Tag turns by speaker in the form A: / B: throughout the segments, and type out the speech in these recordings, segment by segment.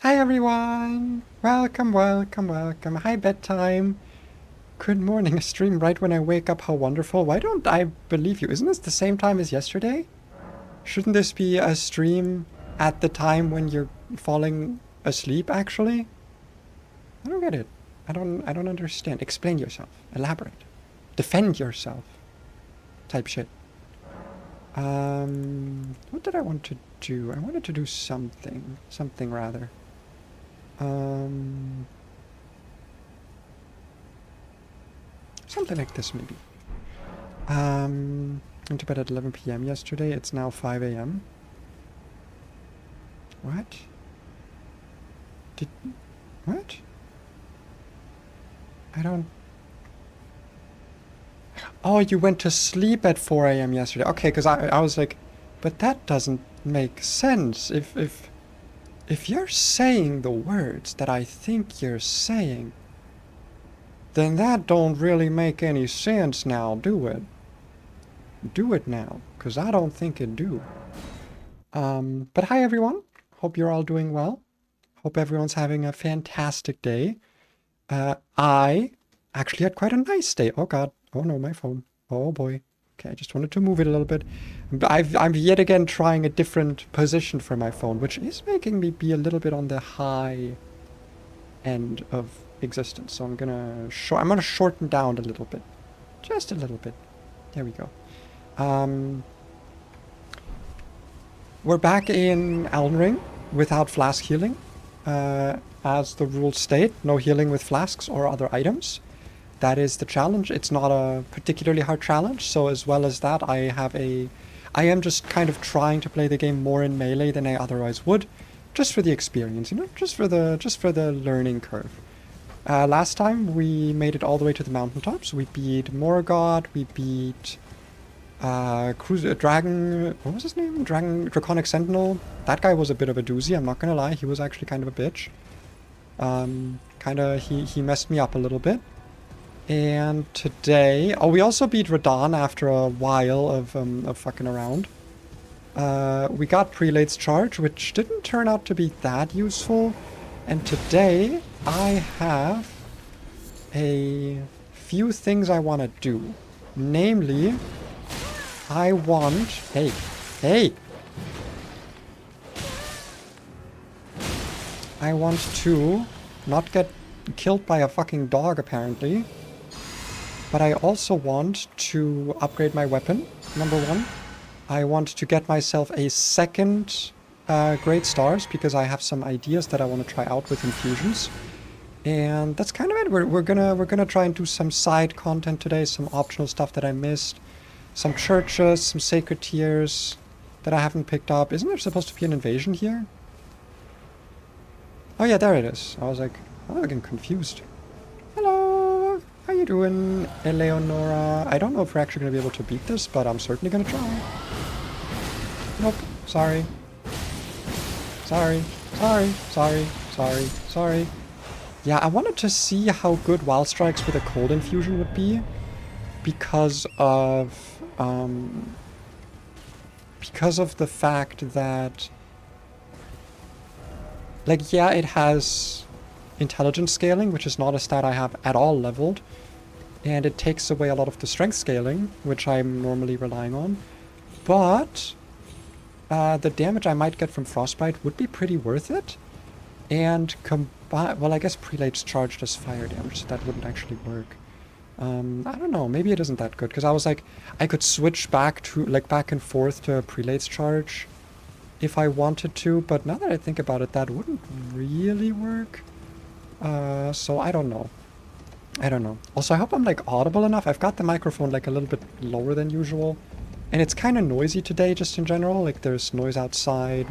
A: Hi everyone! Welcome, welcome, welcome. Hi bedtime. Good morning. A stream right when I wake up. How wonderful. Why don't I believe you? Isn't this the same time as yesterday? Shouldn't this be a stream at the time when you're falling asleep, actually? I don't get it. I don't understand. Explain yourself. Elaborate. Defend yourself. Type shit. What did I want to do? I wanted to do something. Something rather. Something like this, maybe. Went to bed at 11 p.m. yesterday. It's now 5 a.m. What? What? I don't... Oh, you went to sleep at 4 a.m. yesterday. Okay, because I was like, but that doesn't make sense. If you're saying the words that I think you're saying, then that don't really make any sense now, do it? Do it now, because I don't think it do. But hi everyone. Hope you're all doing well. Hope everyone's having a fantastic day. I actually had quite a nice day. Oh god. Oh no, my phone. Oh boy. Okay, I just wanted to move it a little bit. I'm yet again trying a different position for my phone, which is making me be a little bit on the high end of existence. So I'm gonna shorten down a little bit. Just a little bit. There we go. We're back in Elden Ring without flask healing. As the rules state, no healing with flasks or other items. That is the challenge. It's not a particularly hard challenge, so as well as that, I am just kind of trying to play the game more in melee than I otherwise would, just for the experience, you know, just for the learning curve. Last time we made it all the way to the mountaintops. We beat Morgott, we beat Dragon, what was his name? Draconic Sentinel. That guy was a bit of a doozy, I'm not gonna lie. He was actually kind of a bitch. He messed me up a little bit. And today, we also beat Radahn after a while of fucking around. We got Prelate's Charge, which didn't turn out to be that useful. And today, I have a few things I want to do. Namely, I want... Hey! I want to not get killed by a fucking dog, apparently. But I also want to upgrade my weapon, number one. I want to get myself a second Great Stars, because I have some ideas that I want to try out with infusions. And that's kind of it. We're gonna try and do some side content today, some optional stuff that I missed. Some churches, some sacred tiers that I haven't picked up. Isn't there supposed to be an invasion here? Oh yeah, there it is. I was like, I'm getting confused. Hello! How you doing, Eleonora? I don't know if we're actually going to be able to beat this, but I'm certainly going to try. Nope. Sorry. Sorry. Yeah, I wanted to see how good Wild Strikes with a cold infusion would be. Because of the fact that... Like, yeah, it has intelligence scaling, which is not a stat I have at all leveled. And it takes away a lot of the strength scaling, which I'm normally relying on. But the damage I might get from Frostbite would be pretty worth it. And combine... Well, I guess Prelate's Charge does fire damage, so that wouldn't actually work. I don't know, maybe it isn't that good, because I was like, I could switch back and forth to a Prelate's Charge if I wanted to, but now that I think about it, that wouldn't really work. So I don't know. Also, I hope I'm like audible enough. I've got the microphone like a little bit lower than usual, and it's kind of noisy today just in general. Like there's noise outside,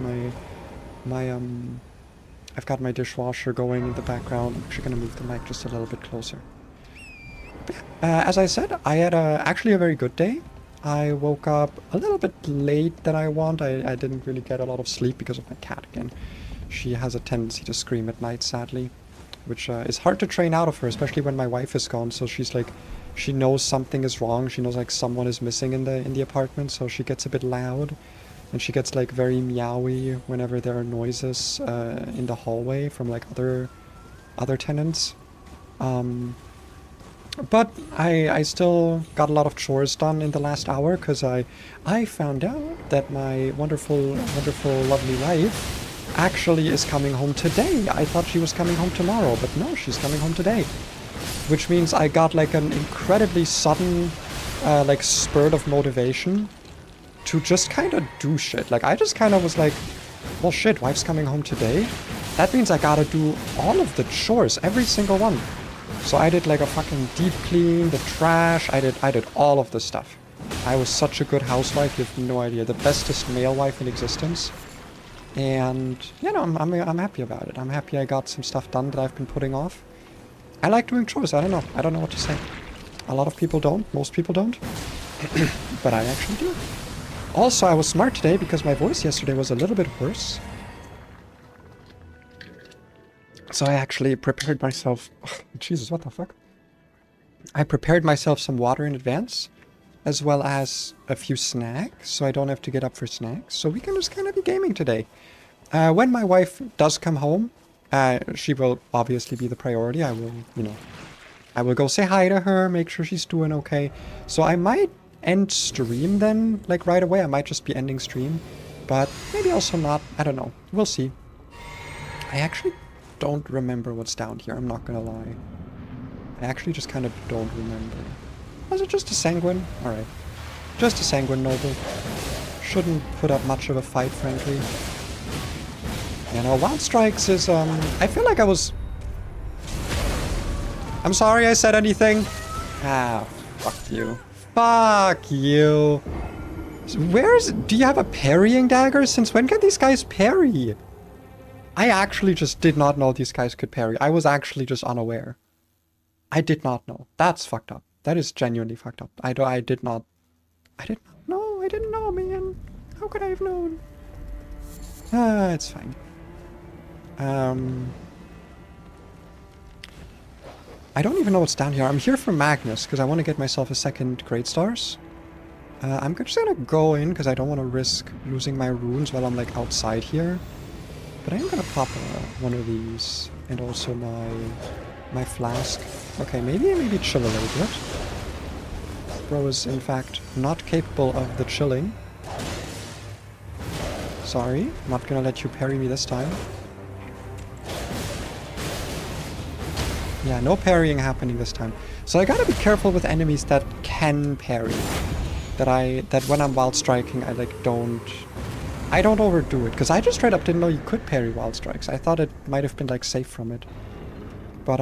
A: I've got my dishwasher going in the background. I'm actually gonna move the mic just a little bit closer. As I said, I had actually a very good day. I woke up a little bit late than I want. I didn't really get a lot of sleep because of my cat again. She has a tendency to scream at night, sadly, which is hard to train out of her, especially when my wife is gone. So she's like, she knows something is wrong. She knows like someone is missing in the apartment, so she gets a bit loud. And she gets like very meowy whenever there are noises in the hallway from like other tenants. But I still got a lot of chores done in the last hour because I found out that my wonderful, lovely wife actually is coming home today. I thought she was coming home tomorrow, but no, she's coming home today. Which means I got like an incredibly sudden like spurt of motivation to just kind of do shit. Like I just kind of was like, well shit, wife's coming home today. That means I gotta do all of the chores, every single one. So I did like a fucking deep clean, the trash, I did all of the stuff. I was such a good housewife, you have no idea. The bestest male wife in existence. And, you know, I'm happy about it. I'm happy I got some stuff done that I've been putting off. I like doing chores, I don't know what to say. A lot of people don't, most people don't. But I actually do. Also, I was smart today because my voice yesterday was a little bit worse. So I actually prepared myself... Oh, Jesus, what the fuck? I prepared myself some water in advance, as well as a few snacks, so I don't have to get up for snacks. So we can just kind of be gaming today. When my wife does come home, she will obviously be the priority. I will, you know, I will go say hi to her, make sure she's doing okay. So I might end stream then, like right away. I might just be ending stream, but maybe also not. I don't know. We'll see. I actually don't remember what's down here, I'm not gonna lie. I actually just kind of don't remember. Was it just a sanguine? Alright. Just a sanguine noble. Shouldn't put up much of a fight, frankly. You know, Wild Strikes is, I feel like I was... I'm sorry I said anything. Ah, fuck you. Fuck you. Do you have a parrying dagger? Since when can these guys parry? I actually just did not know these guys could parry. I was actually just unaware. I did not know. That's fucked up. That is genuinely fucked up. I did not know. I didn't know, man. How could I have known? It's fine. I don't even know what's down here. I'm here for Magnus, because I want to get myself a second Great Stars. I'm just gonna go in, because I don't want to risk losing my runes while I'm, like, outside here. But I am gonna pop one of these, and also my flask. Okay, maybe chill a little bit. Bro is, in fact, not capable of the chilling. Sorry, I'm not gonna let you parry me this time. Yeah, no parrying happening this time. So I gotta be careful with enemies that can parry. That when I'm wild striking, I don't overdo it, because I just straight up didn't know you could parry wild strikes. I thought it might have been, like, safe from it. But,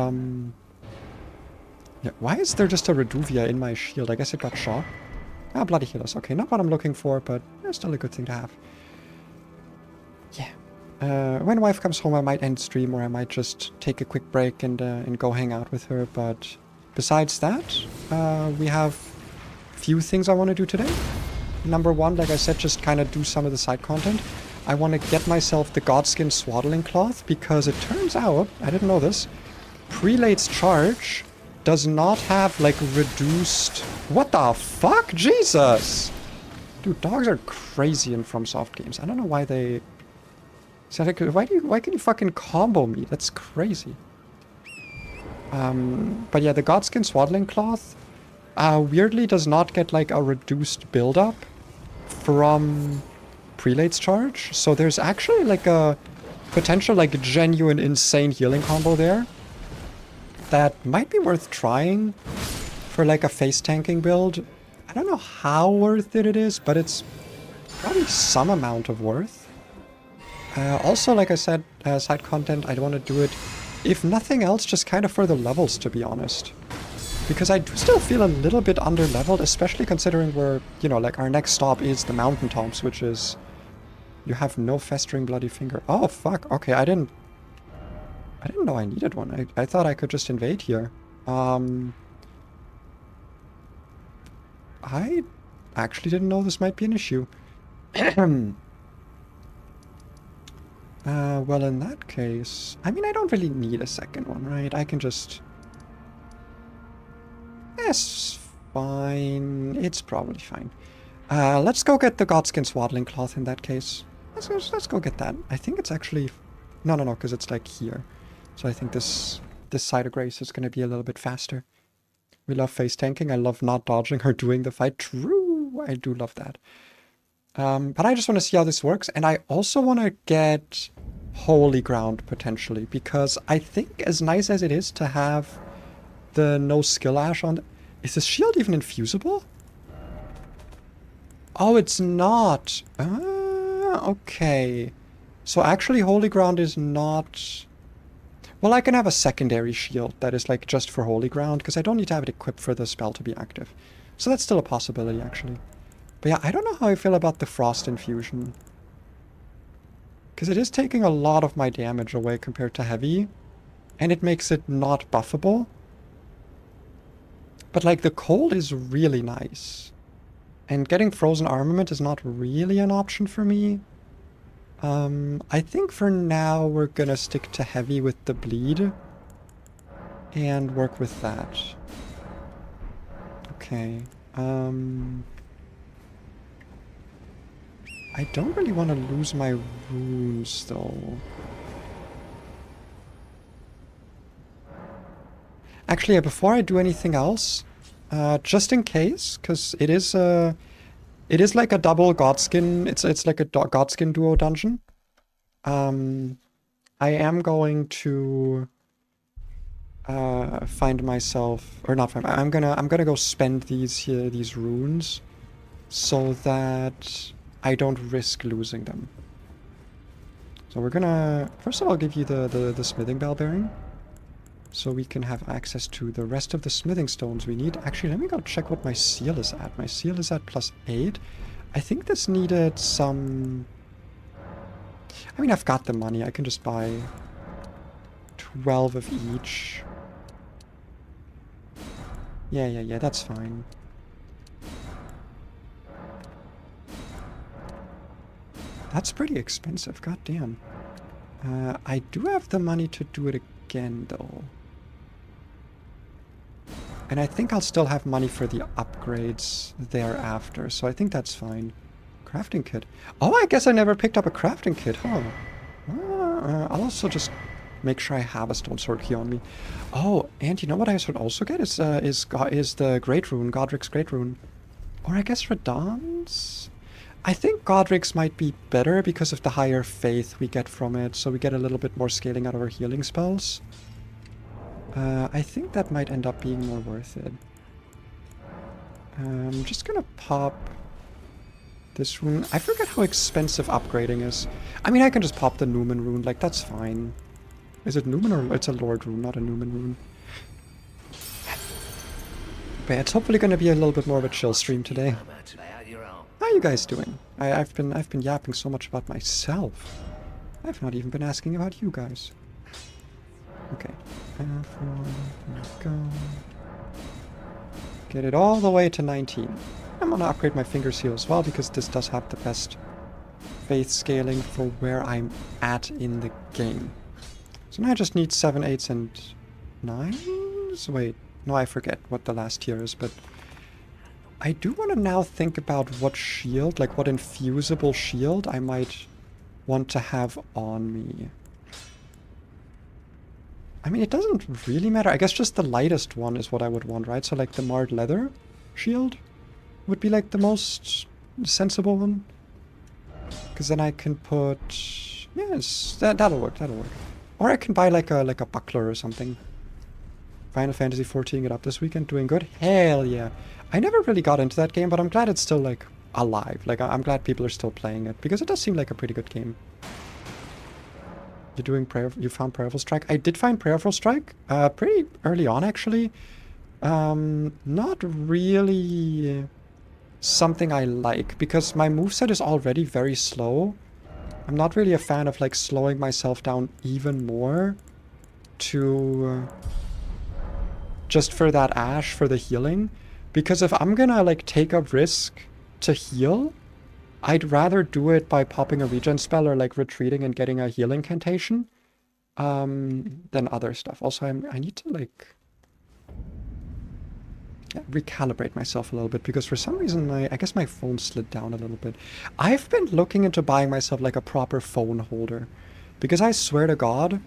A: yeah, why is there just a Reduvia in my shield? I guess it got shot. Ah, bloody healers. Okay, not what I'm looking for, but still a good thing to have. Yeah. When wife comes home, I might end stream, or I might just take a quick break and go hang out with her. But besides that, we have few things I want to do today. Number one, like I said, just kind of do some of the side content. I want to get myself the Godskin Swaddling Cloth, because it turns out, I didn't know this, Prelate's Charge does not have, like, reduced... What the fuck? Jesus! Dude, dogs are crazy in FromSoft games. I don't know why they... Why can you fucking combo me? That's crazy. But yeah, the Godskin Swaddling Cloth weirdly does not get, like, a reduced build-up from Prelate's Charge. So there's actually, like, a potential, like, genuine insane healing combo there that might be worth trying for, like, a face tanking build. I don't know how worth it is, but it's probably some amount of worth. Also, like I said, side content, I want to do it, if nothing else, just kind of for the levels, to be honest. Because I do still feel a little bit under-leveled, especially considering we're, you know, like, our next stop is the mountaintops, which is... You have no festering bloody finger. Oh, fuck. Okay, I didn't know I needed one. I thought I could just invade here. I actually didn't know this might be an issue. Well, in that case... I mean, I don't really need a second one, right? I can just... It's fine. It's probably fine. Let's go get the Godskin Swaddling Cloth in that case. Let's go get that. I think it's actually... No, because it's like here. So I think this side of Grace is going to be a little bit faster. We love face tanking. I love not dodging or doing the fight. True, I do love that. But I just want to see how this works. And I also want to get Holy Ground, potentially. Because I think as nice as it is to have the no skill ash on... Is this shield even infusible? Oh, it's not. Okay. So actually Holy Ground is not... Well, I can have a secondary shield that is like just for Holy Ground, because I don't need to have it equipped for the spell to be active. So that's still a possibility, actually. But yeah, I don't know how I feel about the Frost Infusion. Because it is taking a lot of my damage away compared to Heavy, and it makes it not buffable. But like the Cold is really nice. And getting Frozen Armament is not really an option for me. I think for now we're gonna stick to Heavy with the Bleed. And work with that. Okay. I don't really want to lose my runes though. Actually, before I do anything else, just in case, because it is like a double Godskin. It's like a Godskin duo dungeon. I am going to find myself, or not find. I'm gonna go spend these runes, so that I don't risk losing them. So we're gonna first of all give you the smithing bell bearing, so we can have access to the rest of the smithing stones we need. Actually, let me go check what my seal is at. My seal is at +8. I think this needed some... I mean, I've got the money. I can just buy 12 of each. Yeah, that's fine. That's pretty expensive, goddamn. I do have the money to do it again, though. And I think I'll still have money for the upgrades thereafter, so I think that's fine. Crafting kit. Oh, I guess I never picked up a crafting kit, huh? I'll also just make sure I have a stone sword key on me. Oh, and you know what I should also get is the Great Rune, Godric's Great Rune. Or I guess Radahn's? I think Godric's might be better because of the higher faith we get from it, so we get a little bit more scaling out of our healing spells. I think that might end up being more worth it. I'm just gonna pop this rune. I forget how expensive upgrading is. I mean, I can just pop the Numen rune, like, that's fine. Is it Numen or... It's a Lord rune, not a Numen rune. But it's hopefully gonna be a little bit more of a chill stream today. How are you guys doing? I've been yapping so much about myself. I've not even been asking about you guys. Okay. Go. Get it all the way to 19. I'm gonna upgrade my finger seal as well, because this does have the best faith scaling for where I'm at in the game. So now I just need 7, 8s, and 9s? Wait, no, I forget what the last tier is, but I do want to now think about what shield, like what infusible shield I might want to have on me. I mean, it doesn't really matter. I guess just the lightest one is what I would want, right? So like the marred leather shield would be like the most sensible one. Because then I can put... Yes, that'll work, that'll work. Or I can buy like a buckler or something. Final Fantasy 14 it up this weekend, doing good? Hell yeah. I never really got into that game, but I'm glad it's still like alive. Like I'm glad people are still playing it, because it does seem like a pretty good game. You're doing you found Prayerful Strike? I did find Prayerful Strike pretty early on, actually. Not really something I like, because my moveset is already very slow. I'm not really a fan of like slowing myself down even more to just for that ash, for the healing. Because if I'm gonna like take a risk to heal, I'd rather do it by popping a regen spell or like retreating and getting a healing incantation than other stuff. Also, I need to like... recalibrate myself a little bit, because for some reason I guess my phone slid down a little bit. I've been looking into buying myself like a proper phone holder, because I swear to God,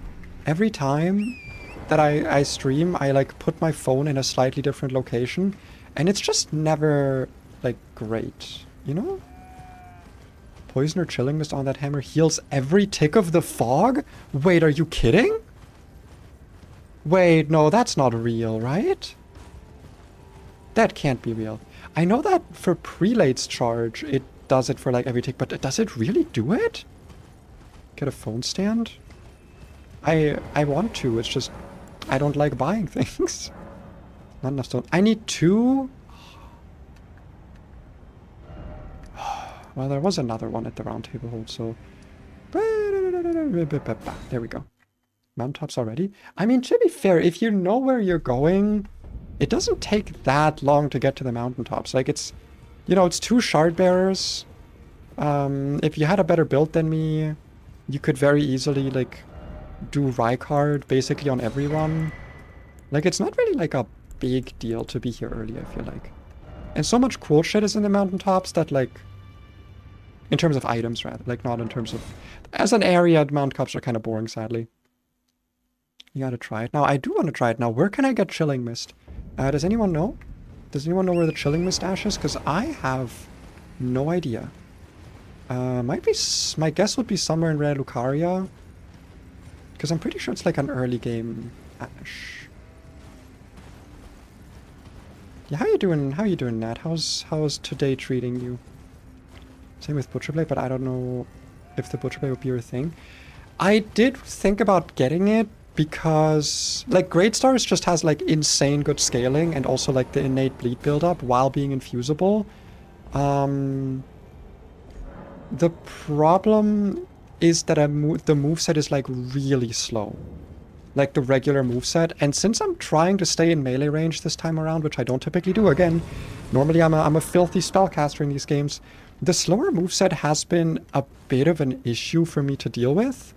A: every time that I stream, I like put my phone in a slightly different location, and it's just never like great, you know? Poison or chilling mist on that hammer heals every tick of the fog? Wait, are you kidding? Wait, no, that's not real, right? That can't be real. I know that for prelates charge, it does it for like every tick, but does it really do it? Get a phone stand? I want to, it's just, I don't like buying things. Not enough stone. I need 2. Well, there was another one at the round table hold, so... There we go. Mountaintops already? I mean, to be fair, if you know where you're going, it doesn't take that long to get to the mountaintops. Like, it's... You know, it's 2 shard bearers. If you had a better build than me, you could very easily, like, do Rykard basically on every run. Like, it's not really, like, a big deal to be here early, I feel like. And so much cool shit is in the mountaintops that, like... In terms of items, rather. Like, not in terms of... As an area, mountaintops are kind of boring, sadly. You gotta try it. Now, I do want to try it. Now, where can I get Chilling Mist? Does anyone know? Does anyone know where the Chilling Mist ash is? Because I have no idea. Might be... My guess would be somewhere in Rare Lucaria. Because I'm pretty sure it's like an early game ash. Yeah, how you doing? How you doing, Nat? How's today treating you? Same with Butcher Blade, but I don't know if the Butcher Blade would be your thing. I did think about getting it because, like, Great Stars just has, like, insane good scaling and also, like, the innate bleed buildup while being infusible. The problem is that the moveset is, like, really slow. Like, the regular moveset. And since I'm trying to stay in melee range this time around, which I don't typically do, again, normally I'm a filthy spellcaster in these games, the slower moveset has been a bit of an issue for me to deal with.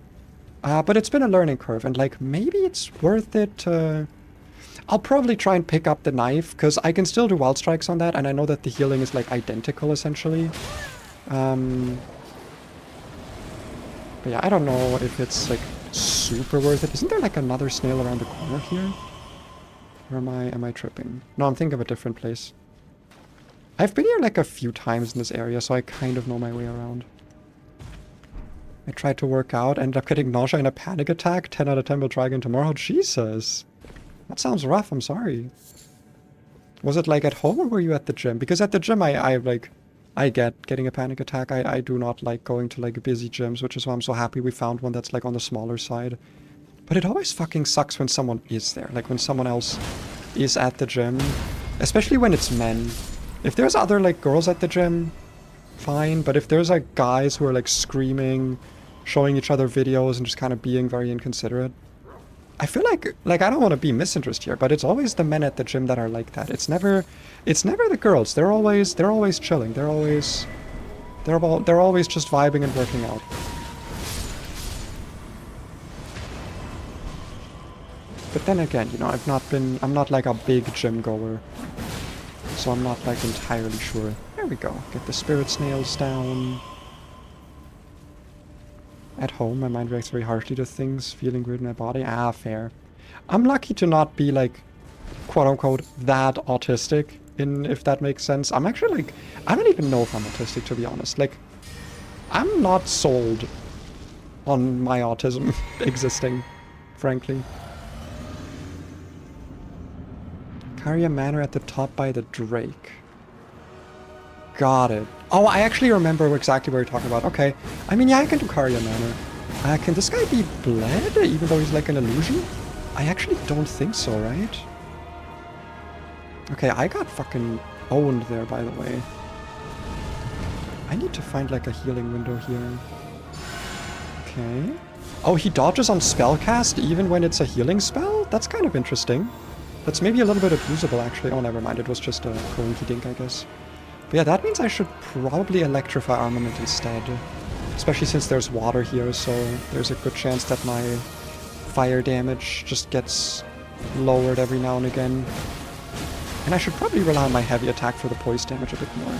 A: But it's been a learning curve, and like, maybe it's worth it to... I'll probably try and pick up the knife, because I can still do wild strikes on that, and I know that the healing is like identical, essentially. But yeah, I don't know if it's like super worth it. Isn't there like another snail around the corner here? Or am I tripping? No, I'm thinking of a different place. I've been here like a few times in this area, so I kind of know my way around. I tried to work out, ended up getting nausea and a panic attack. 10 out of 10 will try again tomorrow. Jesus. That sounds rough, I'm sorry. Was it like at home or were you at the gym? Because at the gym I get getting a panic attack. I do not like going to like busy gyms, which is why I'm so happy we found one that's like on the smaller side. But it always fucking sucks when someone is there. Like when someone else is at the gym. Especially when it's men. If there's other, like, girls at the gym, fine. But if there's, like, guys who are, like, screaming, showing each other videos, and just kind of being very inconsiderate, I feel like, I don't want to be misinterested here, but it's always the men at the gym that are like that. It's never the girls. They're always chilling. They're always just vibing and working out. But then again, you know, I'm not, like, a big gym goer. So I'm not, like, entirely sure. There we go. Get the spirit snails down. At home, my mind reacts very harshly to things, feeling weird in my body. Ah, fair. I'm lucky to not be, like, quote-unquote, that autistic, if that makes sense. I'm actually, like, I don't even know if I'm autistic, to be honest. Like, I'm not sold on my autism existing, frankly. Caria Manor at the top by the Drake. Got it. Oh, I actually remember exactly what you're talking about. Okay. I mean, yeah, I can do Caria Manor. Can this guy be bled, even though he's like an illusion? I actually don't think so, right? Okay, I got fucking owned there, by the way. I need to find like a healing window here. Okay. Oh, he dodges on spellcast even when it's a healing spell? That's kind of interesting. That's maybe a little bit abusable, actually. Oh, never mind. It was just a coinky dink, I guess. But yeah, that means I should probably electrify armament instead. Especially since there's water here, so there's a good chance that my fire damage just gets lowered every now and again. And I should probably rely on my heavy attack for the poise damage a bit more.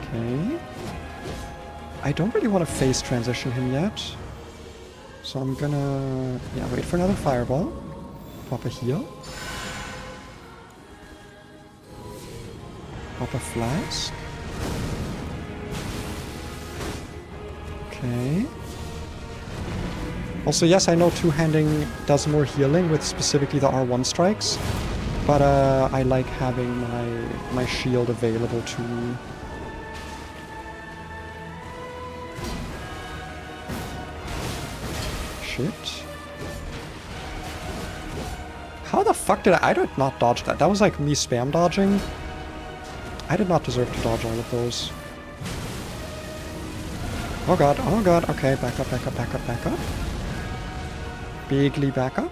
A: Okay. I don't really want to phase transition him yet. So I'm gonna... yeah, wait for another fireball. Pop a heal. Pop a flask. Okay. Also, yes, I know two-handing does more healing with specifically the R1 strikes, but I like having my shield available too. Shit. How the fuck did I did not dodge that? That was like me spam dodging. I did not deserve to dodge all of those. Oh god, okay, back up, back up, back up, back up. Bigly back up.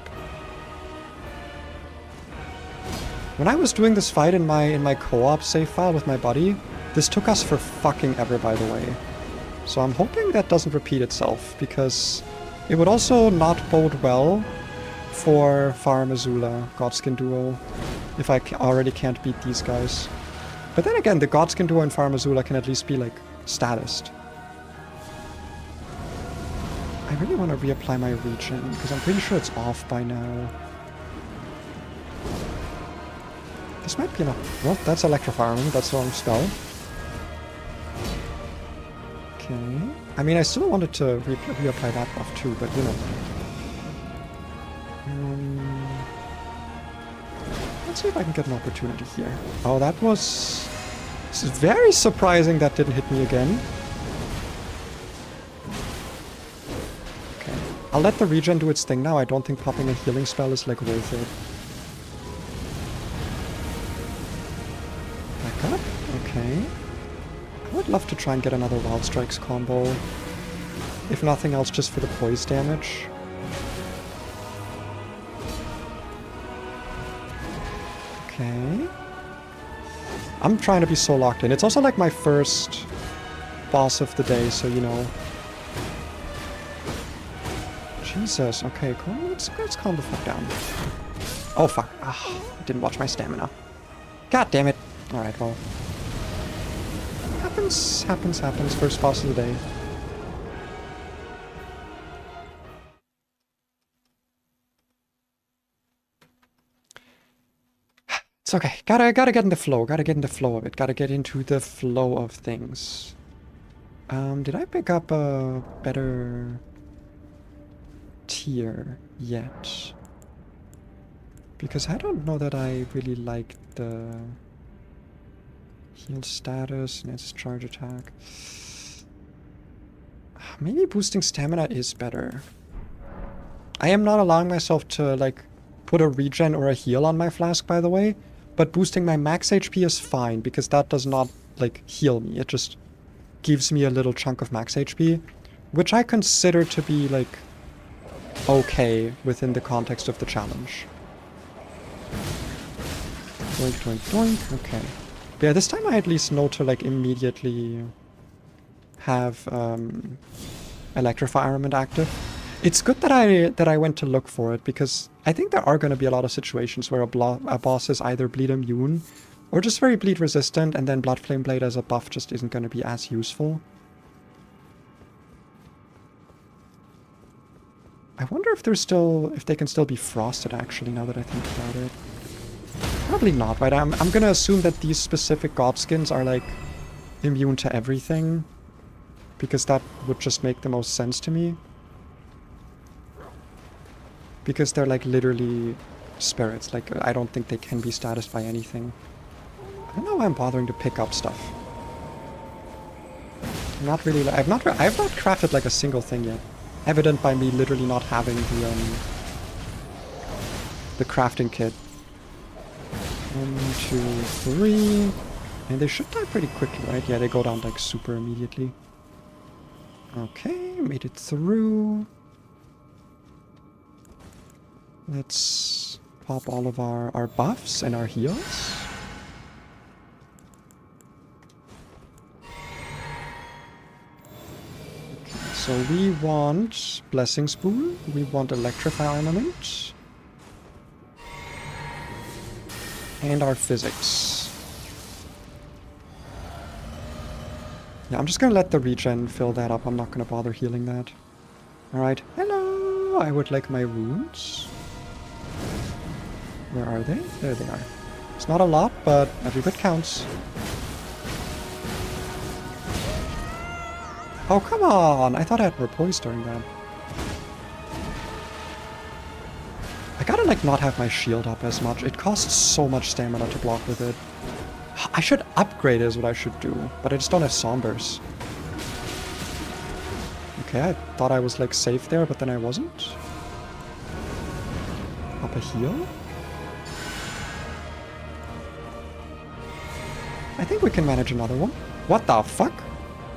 A: When I was doing this fight in my co-op save file with my buddy, this took us for fucking ever, by the way. So I'm hoping that doesn't repeat itself, because it would also not bode well for Farmazula, Godskin Duo, if I already can't beat these guys. But then again, the Godskin Duo and Farmazula can at least be, like, statused. I really want to reapply my regen, because I'm pretty sure it's off by now. This might be enough. Well, that's Electropharming, that's the wrong spell. Okay. I mean, I still wanted to reapply that buff too, but you know. Let's see if I can get an opportunity here. Oh, that was... This is very surprising that didn't hit me again. Okay. I'll let the regen do its thing now. I don't think popping a healing spell is, like, worth it. Back up. Okay. I would love to try and get another Wild Strikes combo. If nothing else, just for the poise damage. Okay. I'm trying to be so locked in. It's also like my first boss of the day, so you know. Jesus. Okay, cool. Let's calm the fuck down. Oh fuck. Ah, I didn't watch my stamina. God damn it. Alright, well. Happens. First boss of the day. It's okay. Gotta get in the flow. Gotta get in the flow of it. Gotta get into the flow of things. Did I pick up a better tier yet? Because I don't know that I really like the heal status and its charge attack. Maybe boosting stamina is better. I am not allowing myself to, like, put a regen or a heal on my flask, by the way. But boosting my max HP is fine, because that does not, like, heal me. It just gives me a little chunk of max HP, which I consider to be, like, okay within the context of the challenge. Doink, doink, doink. Okay. But yeah, this time I at least know to, like, immediately have Electrify Armament active. It's good that I went to look for it, because I think there are going to be a lot of situations where a boss is either bleed immune or just very bleed resistant, and then Blood Flame Blade as a buff just isn't going to be as useful. I wonder if they can still be frosted, actually, now that I think about it. Probably not, right? I'm going to assume that these specific Godskins are, like, immune to everything, because that would just make the most sense to me. Because they're, like, literally spirits. Like, I don't think they can be statused by anything. I don't know why I'm bothering to pick up stuff. I'm not really... I've not crafted, like, a single thing yet. Evident by me literally not having the crafting kit. 1, 2, 3... And they should die pretty quickly, right? Yeah, they go down, like, super immediately. Okay, made it through. Let's pop all of our buffs and our heals. Okay, so we want Blessing Spoon, we want Electrify Armament. And our physics. Yeah, I'm just gonna let the regen fill that up. I'm not gonna bother healing that. Alright. Hello! I would like my runes. Where are they? There they are. It's not a lot, but every bit counts. Oh, come on! I thought I had more poise during that. I gotta, like, not have my shield up as much. It costs so much stamina to block with it. I should upgrade is what I should do, but I just don't have sombers. Okay, I thought I was, like, safe there, but then I wasn't. Up a heal? I think we can manage another one. What the fuck?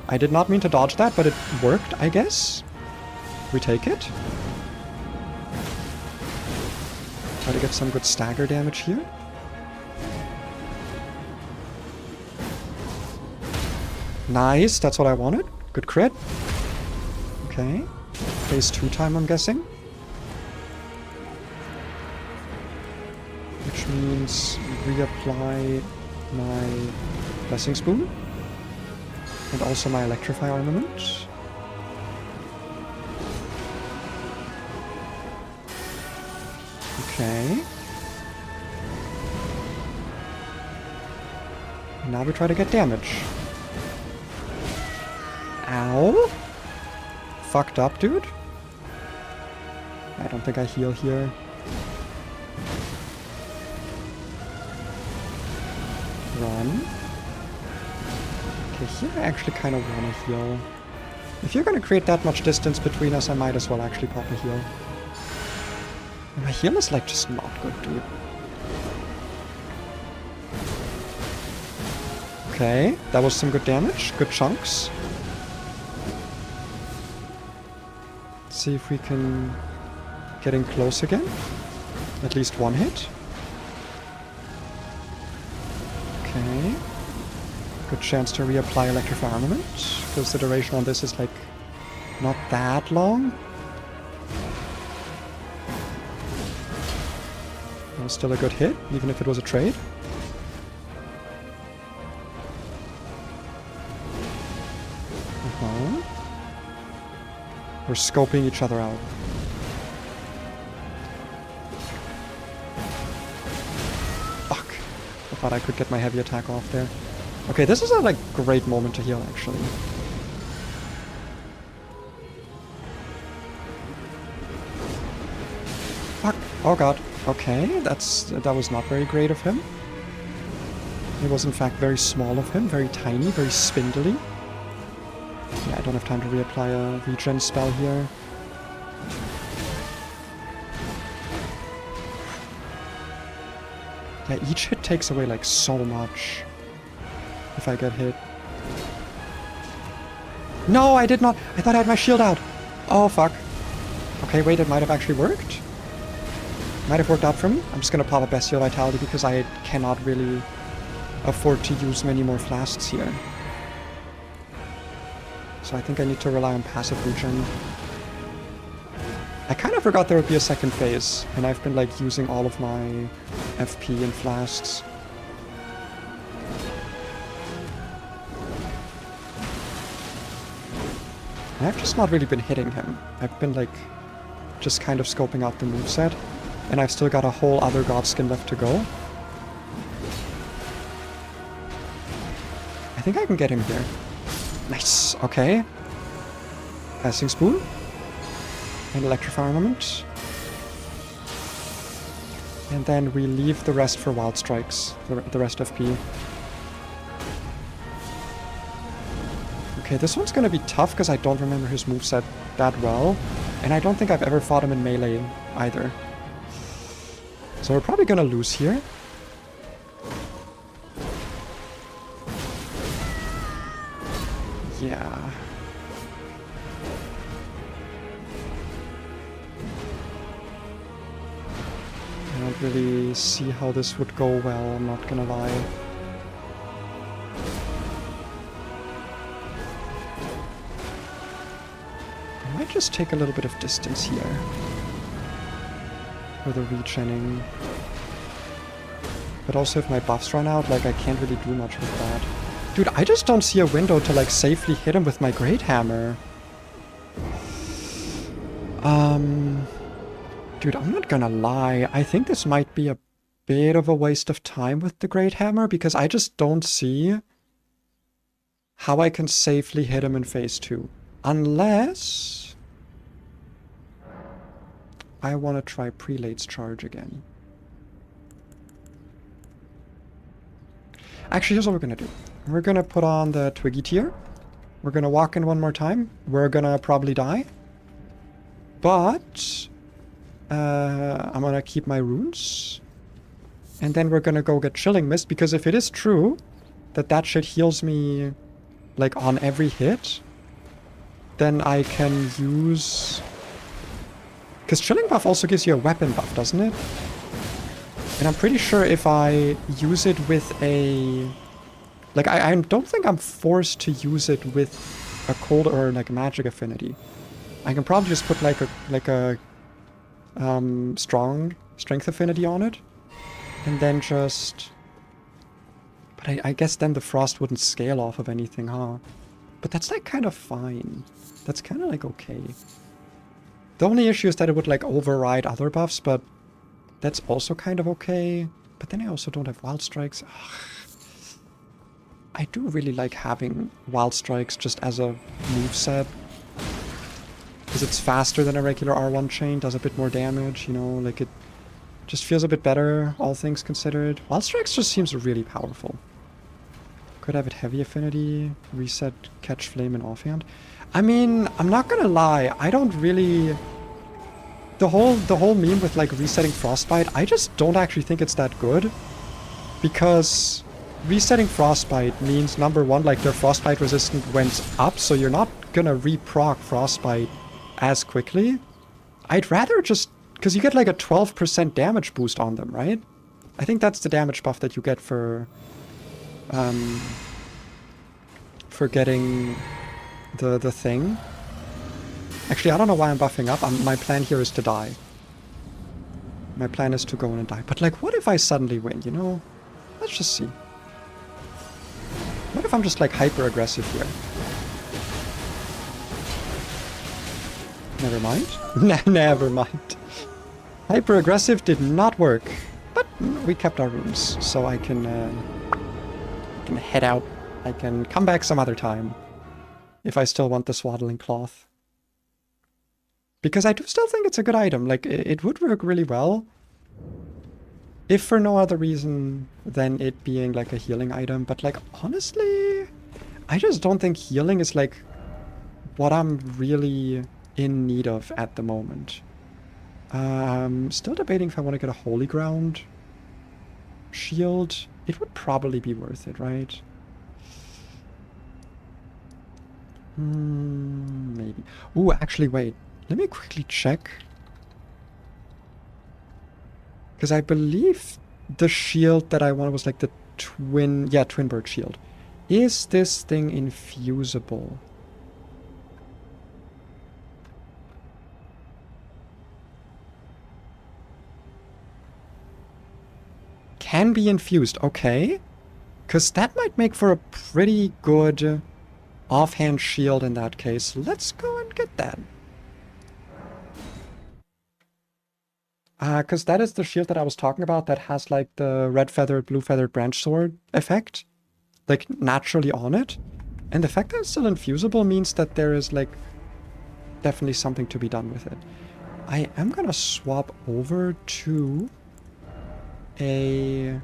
A: I did not mean to dodge that, but it worked, I guess. We take it. Try to get some good stagger damage here. Nice, that's what I wanted. Good crit. Okay. Phase 2 time, I'm guessing. Which means reapply my Blessing Spoon. And also my Electrify Armament. Okay. Now we try to get damage. Ow! Fucked up, dude. I don't think I heal here. Run. Okay, here I actually kind of want to heal. If you're going to create that much distance between us, I might as well actually pop a heal. And my heal is, like, just not good, dude. Okay, that was some good damage. Good chunks. Let's see if we can get in close again. At least one hit. Okay. Good chance to reapply Electrify Armament, because the duration on this is, like, not that long. That was still a good hit, even if it was a trade. We're scoping each other out. Fuck. I thought I could get my heavy attack off there. Okay, this is a, like, great moment to heal, actually. Fuck. Oh god. Okay, that was not very great of him. It was in fact very small of him, very tiny, very spindly. Yeah, I don't have time to reapply a regen spell here. Yeah, each hit takes away, like, so much. If I get hit. No, I did not! I thought I had my shield out! Oh, fuck. Okay, wait, it might have actually worked. Might have worked out for me. I'm just gonna pop a Bestial Vitality because I cannot really afford to use many more flasks here. So I think I need to rely on passive regen. I kind of forgot there would be a second phase, and I've been, like, using all of my FP and flasks. I've just not really been hitting him. I've been, like, just kind of scoping out the moveset, and I've still got a whole other Godskin left to go. I think I can get him here. Nice, okay. Passing Spoon. And Electrify Armament. And then we leave the rest for Wild Strikes, the rest FP. Okay, this one's gonna be tough because I don't remember his moveset that well. And I don't think I've ever fought him in melee either. So we're probably gonna lose here. Yeah. I don't really see how this would go well, I'm not gonna lie. I might just take a little bit of distance here. For the regening. But also if my buffs run out, like I can't really do much with that. Dude, I just don't see a window to like safely hit him with my Great Hammer. Dude, I'm not gonna lie. I think this might be a bit of a waste of time with the Great Hammer because I just don't see how I can safely hit him in phase 2. Unless I want to try Prelate's Charge again. Actually, here's what we're going to do. We're going to put on the Twiggy tier. We're going to walk in one more time. We're going to probably die. But I'm going to keep my runes. And then we're going to go get Chilling Mist. Because if it is true that that shit heals me like on every hit, then I can use... Because Chilling Buff also gives you a weapon buff, doesn't it? And I'm pretty sure if I use it with a... Like, I don't think I'm forced to use it with a cold or like magic affinity. I can probably just put like a strong strength affinity on it. And then just... But I guess then the frost wouldn't scale off of anything, huh? But that's like kind of fine. That's kind of like okay. The only issue is that it would like override other buffs, but that's also kind of okay. But then I also don't have Wild Strikes. Ugh. I do really like having Wild Strikes just as a moveset. Because it's faster than a regular R1 chain, does a bit more damage, you know, like it just feels a bit better, all things considered. Wild Strikes just seems really powerful. Could have it heavy affinity, reset, catch flame, and offhand. I mean, I'm not gonna lie, I don't really... The whole meme with like resetting Frostbite, I just don't actually think it's that good. Because resetting Frostbite means, number one, like their Frostbite resistance went up, so you're not gonna re-proc Frostbite as quickly. I'd rather just... Because you get like a 12% damage boost on them, right? I think that's the damage buff that you get for getting the thing. Actually, I don't know why I'm buffing up. My plan here is to die. My plan is to go in and die. But like, what if I suddenly win, you know? Let's just see. What if I'm just like hyper aggressive here? Never mind. Never mind. Hyper aggressive did not work. But we kept our runes, so I can head out. I can come back some other time. If I still want the swaddling cloth. Because I do still think it's a good item. Like, it would work really well. If for no other reason than it being like a healing item. But like, honestly, I just don't think healing is like what I'm really in need of at the moment. Still debating if I want to get a Holy Ground shield. It would probably be worth it, right? Maybe. Ooh, actually, wait. Let me quickly check. Because I believe the shield that I wanted was like the twin... Yeah, Twin Bird shield. Is this thing infusible? Can be infused, okay. Because that might make for a pretty good offhand shield in that case. Let's go and get that. Because that is the shield that I was talking about that has like the red feathered, blue feathered branch sword effect. Like naturally on it. And the fact that it's still infusible means that there is like definitely something to be done with it. I am gonna swap over to a...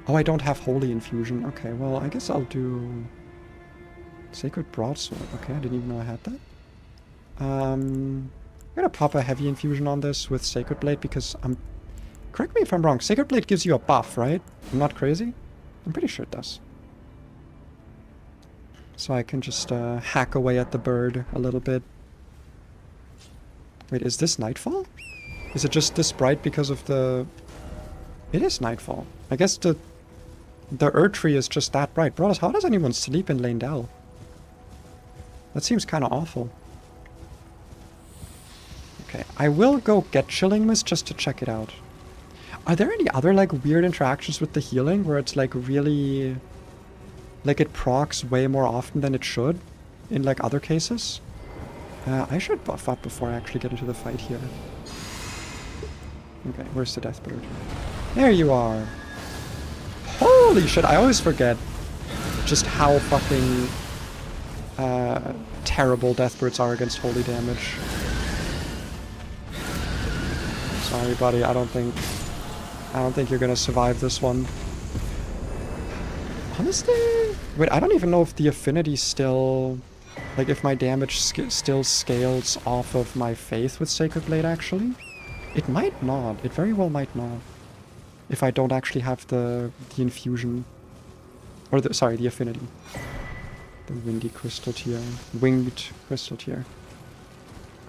A: Oh, I don't have Holy Infusion. Okay, well, I guess I'll do Sacred Broadsword. Okay, I didn't even know I had that. I'm gonna pop a Heavy Infusion on this with Sacred Blade because I'm... Correct me if I'm wrong. Sacred Blade gives you a buff, right? I'm not crazy? I'm pretty sure it does. So I can just hack away at the bird a little bit. Wait, is this Nightfall? Is it just this bright because of the... It is Nightfall. I guess the Erdtree is just that bright. Bros, how does anyone sleep in Leyndell? That seems kind of awful. Okay, I will go get Chilling Mist just to check it out. Are there any other, like, weird interactions with the healing where it's, like, really... Like, it procs way more often than it should in, like, other cases? I should buff up before I actually get into the fight here. Okay, where's the death bird? There you are! Holy shit, I always forget just how fucking terrible deathbirds are against holy damage. Sorry, buddy, I don't think you're gonna survive this one. Honestly, wait, I don't even know if the affinity still, like, if my damage still scales off of my faith with Sacred Blade, actually. It might not. It very well might not. If I don't actually have the infusion. Or the affinity. The windy crystal tier. Winged crystal tier.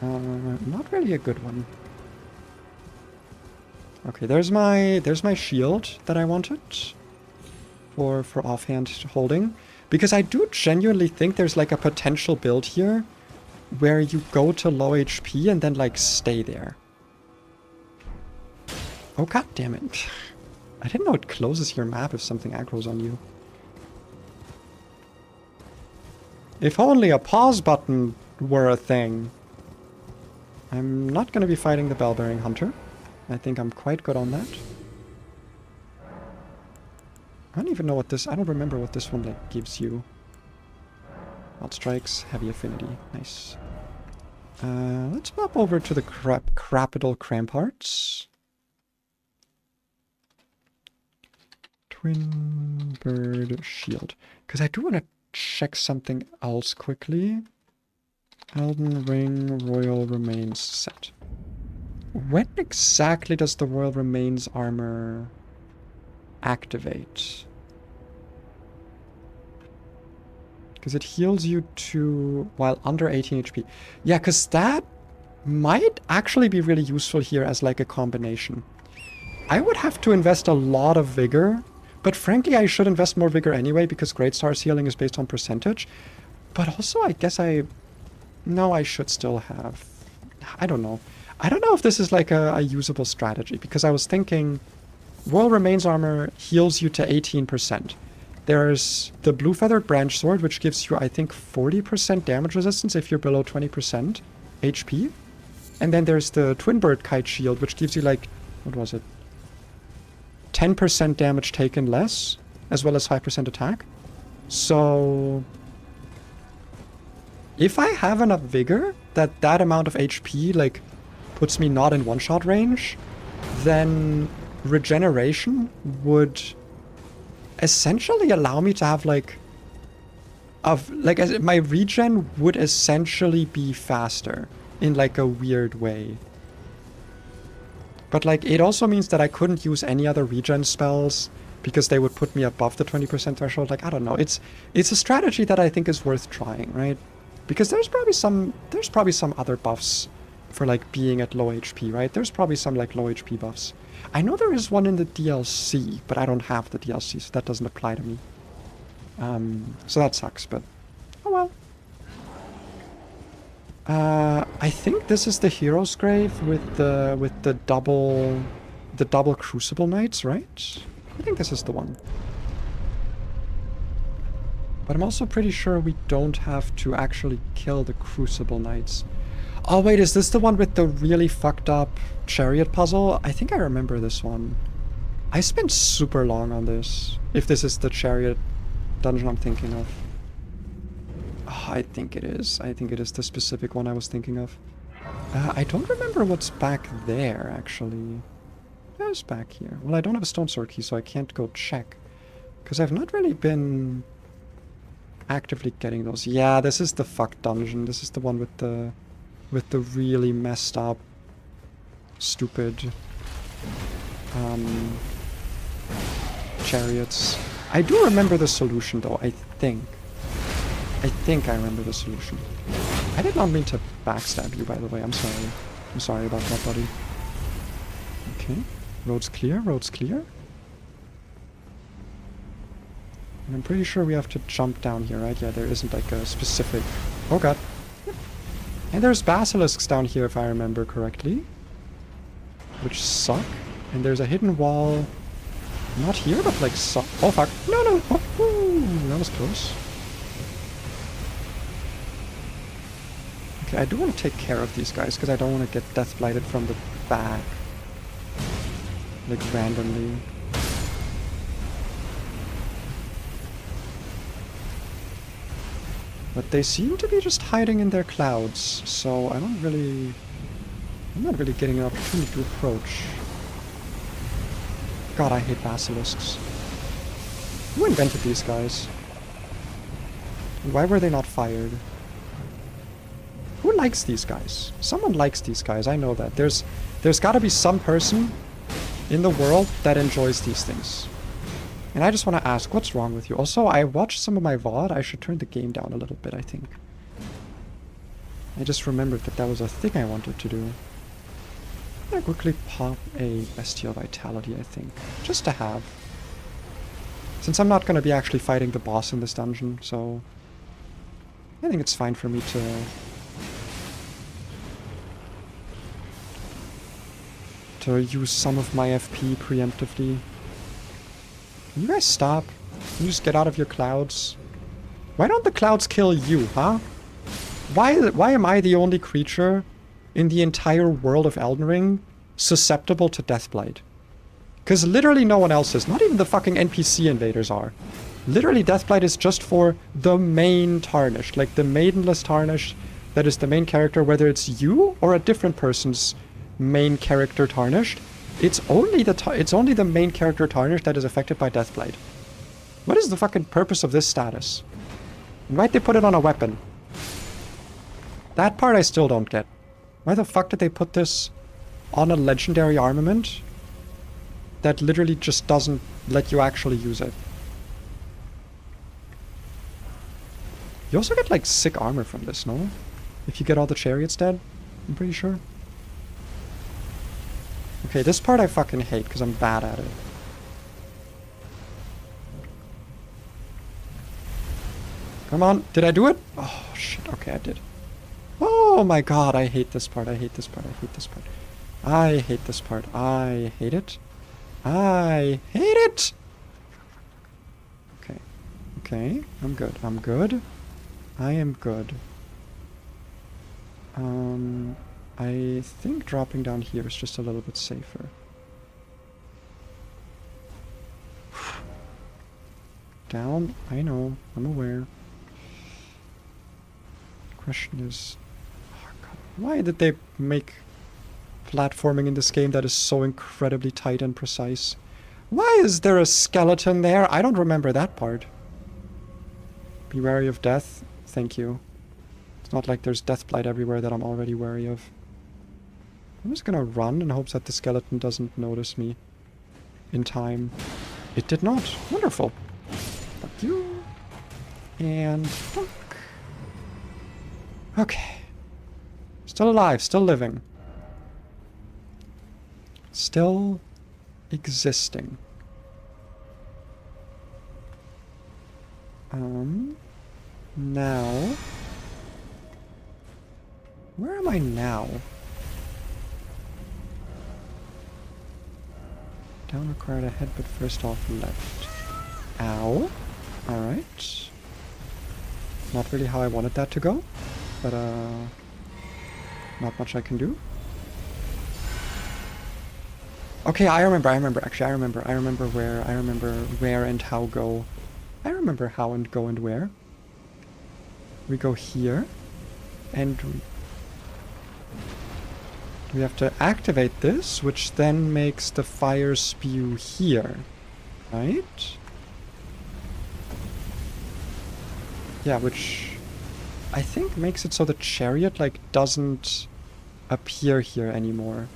A: Not really a good one. Okay, there's my shield that I wanted for offhand holding. Because I do genuinely think there's like a potential build here where you go to low HP and then like stay there. Oh god damn it. I didn't know it closes your map if something aggroes on you. If only a pause button were a thing. I'm not going to be fighting the Bell-Bearing Hunter. I think I'm quite good on that. I don't even know what this... I don't remember what this one like gives you. Wild Strikes, Heavy Affinity. Nice. Let's pop over to the Capital Cramparts. Twin Bird Shield. Because I do want to check something else quickly. Elden Ring Royal Remains set. When exactly does the Royal Remains armor activate? Because it heals you to while under 18 HP. Yeah, because that might actually be really useful here as like a combination. I would have to invest a lot of vigor, but frankly I should invest more vigor anyway because Great Star's healing is based on percentage. But also I guess no, I should still have... I don't know. I don't know if this is like a usable strategy because I was thinking Royal Remains armor heals you to 18%. There's the Blue Feathered Branch Sword, which gives you, I think, 40% damage resistance if you're below 20% HP. And then there's the Twin Bird Kite Shield, which gives you, like, what was it? 10% damage taken less, as well as 5% attack. So, if I have enough vigor, that amount of HP, like, puts me not in one-shot range, then regeneration would essentially allow me to have like my regen would essentially be faster in like a weird way. But like it also means that I couldn't use any other regen spells because they would put me above the 20% threshold. Like I don't know. It's a strategy that I think is worth trying, right? Because there's probably some other buffs for like being at low HP, right? There's probably some like low HP buffs. I know there is one in the DLC, but I don't have the DLC, so that doesn't apply to me. So that sucks, but oh well. I think this is the Hero's Grave with the double Crucible Knights, right? I think this is the one. But I'm also pretty sure we don't have to actually kill the Crucible Knights. Oh wait, is this the one with the really fucked up chariot puzzle? I think I remember this one. I spent super long on this. If this is the chariot dungeon I'm thinking of. Oh, I think it is. I think it is the specific one I was thinking of. I don't remember what's back there, actually. What's back here? Well, I don't have a stone sword key, so I can't go check. Because I've not really been actively getting those. Yeah, this is the fucked dungeon. This is the one with the really messed up, stupid chariots. I do remember the solution though, I think. I think I remember the solution. I did not mean to backstab you, by the way. I'm sorry. I'm sorry about that, buddy. Okay. Road's clear, road's clear. And I'm pretty sure we have to jump down here, right? Yeah, there isn't like a specific... Oh god. And there's basilisks down here, if I remember correctly. Which suck. And there's a hidden wall. Not here, but like so... Oh, fuck. No, no. Oh, that was close. Okay, I do want to take care of these guys, because I don't want to get death blighted from the back. Like, randomly. But they seem to be just hiding in their clouds, so I don't really... I'm not really getting an opportunity to approach. God, I hate basilisks. Who invented these guys? And why were they not fired? Who likes these guys? Someone likes these guys, I know that. There's gotta be some person in the world that enjoys these things. And I just want to ask, what's wrong with you? Also, I watched some of my VOD. I should turn the game down a little bit, I think. I just remembered that that was a thing I wanted to do. I'm gonna quickly pop a Bestial Vitality, I think. Just to have. Since I'm not gonna be actually fighting the boss in this dungeon, so... I think it's fine for me to use some of my FP preemptively. Can you guys stop? Can you just get out of your clouds? Why don't the clouds kill you, huh? Why am I the only creature in the entire world of Elden Ring susceptible to Deathblight? Because literally no one else is. Not even the fucking NPC invaders are. Literally Deathblight is just for the main Tarnished. Like the maidenless Tarnished that is the main character, whether it's you or a different person's main character Tarnished. It's only the main character Tarnished that is affected by Deathblight. What is the fucking purpose of this status? Why'd they put it on a weapon? That part I still don't get. Why the fuck did they put this on a legendary armament that literally just doesn't let you actually use it? You also get like sick armor from this, no? If you get all the chariots dead, I'm pretty sure. Okay, this part I fucking hate because I'm bad at it. Come on, did I do it? Oh shit, okay I did. Oh my god, I hate this part, I hate this part, I hate this part. I hate this part, I hate it. I hate it! Okay, okay, I'm good, I'm good. I am good. I think dropping down here is just a little bit safer. Down, I know, I'm aware. Question is, oh God, why did they make platforming in this game that is so incredibly tight and precise? Why is there a skeleton there? I don't remember that part. Be wary of death. Thank you. It's not like there's deathblight everywhere that I'm already wary of. I'm just gonna run in hopes that the skeleton doesn't notice me in time. It did not. Wonderful. Fuck you. And fuck. Okay. Still alive, still living. Still existing. Now... Where am I now? Down required ahead, but first off left. Ow. Alright. Not really how I wanted that to go, but not much I can do. Okay, I remember, actually, I remember where and how go. I remember how and go and where. We go here, and we have to activate this, which then makes the fire spew here, right? Yeah, which I think makes it so the chariot, like, doesn't appear here anymore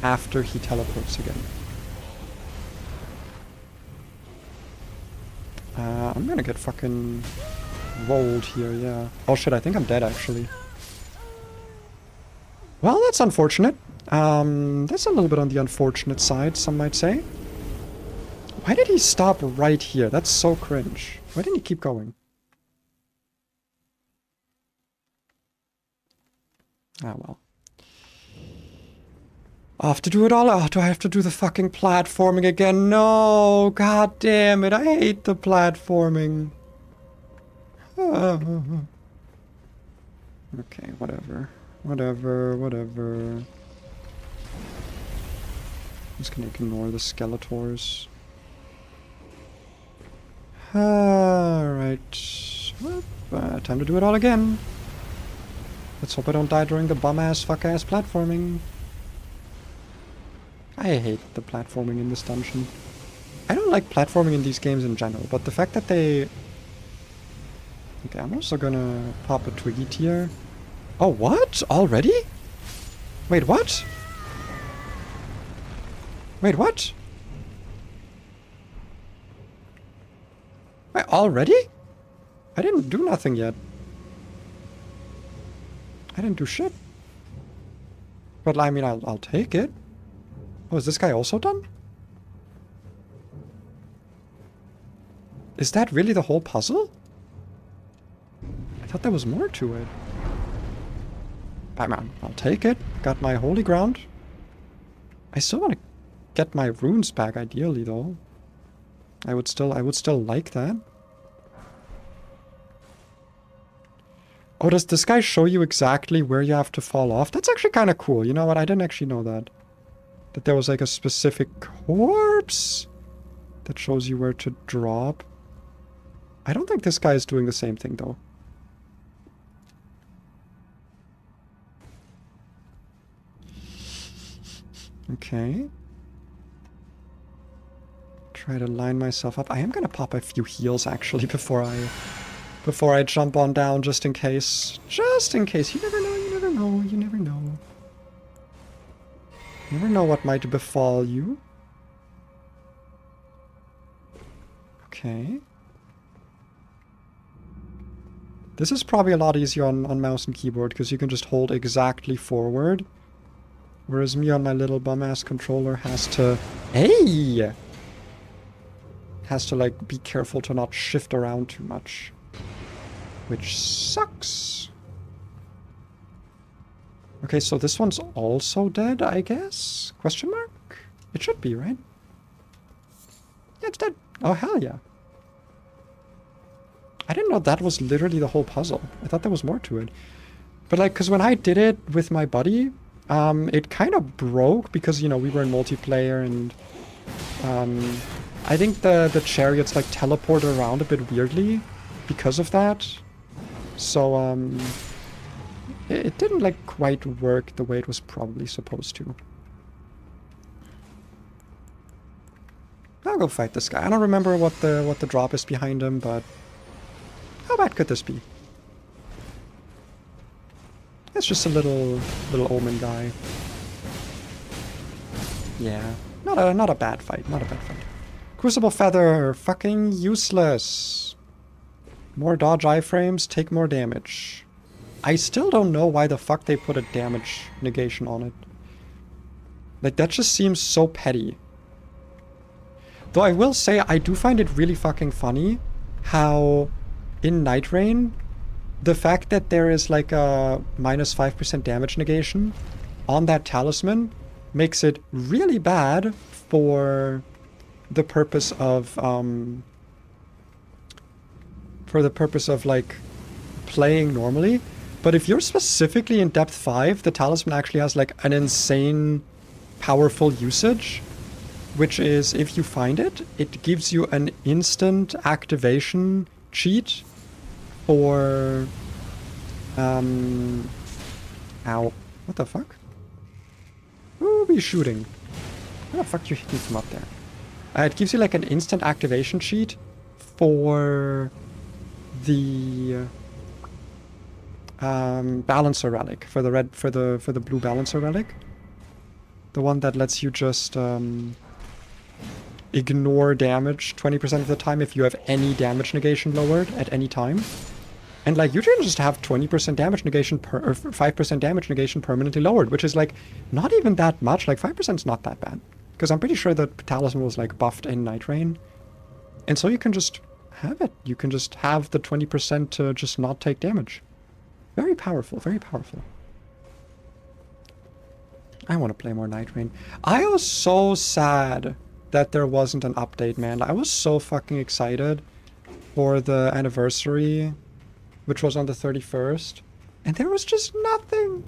A: after he teleports again. I'm gonna get fucking rolled here, yeah. Oh shit, I think I'm dead, actually. Well, that's unfortunate. That's a little bit on the unfortunate side, some might say. Why did he stop right here? That's so cringe. Why didn't he keep going? Ah, well. I have to do it all. Oh, do I have to do the fucking platforming again? No, god damn it. I hate the platforming. Okay, whatever. Whatever. I'm just gonna ignore the Skeletors. Alright. Well, time to do it all again. Let's hope I don't die during the bum-ass, fuck-ass platforming. I hate the platforming in this dungeon. I don't like platforming in these games in general, but the fact that they... Okay, I'm also gonna pop a Twiggy tier. Oh, what? Already? Wait, what? Wait, what? Wait, already? I didn't do nothing yet. I didn't do shit. But I mean, I'll take it. Oh, is this guy also done? Is that really the whole puzzle? I thought there was more to it. Batman, I'll take it. Got my holy ground. I still want to get my runes back, ideally, though. I would still like that. Oh, does this guy show you exactly where you have to fall off? That's actually kind of cool. You know what? I didn't actually know that. That there was like a specific corpse that shows you where to drop. I don't think this guy is doing the same thing, though. Okay. Try to line myself up. I am gonna pop a few heals, actually, before I jump on down, just in case. Just in case. You never know, you never know, you never know. You never know what might befall you. Okay. This is probably a lot easier on mouse and keyboard, because you can just hold exactly forward. Whereas me on my little bum-ass controller has to... Hey! Has to, like, be careful to not shift around too much. Which sucks. Okay, so this one's also dead, I guess? Question mark? It should be, right? Yeah, it's dead. Oh, hell yeah. I didn't know that was literally the whole puzzle. I thought there was more to it. But, like, because when I did it with my buddy, it kind of broke because, you know, we were in multiplayer and... I think the chariots, like, teleported around a bit weirdly because of that. So, it didn't, like, quite work the way it was probably supposed to. I'll go fight this guy. I don't remember what the drop is behind him, but how bad could this be? It's just a little omen guy. Yeah, not a bad fight. Not a bad fight. Crucible Feather, fucking useless. More dodge iframes, take more damage. I still don't know why the fuck they put a damage negation on it. Like, that just seems so petty. Though I will say, I do find it really fucking funny how in Night Rain, the fact that there is like a minus 5% damage negation on that talisman makes it really bad for the purpose of like playing normally. But if you're specifically in depth 5, the talisman actually has like an insane powerful usage, which is, if you find it, it gives you an instant activation cheat for ow, what the fuck? Who are you shooting? Where the fuck are you hitting from up there? It gives you like an instant activation cheat for the balancer relic, for the blue balancer relic. The one that lets you just ignore damage 20% of the time if you have any damage negation lowered at any time. And like, you can just have 20% damage negation or 5% damage negation permanently lowered, which is like not even that much. Like 5% is not that bad, because I'm pretty sure the talisman was like buffed in Night Rain, and so you can just have it. You can just have the 20% to just not take damage. Very powerful, very powerful. I want to play more Night Rain. I was so sad that there wasn't an update, man. I was so fucking excited for the anniversary, which was on the 31st. And there was just nothing.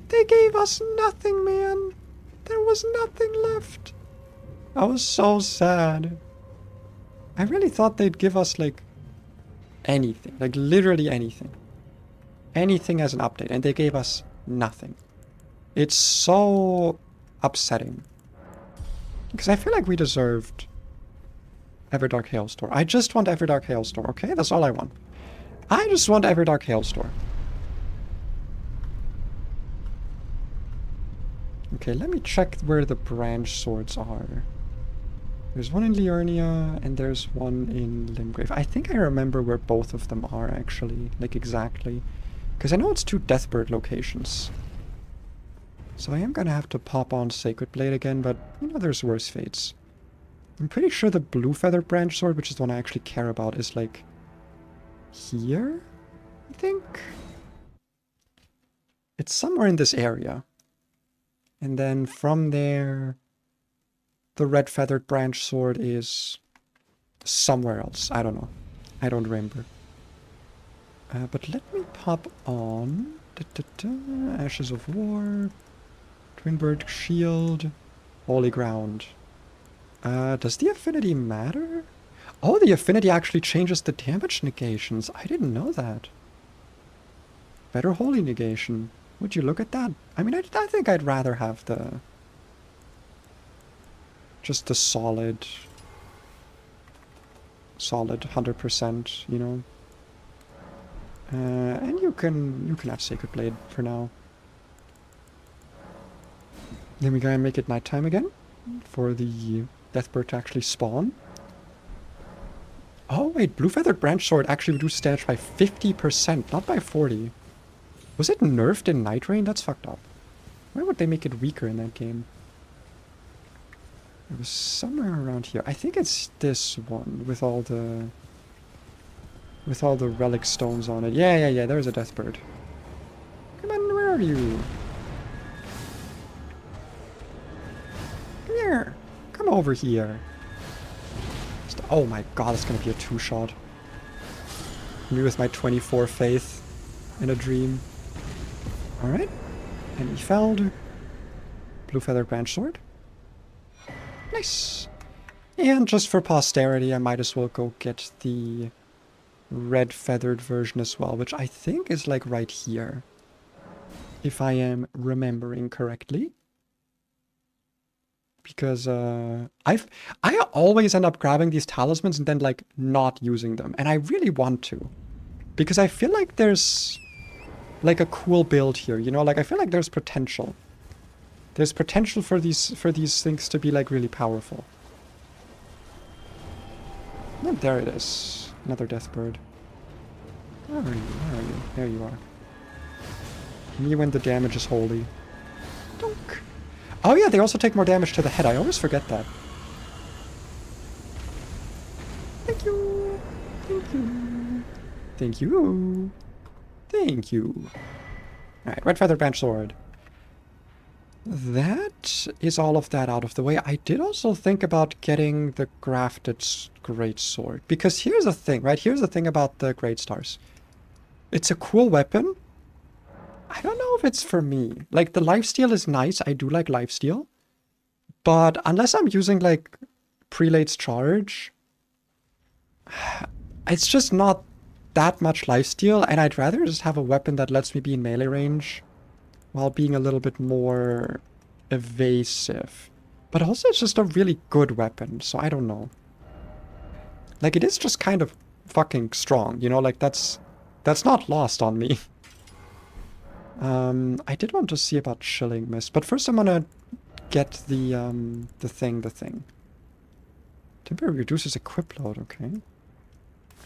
A: They gave us nothing, man. There was nothing left. I was so sad. I really thought they'd give us, like, anything. Like, literally anything. Anything as an update. And they gave us nothing. It's so upsetting. Because I feel like we deserved Everdark Hailstorm. I just want Everdark Hailstorm, okay? That's all I want. I just want Everdark Hailstorm. Okay, let me check where the branch swords are. There's one in Liurnia, and there's one in Limgrave. I think I remember where both of them are, actually. Like, exactly. Because I know it's 2 Deathbird locations. So I am gonna have to pop on Sacred Blade again, but, you know, there's worse fates. I'm pretty sure the Blue Feathered Branch Sword, which is the one I actually care about, is, like, here? I think? It's somewhere in this area. And then from there, the Red Feathered Branch Sword is somewhere else. I don't know. I don't remember. But let me pop on Ashes of War, Twinbird Shield, Holy Ground. Does the affinity matter? Oh, the affinity actually changes the damage negations. I didn't know that. Better Holy Negation. Would you look at that? I mean, I think I'd rather have the... just the solid 100%, you know? And you can have Sacred Blade for now. Then we gotta make it nighttime again for the Deathbird to actually spawn. Oh wait, Blue Feathered Branch Sword actually reduces damage by 50%, not by 40. Was it nerfed in Night Rain? That's fucked up. Why would they make it weaker in that game? It was somewhere around here. I think it's this one with all the relic stones on it. Yeah, there's a Deathbird. Come on, where are you? Come here. Come over here. Oh my god, it's gonna be a 2-shot. Me with my 24 faith in a dream. Alright. And he felled. Blue Feathered Branch Sword. Nice. And just for posterity, I might as well go get the red feathered version as well, which I think is like right here. If I am remembering correctly. Because I always end up grabbing these talismans and then like not using them. And I really want to. Because I feel like there's like a cool build here, you know? Like I feel like there's potential. There's potential for these things to be like really powerful. And there it is. Another Deathbird. Where are you? Where are you? There you are. Me when the damage is holy. Donk. Oh yeah, they also take more damage to the head. I always forget that. Thank you. Thank you. Thank you. Thank you. Alright, Red Feather Branch Sword. That is all of that out of the way. I did also think about getting the Grafted Greatsword. Because here's the thing, right? Here's the thing about the Great Stars. It's a cool weapon. I don't know if it's for me. Like, the lifesteal is nice. I do like lifesteal. But unless I'm using, like, Prelate's Charge, it's just not that much lifesteal. And I'd rather just have a weapon that lets me be in melee range while being a little bit more evasive. But also it's just a really good weapon, so I don't know. Like, it is just kind of fucking strong, you know? Like, that's not lost on me. I did want to see about Chilling Mist, but first I'm gonna get the thing. Temporary reduces equip load, okay.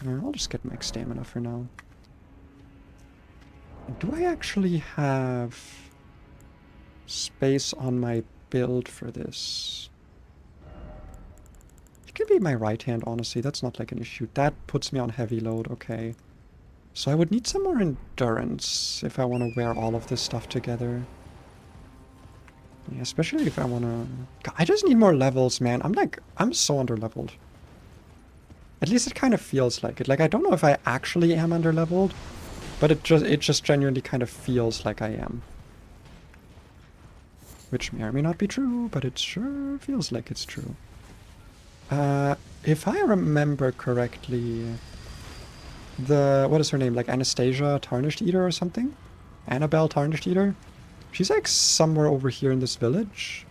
A: I'll just get max stamina for now. Do I actually have space on my build for this? It could be my right hand, honestly. That's not like an issue. That puts me on heavy load, okay. So I would need some more endurance if I want to wear all of this stuff together. Yeah, especially if I wanna... God, I just need more levels, man. I'm so under-leveled. At least it kind of feels like it. Like, I don't know if I actually am under-leveled, but it just genuinely kind of feels like I am. Which may or may not be true, but it sure feels like it's true. If I remember correctly, what is her name? Like Anastasia Tarnished Eater or something? Annabelle Tarnished Eater? She's like somewhere over here in this village,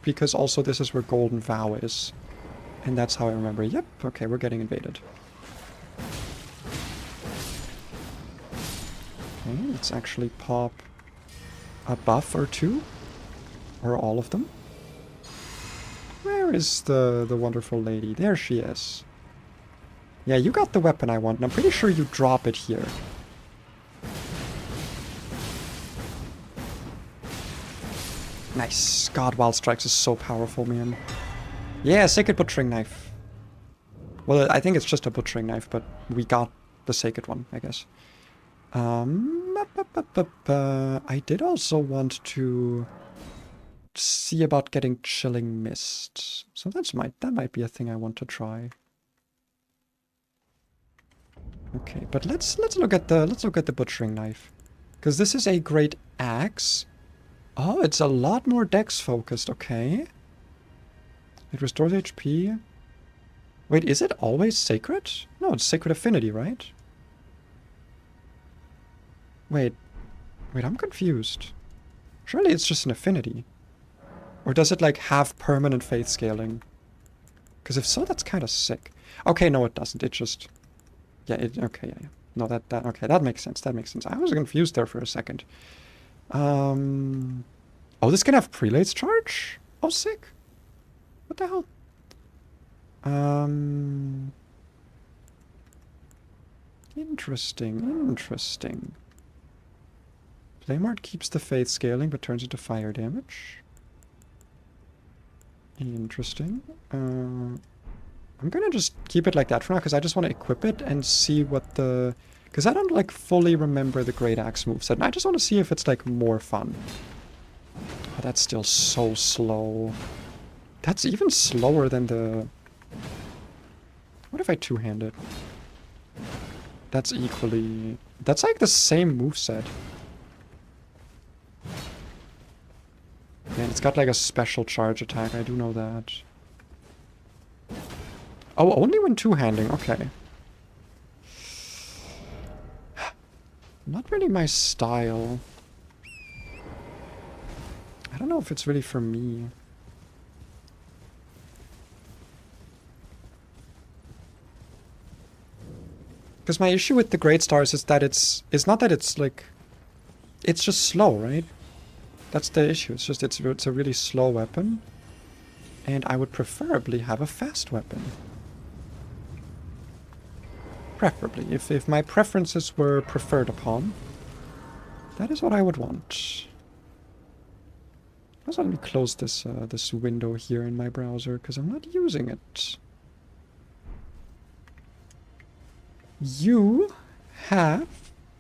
A: because also this is where Golden Vow is. And that's how I remember. Yep, okay, we're getting invaded. Okay, let's actually pop a buff or two. Or all of them. Where is the wonderful lady? There she is. Yeah, you got the weapon I want, and I'm pretty sure you drop it here. Nice. God, Wild Strikes is so powerful, man. Yeah, Sacred Butchering Knife. Well, I think it's just a Butchering Knife, but we got the Sacred one, I guess. I did also want to see about getting Chilling Mist. So that might be a thing I want to try. Okay, but let's look at the Butchering Knife. Because this is a great axe. Oh, it's a lot more dex focused, okay. It restores HP. Wait, is it always sacred? No, it's Sacred Affinity, right? Wait, I'm confused. Surely it's just an affinity. Or does it like have permanent faith scaling? Because if so, that's kind of sick. Okay, no, it doesn't. It just... Yeah, okay, yeah. No, okay, that makes sense. That makes sense. I was confused there for a second. Oh, this can have Prelate's Charge? Oh, sick. What the hell? Interesting. Flameheart keeps the faith scaling, but turns into fire damage. Interesting. I'm gonna just keep it like that for now, because I just want to equip it and see what the... Because I don't, like, fully remember the Great Axe moveset, and I just want to see if it's, like, more fun. Oh, that's still so slow. That's even slower than the... What if I two-hand it? That's equally... That's, like, the same moveset. Man, it's got, like, a special charge attack, I do know that. Oh, only when two-handing, okay. Not really my style. I don't know if it's really for me. Because my issue with the Great Stars is that it's not that it's like... It's just slow, right? That's the issue. It's just it's a really slow weapon. And I would preferably have a fast weapon. Preferably. If my preferences were preferred upon, that is what I would want. Let's let me close this this window here in my browser, because I'm not using it. You have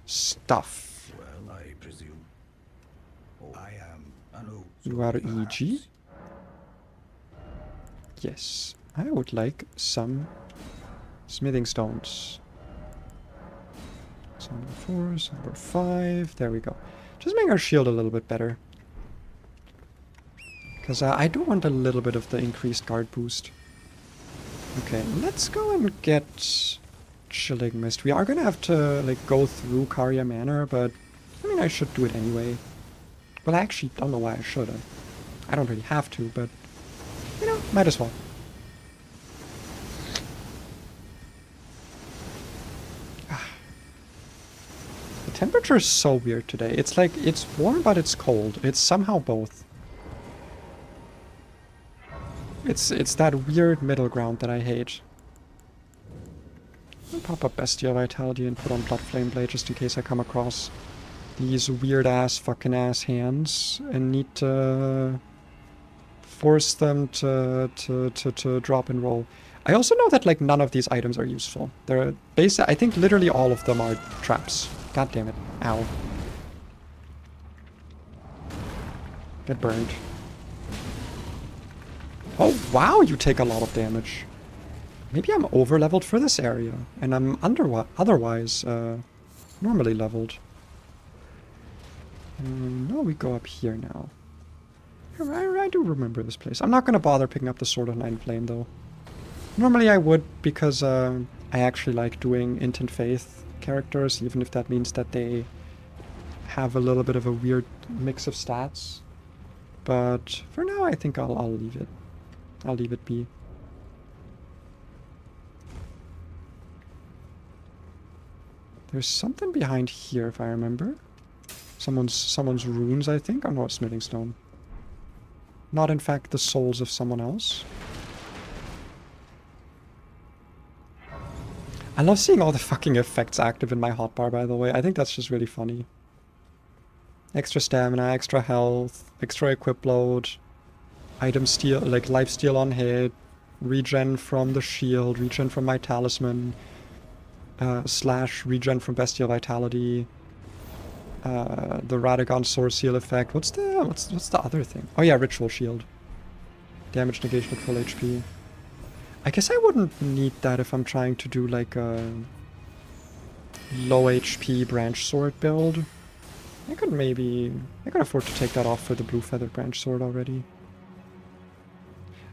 A: stuff.
B: Well, I presume. I am an
A: You are EG? Yes. I would like some smithing stones. So number 4, so number 5. There we go. Just make our shield a little bit better. Because I do want a little bit of the increased guard boost. Okay, let's go and get Chilling Mist. We are going to have to like go through Karya Manor, but I mean I should do it anyway. Well, I actually don't know why I should. I don't really have to, but you know, might as well. The temperature is so weird today. It's like, it's warm but it's cold. It's somehow both. It's that weird middle ground that I hate. I'll pop up Bestia Vitality and put on Blood Flame Blade just in case I come across these weird ass fucking ass hands and need to force them to drop and roll. I also know that like none of these items are useful. They're I think literally all of them are traps. God damn it. Ow. Get burned. Oh, wow, you take a lot of damage. Maybe I'm over-leveled for this area, and I'm otherwise normally leveled. No, we go up here now. I do remember this place. I'm not going to bother picking up the Sword of Nine Flame, though. Normally I would, because I actually like doing Int and Faith characters, even if that means that they have a little bit of a weird mix of stats. But for now, I think I'll leave it. I'll leave it be. There's something behind here, if I remember. Someone's runes, I think. Oh no, it's smithing stone. Not, in fact, the souls of someone else. I love seeing all the fucking effects active in my hotbar, by the way. I think that's just really funny. Extra stamina, extra health, extra equip load, item steal, like life steal on hit, regen from the shield, regen from my talisman, slash regen from bestial vitality, the Radagon sword seal effect. What's the other thing? Oh yeah, ritual shield. Damage negation at full HP. I guess I wouldn't need that if I'm trying to do like a low HP branch sword build. I could afford to take that off for the blue feathered branch sword already.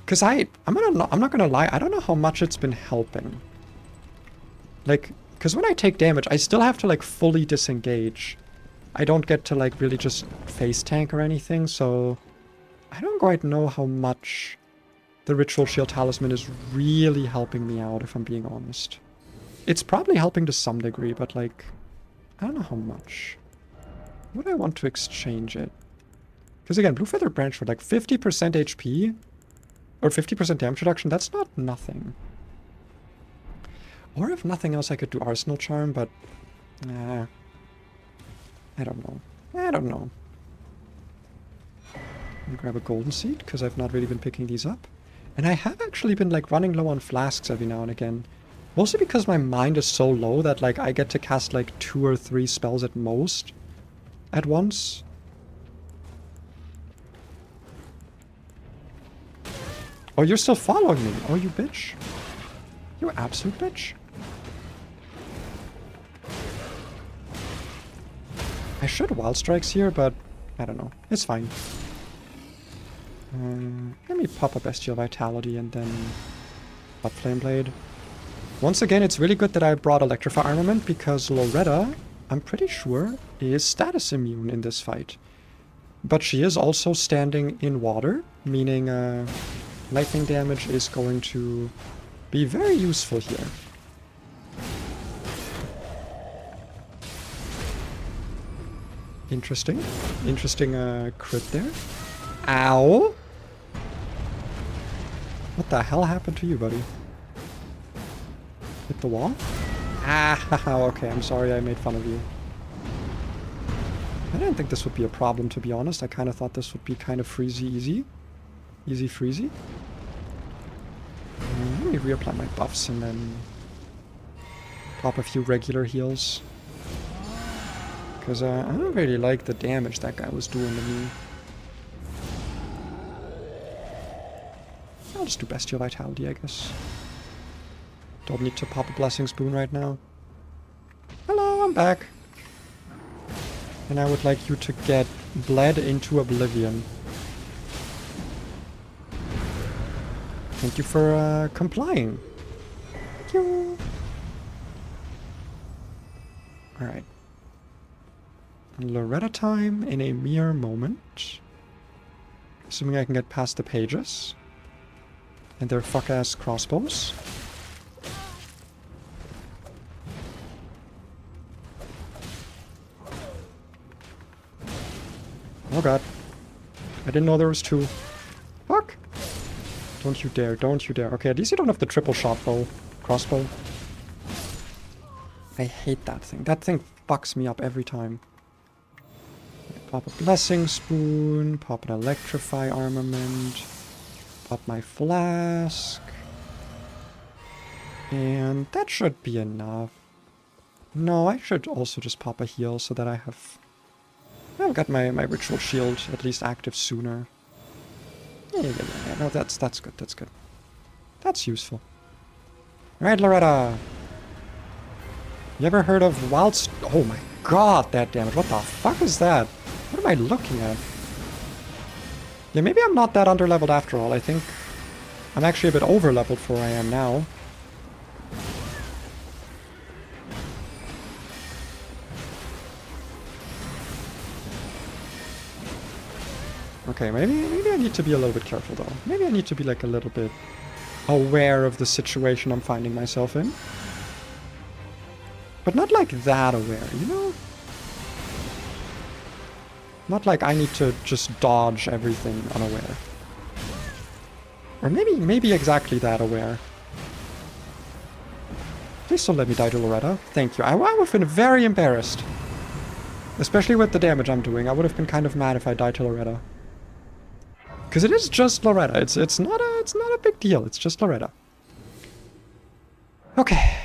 A: Cause I'm not gonna lie, I don't know how much it's been helping. Like, cause when I take damage, I still have to like fully disengage. I don't get to like really just face tank or anything, so I don't quite know how much the Ritual Shield Talisman is really helping me out, if I'm being honest. It's probably helping to some degree, but like, I don't know how much. Would I want to exchange it? Because again, Blue Feather Branch for like 50% HP or 50% damage reduction, that's not nothing. Or if nothing else, I could do Arsenal Charm, but I don't know. I don't know. Let me grab a golden seed, because I've not really been picking these up. And I have actually been like running low on flasks every now and again. Mostly because my mind is so low that like I get to cast like 2 or 3 spells at most at once. Oh, you're still following me. Oh, you bitch. You absolute bitch. I should Wild Strikes here, but I don't know. It's fine. Let me pop a Bestial Vitality and then pop Flame Blade. Once again, it's really good that I brought Electrify Armament because Loretta, I'm pretty sure, is status immune in this fight. But she is also standing in water, meaning lightning damage is going to be very useful here. Interesting. Interesting crit there. Ow! What the hell happened to you, buddy? Hit the wall? Ah, okay, I'm sorry I made fun of you. I didn't think this would be a problem, to be honest. I kind of thought this would be kind of freezy easy. Easy freezy. Let me reapply my buffs and then pop a few regular heals. Because I don't really like the damage that guy was doing to me. I'll just do Bestial Vitality, I guess. Don't need to pop a Blessing Spoon right now. Hello, I'm back. And I would like you to get bled into oblivion. Thank you for complying. Thank you. Alright. Loretta time in a mere moment. Assuming I can get past the pages. And their fuck-ass crossbows. Oh god. I didn't know there was 2. Fuck! Don't you dare, don't you dare. Okay, at least you don't have the triple shot bow. Crossbow. I hate that thing. That thing fucks me up every time. Pop a Blessing Spoon, pop an Electrify Armament, pop my Flask. And that should be enough. No, I should also just pop a heal so that I've got my Ritual Shield at least active sooner. Yeah. No, that's good. That's good. That's useful. All right, Loretta. You ever heard of wild... Oh my god, that damage. What the fuck is that? What am I looking at? Yeah, maybe I'm not that underleveled after all. I think I'm actually a bit overleveled for where I am now. Okay, maybe I need to be a little bit careful though. Maybe I need to be like a little bit aware of the situation I'm finding myself in. But not like that aware, you know? Not like I need to just dodge everything unaware. Or maybe exactly that aware. Please don't let me die to Loretta. Thank you. I would have been very embarrassed. Especially with the damage I'm doing. I would have been kind of mad if I died to Loretta. Because it is just Loretta. It's not a big deal. It's just Loretta. Okay.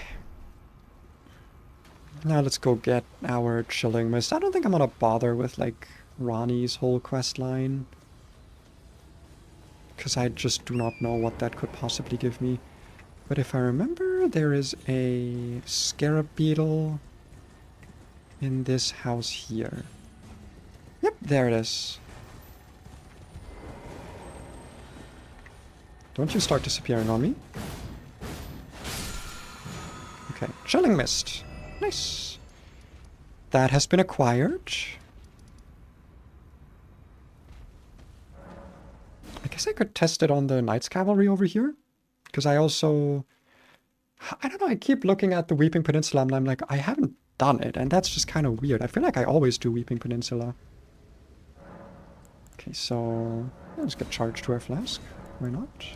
A: Now let's go get our chilling mist. I don't think I'm gonna bother with like Ronnie's whole quest line. Because I just do not know what that could possibly give me. But if I remember, there is a scarab beetle in this house here. Yep, there it is. Don't you start disappearing on me. Okay, chilling mist. Nice. That has been acquired. I guess I could test it on the Knights Cavalry over here. Because I also... I don't know, I keep looking at the Weeping Peninsula and I'm like, I haven't done it. And that's just kind of weird. I feel like I always do Weeping Peninsula. Okay, so... let's get charged to our flask. Why not?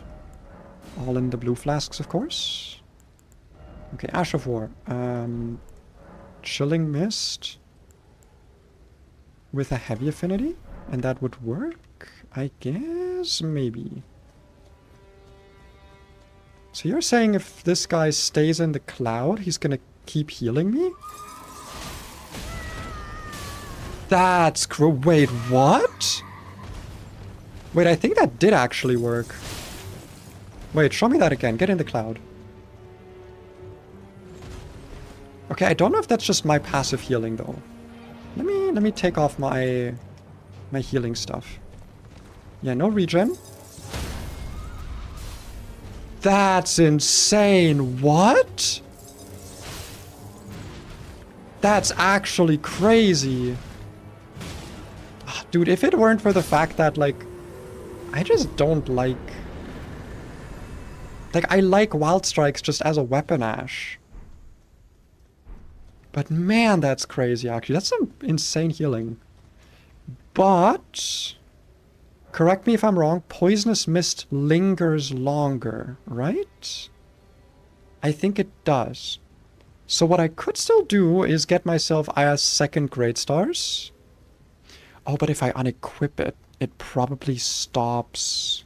A: All in the blue flasks, of course. Okay, Ash of War. Chilling Mist. With a heavy affinity? And that would work? I guess? Maybe. So you're saying if this guy stays in the cloud, he's gonna keep healing me? That's wait, what? Wait, I think that did actually work. Wait, show me that again. Get in the cloud. Okay, I don't know if that's just my passive healing though. Let me take off my healing stuff. Yeah, no regen. That's insane. What? That's actually crazy. Dude, if it weren't for the fact that, like, I just don't like... Like, I like Wild Strikes just as a weapon, Ash. But man, that's crazy, actually. That's some insane healing. But... correct me if I'm wrong, Poisonous Mist lingers longer, right? I think it does. So what I could still do is get myself Aya's second Great Stars. Oh, but if I unequip it, it probably stops...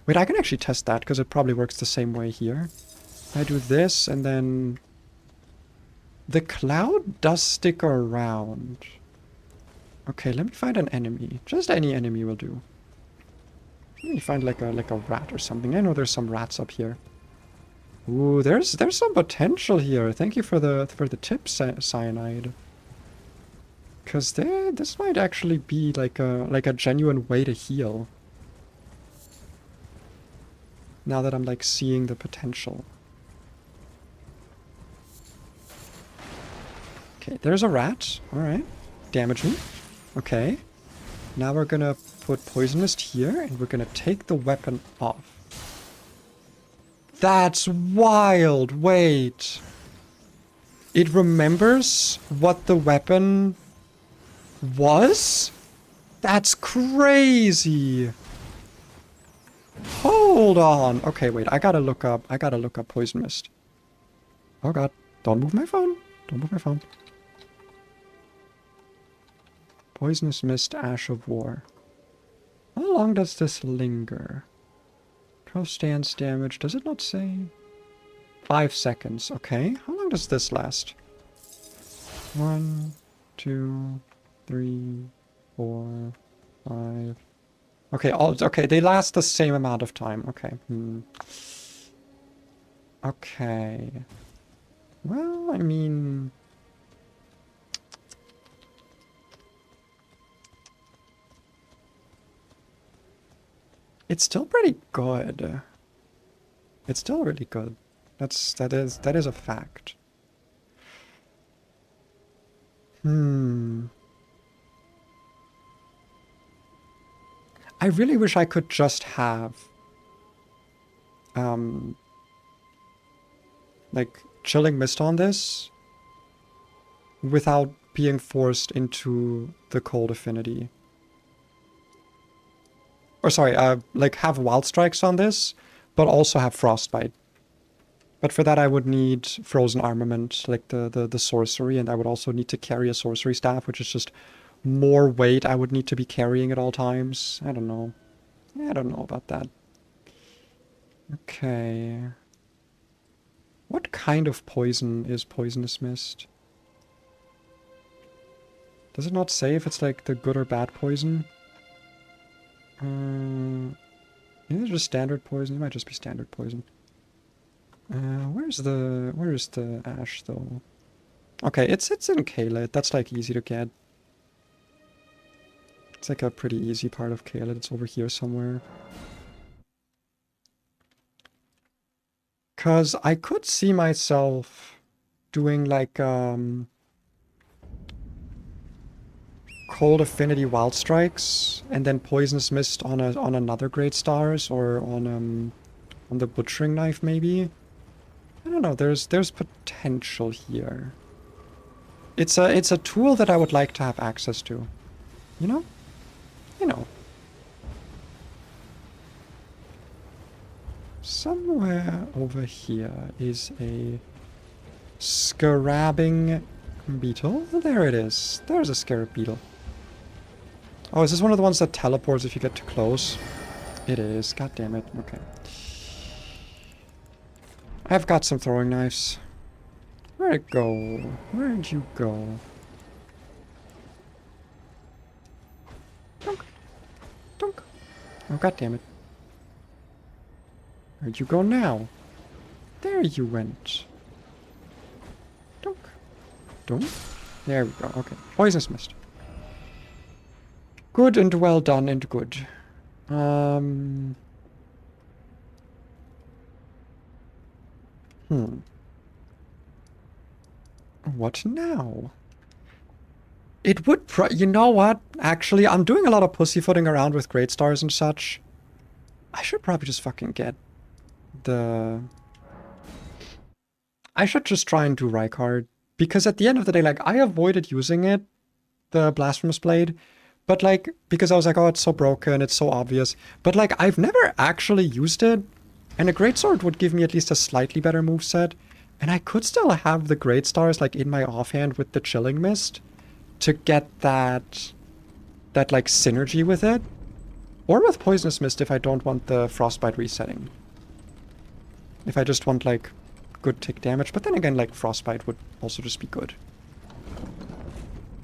A: Wait, I can actually test that, because it probably works the same way here. I do this, and then... The cloud does stick around. Okay, let me find an enemy. Just any enemy will do. Let me find like a rat or something. I know there's some rats up here. Ooh, there's some potential here. Thank you for the tip, Cyanide. Cause this might actually be like a genuine way to heal. Now that I'm like seeing the potential. Okay, there's a rat. Alright. Damage me. Okay. Now we're gonna put Poison Mist here, and we're gonna take the weapon off. That's wild! Wait. It remembers what the weapon was? That's crazy! Hold on! Okay, wait, I gotta look up Poison Mist. Oh god, don't move my phone. Don't move my phone. Poisonous Mist, Ash of War. How long does this linger? 12 stance damage. Does it not say? 5 seconds. Okay. How long does this last? 1, 2, 3, 4, 5. Okay, okay, they last the same amount of time. Okay. Okay. Well, I mean... It's still pretty good. It's still really good. That is a fact. I really wish I could just have like chilling mist on this without being forced into the cold affinity. Or sorry, like have wild strikes on this, but also have frostbite. But for that I would need frozen armament, like the sorcery, and I would also need to carry a sorcery staff, which is just more weight I would need to be carrying at all times. I don't know. I don't know about that. Okay. What kind of poison is poisonous mist? Does it not say if it's like the good or bad poison? Is it just standard poison? It might just be standard poison. Where's the ash though? Okay, it's in Caelid. That's like easy to get. It's like a pretty easy part of Caelid. It's over here somewhere. Cause I could see myself doing like cold affinity wild strikes and then poisonous mist on another great stars or on the butchering knife maybe. I don't know. There's potential here. It's a tool that I would like to have access to. You know? You know. Somewhere over here is a scarabing beetle. There it is. There's a scarab beetle. Oh, is this one of the ones that teleports if you get too close? It is. God damn it. Okay. I've got some throwing knives. Where'd it go? Where'd you go? Dunk. Dunk. Oh, god damn it. Where'd you go now? There you went. Dunk. Dunk. There we go. Okay. Poisonous mist. Good and well done and good. What now? It would you know what? Actually, I'm doing a lot of pussyfooting around with great stars and such. I should probably just fucking get the... I should just try and do Rykard. Because at the end of the day, like, I avoided using it, the Blasphemous Blade. But, like, because I was like, oh, it's so broken, it's so obvious. But, like, I've never actually used it. And a Greatsword would give me at least a slightly better moveset. And I could still have the Great Stars, like, in my offhand with the Chilling Mist. To get that, like, synergy with it. Or with Poisonous Mist if I don't want the Frostbite resetting. If I just want, like, good tick damage. But then again, like, Frostbite would also just be good.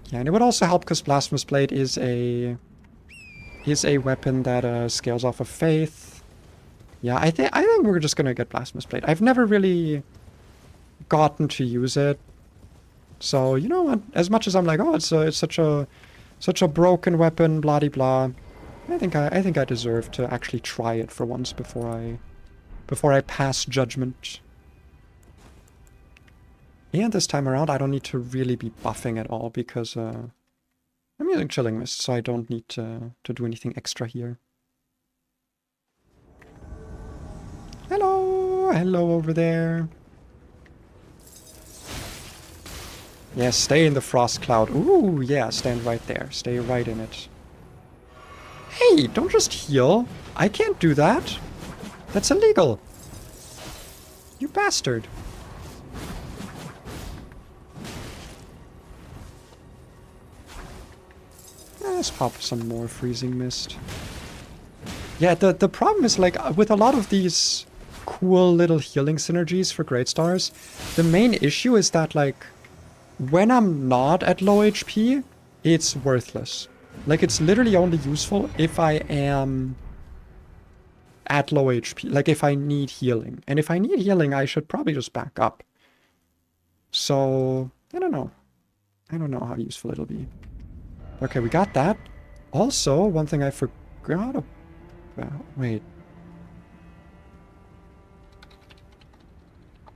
A: Yeah, and it would also help because Blasphemous Blade is a weapon that scales off of Faith. Yeah, I think we're just gonna get Blasphemous Blade. I've never really gotten to use it. So, you know what? As much as I'm like, oh, it's such a broken weapon, blah de blah. I think I deserve to actually try it for once before I pass judgment. And this time around, I don't need to really be buffing at all because I'm using Chilling Mist, so I don't need to do anything extra here. Hello! Hello over there. Yeah, stay in the frost cloud. Ooh, yeah, stand right there. Stay right in it. Hey, don't just heal. I can't do that. That's illegal. You bastard. Let's pop some more freezing mist. Yeah, the problem is, like, with a lot of these cool little healing synergies for Great Stars, the main issue is that, like, when I'm not at low HP, it's worthless. Like, it's literally only useful if I am at low HP. Like, if I need healing. And if I need healing, I should probably just back up. So, I don't know. I don't know how useful it'll be. Okay, we got that. Also, one thing I forgot about... Wait.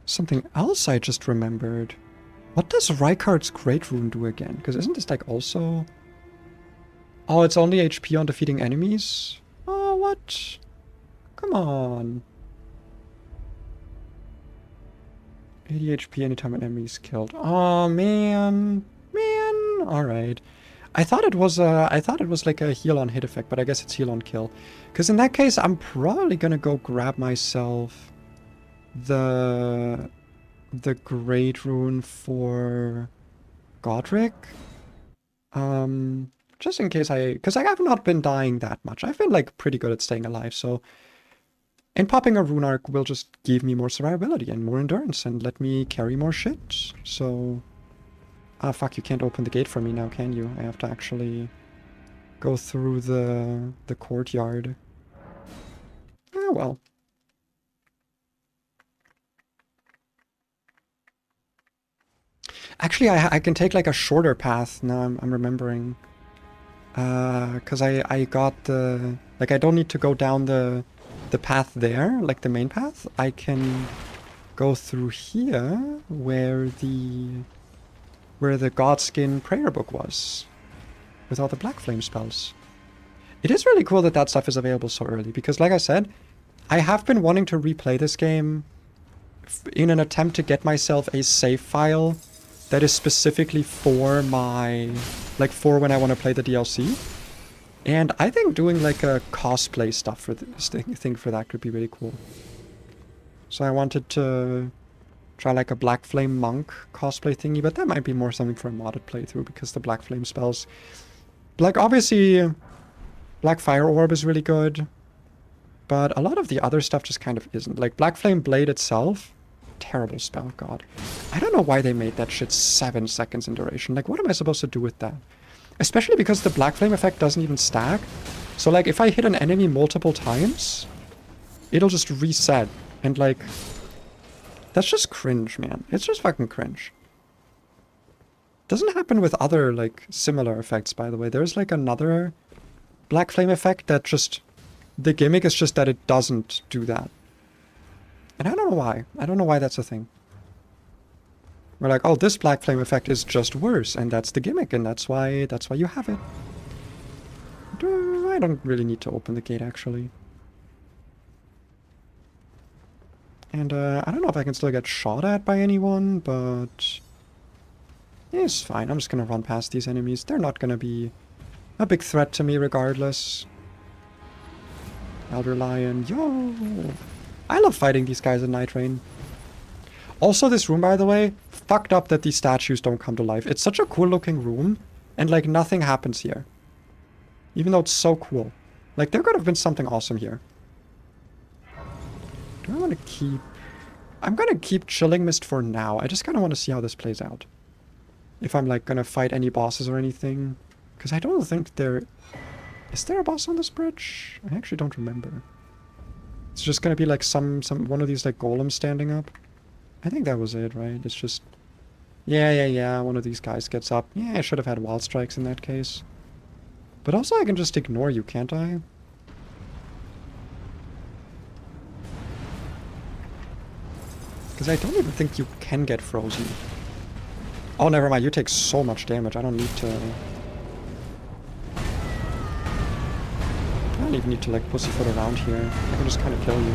A: Something else I just remembered. What does Rykard's Great Rune do again? Because isn't this like also... Oh, it's only HP on defeating enemies? Oh, what? Come on. 80 HP anytime an enemy is killed. Oh, man. Man. Alright. I thought it was like a heal on hit effect, but I guess it's heal on kill. Because in that case, I'm probably gonna go grab myself the Great Rune for Godric. Just in case because I have not been dying that much. I've been like pretty good at staying alive, so... And popping a rune arc will just give me more survivability and more endurance and let me carry more shit. So... Ah, fuck, you can't open the gate for me now, can you? I have to actually go through the courtyard. Ah, well. Actually, I can take like a shorter path now. I'm remembering, because I got the like I don't need to go down the path there, like the main path. I can go through here where the Godskin prayer book was, with all the black flame spells. It is really cool that that stuff is available so early because, like I said, I have been wanting to replay this game in an attempt to get myself a save file that is specifically for my, like, for when I want to play the DLC. And I think doing, like, a cosplay stuff for this thing for that could be really cool. So I wanted to try, like, a Black Flame Monk cosplay thingy, but that might be more something for a modded playthrough, because the Black Flame spells... Like, obviously, Black Fire Orb is really good, but a lot of the other stuff just kind of isn't. Like, Black Flame Blade itself... Terrible spell, god. I don't know why they made that shit 7 seconds in duration. Like, what am I supposed to do with that? Especially because the Black Flame effect doesn't even stack. So, like, if I hit an enemy multiple times, it'll just reset. And, like, that's just cringe, man. It's just fucking cringe. Doesn't happen with other, like, similar effects, by the way. There's, like, another Black Flame effect that just... The gimmick is just that it doesn't do that. And I don't know why. I don't know why that's a thing. We're like, oh, this Black Flame effect is just worse, and that's the gimmick, and that's why you have it. I don't really need to open the gate, actually. And, I don't know if I can still get shot at by anyone, but... It's fine. I'm just gonna run past these enemies. They're not gonna be a big threat to me regardless. Elder Lion, yo! I love fighting these guys in Night Rain. Also, this room, by the way, fucked up that these statues don't come to life. It's such a cool looking room, and like nothing happens here. Even though it's so cool. Like, there could have been something awesome here. Do I want to keep... I'm gonna keep Chilling Mist for now. I just kind of want to see how this plays out. If I'm like gonna fight any bosses or anything. Because I don't think there... Is there a boss on this bridge? I actually don't remember. It's just gonna be like one of these like golems standing up. I think that was it, right? It's just... Yeah, one of these guys gets up. Yeah, I should have had Wild Strikes in that case. But also I can just ignore you, can't I? Because I don't even think you can get frozen. Oh, never mind. You take so much damage. I don't need to... I don't even need to, like, pussyfoot around here. I can just kind of kill you.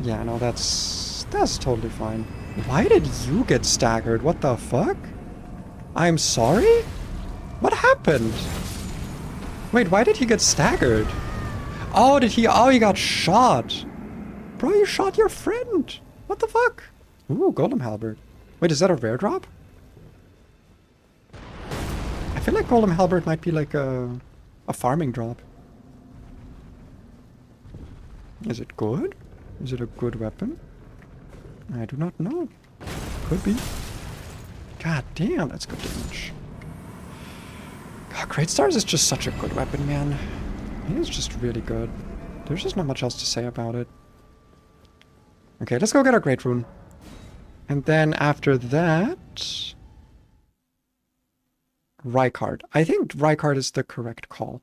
A: Yeah, no, that's totally fine. Why did you get staggered? What the fuck? I'm sorry? What happened? Wait, why did he get staggered? Oh, oh, he got shot. Bro, you shot your friend. What the fuck? Ooh, Golem Halberd. Wait, is that a rare drop? I feel like Golem Halberd might be like a farming drop. Is it good? Is it a good weapon? I do not know. Could be. God damn, that's good damage. God, Great Stars is just such a good weapon, man. He is just really good. There's just not much else to say about it. Okay, let's go get our Great Rune. And then after that... Rykard. I think Rykard is the correct call.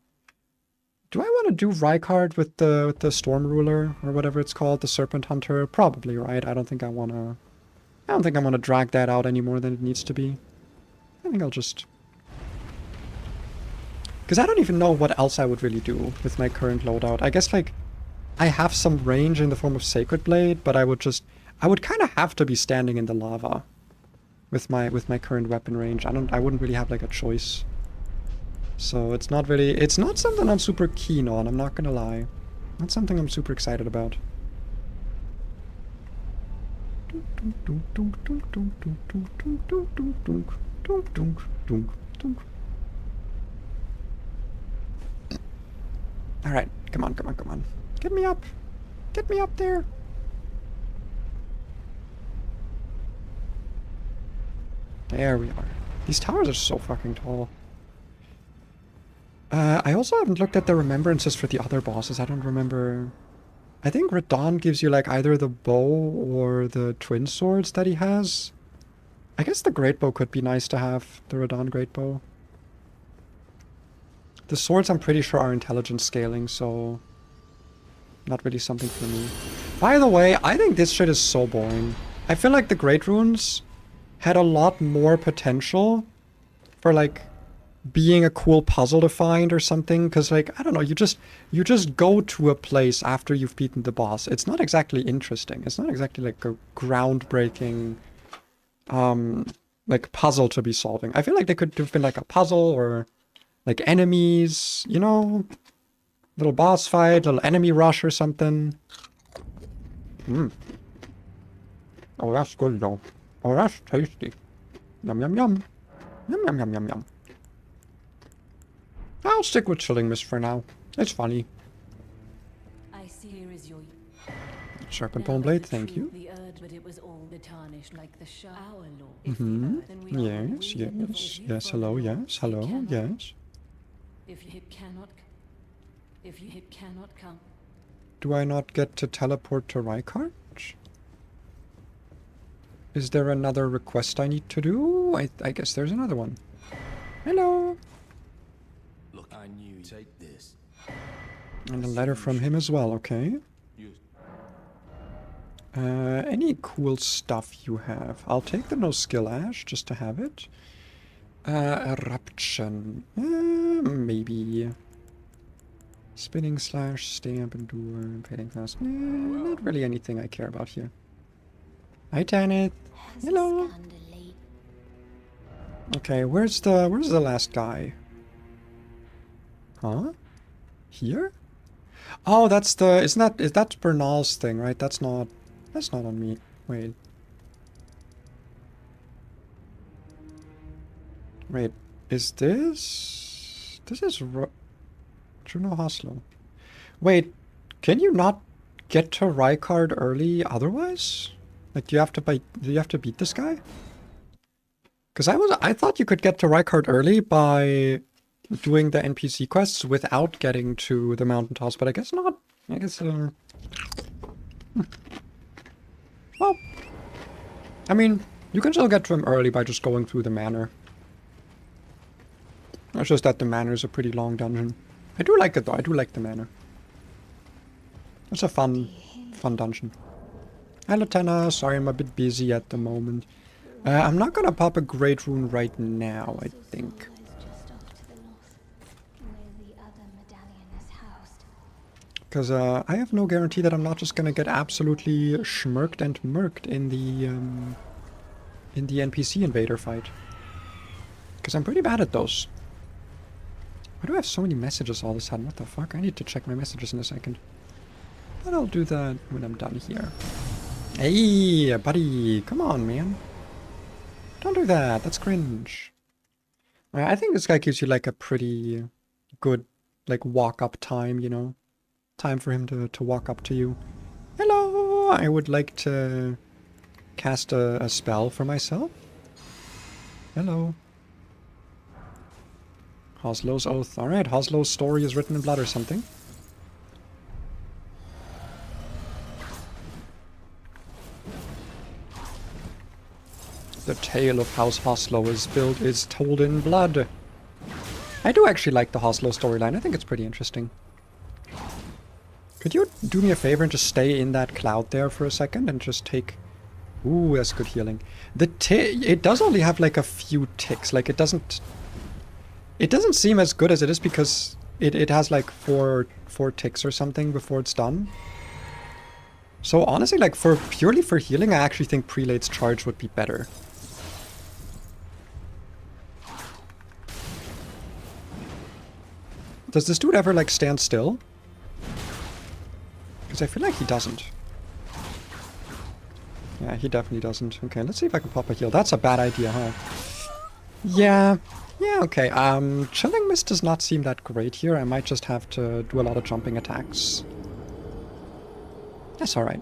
A: Do I want to do Rykard with the Storm Ruler or whatever it's called, the Serpent Hunter? Probably, right? I don't think I want to drag that out any more than it needs to be. I think I'll just... Because I don't even know what else I would really do with my current loadout. I guess, like, I have some range in the form of Sacred Blade, but I would kind of have to be standing in the lava with my current weapon range. I wouldn't really have, like, a choice. So it's not something I'm super keen on, I'm not gonna lie. Not something I'm super excited about. Alright, come on, come on, come on. Get me up! Get me up there! There we are. These towers are so fucking tall. I also haven't looked at the remembrances for the other bosses. I don't remember... I think Radon gives you, like, either the bow or the twin swords that he has. I guess the great bow could be nice to have, the Radon great bow. The swords I'm pretty sure are intelligence scaling, so... Not really something for me. By the way, I think this shit is so boring. I feel like the Great Runes had a lot more potential for, like, being a cool puzzle to find or something, because, like, I don't know, you just go to a place after you've beaten the boss. It's not exactly interesting. It's not exactly, like, a groundbreaking, like, puzzle to be solving. I feel like they could have been, like, a puzzle or, like, enemies, you know? Little boss fight, little enemy rush or something. Oh, that's good, though. Oh, that's tasty. Yum, yum, yum. Yum, yum, yum, yum, yum. I'll stick with Chilling Mist for now. It's funny.
C: I see here is your
A: Serpent Bone Blade, thank you. Yes, yes, yes, hello, yes, hello, yes.
C: If you cannot come.
A: Do I not get to teleport to Rykard? Is there another request I need to do? I guess there's another one. Hello!
B: Look, I knew you'd take this.
A: And a letter from him as well, okay. Any cool stuff you have? I'll take the no skill ash, just to have it. Eruption. Maybe. Spinning slash, stamp, endure, painting fast. Not really anything I care about here. Hi, Tanith. Hello. Okay, where's the last guy? Huh? Here? Oh, that's that's Bernal's thing, right? That's not on me. Wait. Wait, is this? This is Juno Hoslo. Wait, can you not get to Rykard early otherwise? Like, do you have to beat this guy? Because I thought you could get to Rykard early by doing the NPC quests without getting to the mountaintops, but I guess not. I guess, Well, I mean, you can still get to him early by just going through the manor. It's just that the manor is a pretty long dungeon. I do like it though, I do like the manor. It's a fun dungeon. Hi Latena, sorry I'm a bit busy at the moment. I'm not gonna pop a Great Rune right now, I think. Because I have no guarantee that I'm not just gonna get absolutely schmirked and murked in the NPC invader fight. Because I'm pretty bad at those. Why do I have so many messages all of a sudden? What the fuck? I need to check my messages in a second. But I'll do that when I'm done here. Hey, buddy! Come on, man. Don't do that. That's cringe. I think this guy gives you, like, a pretty good, like, walk-up time, you know? Time for him to walk up to you. Hello! I would like to cast a spell for myself. Hello. Hoslow's oath. Alright, Hoslow's story is written in blood or something. The tale of House Hoslow is told in blood. I do actually like the Hoslow storyline. I think it's pretty interesting. Could you do me a favor and just stay in that cloud there for a second and just take... Ooh, that's good healing. It does only have like a few ticks. Like it doesn't seem as good as it is because it has like four ticks or something before it's done. So honestly, like purely for healing, I actually think Prelate's charge would be better. Does this dude ever like stand still? Because I feel like he doesn't. Yeah, he definitely doesn't. Okay, let's see if I can pop a heal. That's a bad idea, huh? Yeah. Yeah, okay. Chilling Mist does not seem that great here. I might just have to do a lot of jumping attacks. That's alright.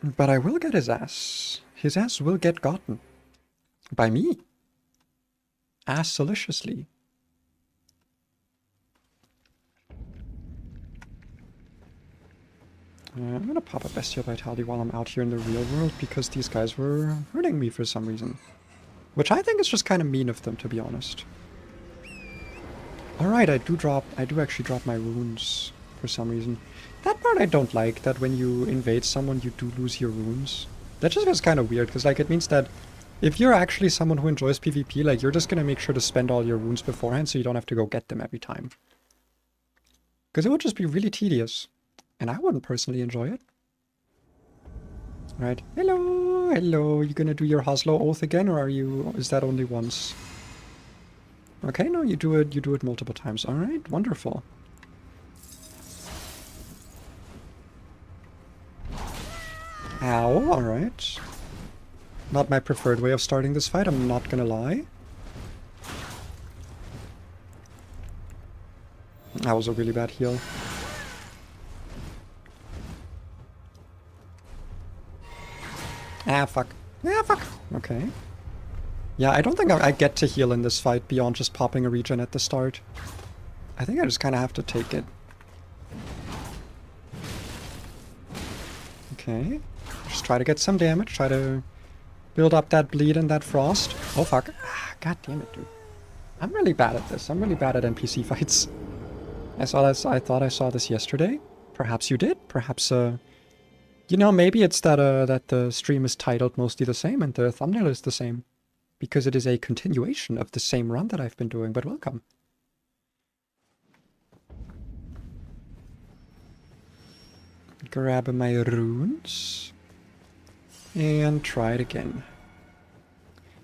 A: But I will get his ass. His ass will get gotten. By me. Ass-deliciously. I'm gonna pop a Bestial Vitality while I'm out here in the real world because these guys were hurting me for some reason. Which I think is just kind of mean of them, to be honest. Alright, I do actually drop my runes for some reason. That part I don't like, that when you invade someone you do lose your runes. That just feels kind of weird, because like it means that if you're actually someone who enjoys PvP, like you're just gonna make sure to spend all your runes beforehand so you don't have to go get them every time. Because it would just be really tedious. And I wouldn't personally enjoy it. Right. Hello, hello. You gonna do your Hoslow oath again, or is that only once? Okay, no, you do it multiple times. Alright, wonderful. Ow, alright. Not my preferred way of starting this fight, I'm not gonna lie. That was a really bad heal. Ah, fuck. Ah, fuck. Okay. Yeah, I don't think I get to heal in this fight beyond just popping a regen at the start. I think I just kind of have to take it. Okay. Just try to get some damage. Try to build up that bleed and that frost. Oh, fuck. Ah, god damn it, dude. I'm really bad at this. I'm really bad at NPC fights. I thought I saw this yesterday. Perhaps you did. Perhaps, you know, maybe it's that that the stream is titled mostly the same and the thumbnail is the same. Because it is a continuation of the same run that I've been doing, but welcome. Grab my runes. And try it again.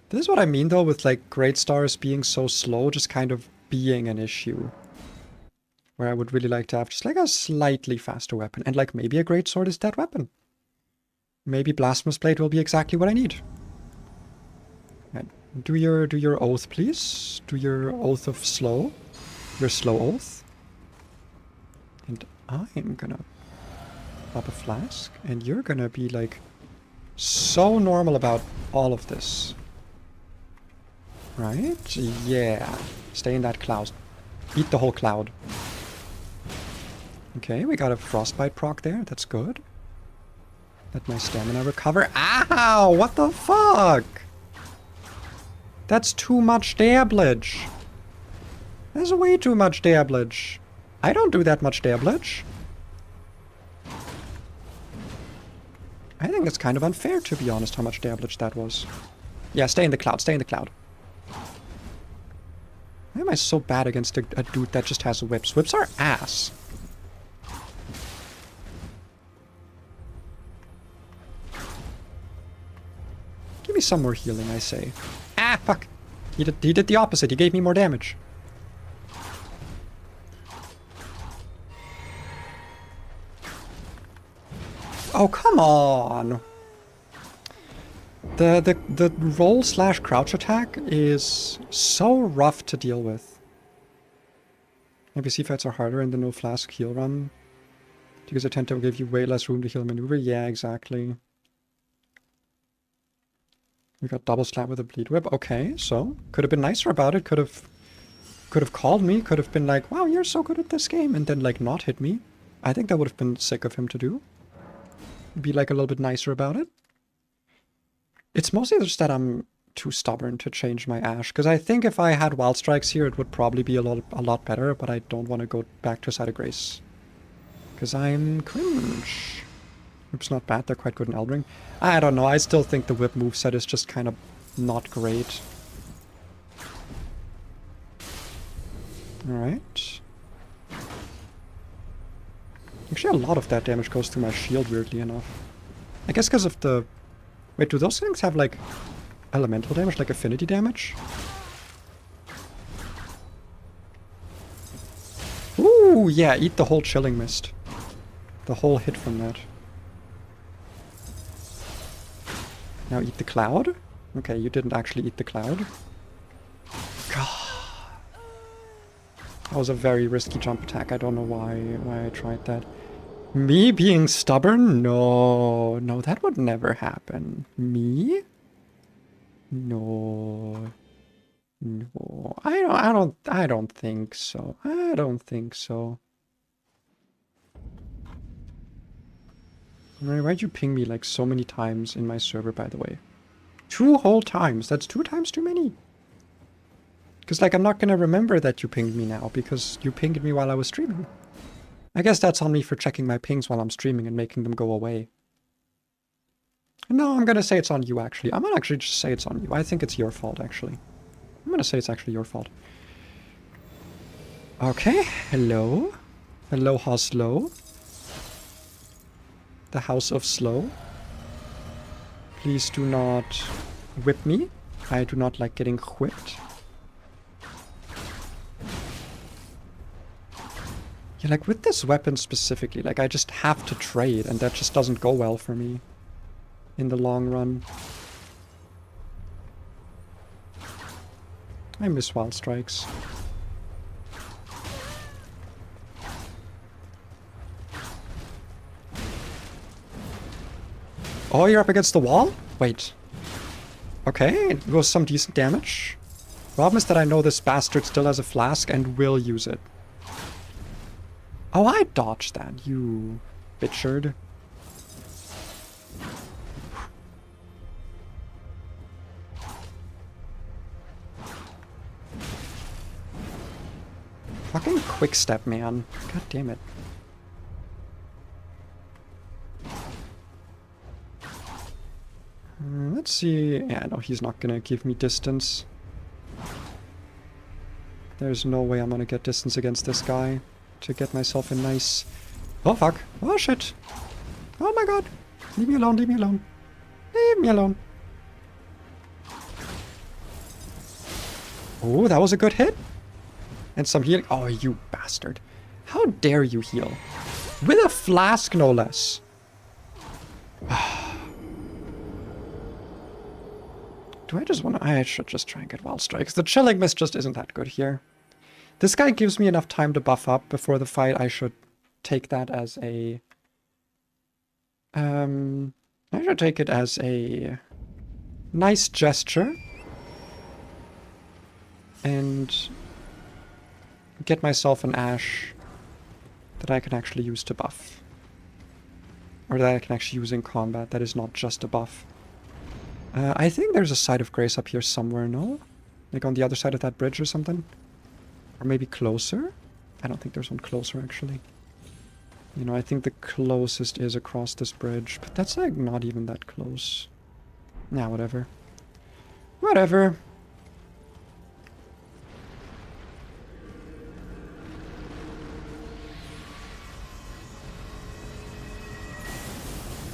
A: This is what I mean though with like Great Stars being so slow, just kind of being an issue. Where I would really like to have just like a slightly faster weapon. And like maybe a Great Sword is that weapon. Maybe Blasphemous Blade will be exactly what I need. Right. Do your oath, please. Do your oath of slow. Your slow oath. And I'm gonna pop a flask. And you're gonna be like so normal about all of this. Right? Yeah. Stay in that cloud. Eat the whole cloud. Okay, we got a frostbite proc there. That's good. Let my stamina recover. Ow! What the fuck? That's too much damage. That's way too much damage. I don't do that much damage. I think it's kind of unfair, to be honest, how much damage that was. Yeah, stay in the cloud. Stay in the cloud. Why am I so bad against a dude that just has whips? Whips are ass. Give me some more healing, I say. Ah, fuck. He did the opposite. He gave me more damage. Oh, come on. The roll / crouch attack is so rough to deal with. NPC fights are harder in the no flask heal run. Because they tend to give you way less room to heal maneuver. Yeah, exactly. We got double slam with a bleed whip. Okay, so could have been nicer about it. Could have called me. Could have been like, "Wow, you're so good at this game," and then like not hit me. I think that would have been sick of him to do. Be like a little bit nicer about it. It's mostly just that I'm too stubborn to change my Ash, because I think if I had Wild Strikes here, it would probably be a lot better. But I don't want to go back to Side of Grace, because I'm cringe. Whip's not bad. They're quite good in Elden Ring. I don't know. I still think the whip moveset is just kind of not great. Alright. Actually, a lot of that damage goes through my shield, weirdly enough. I guess because of the... Wait, do those things have, like, elemental damage, like affinity damage? Ooh, yeah, eat the whole Chilling Mist. The whole hit from that. Now eat the cloud? Okay, you didn't actually eat the cloud. God. That was a very risky jump attack. I don't know why I tried that. Me being stubborn? No. No, that would never happen. Me? No. No. I don't think so. I don't think so. Why'd you ping me like so many times in my server, by the way? 2 whole times. That's 2 times too many. Because, like, I'm not gonna remember that you pinged me now, because you pinged me while I was streaming. I guess that's on me for checking my pings while I'm streaming and making them go away. No, I'm gonna say it's on you, actually. I'm gonna actually just say it's on you. I think it's your fault, actually. I'm gonna say it's actually your fault. Okay, hello. Hello, Hoslow. The House of Slow. Please do not whip me. I do not like getting whipped. Yeah, like with this weapon specifically, like I just have to trade and that just doesn't go well for me in the long run. I miss Wild Strikes. Oh, you're up against the wall? Wait. Okay, it was some decent damage. Problem is that I know this bastard still has a flask and will use it. Oh, I dodged that, you bitchard. Fucking quick step, man. God damn it. Let's see. Yeah, no, he's not gonna give me distance. There's no way I'm gonna get distance against this guy to get myself a nice... Oh, fuck. Oh, shit. Oh, my God. Leave me alone, leave me alone. Leave me alone. Oh, that was a good hit. And some healing. Oh, you bastard. How dare you heal? With a flask, no less. Do I just want to... I should just try and get Wild Strikes. The Chilling Mist just isn't that good here. This guy gives me enough time to buff up before the fight. I should take that as a... I should take it as a nice gesture. And get myself an Ash that I can actually use to buff. Or that I can actually use in combat. That is not just a buff. I think there's a Side of Grace up here somewhere, no? Like on the other side of that bridge or something? Or maybe closer? I don't think there's one closer, actually. You know, I think the closest is across this bridge. But that's, like, not even that close. Nah, whatever. Whatever.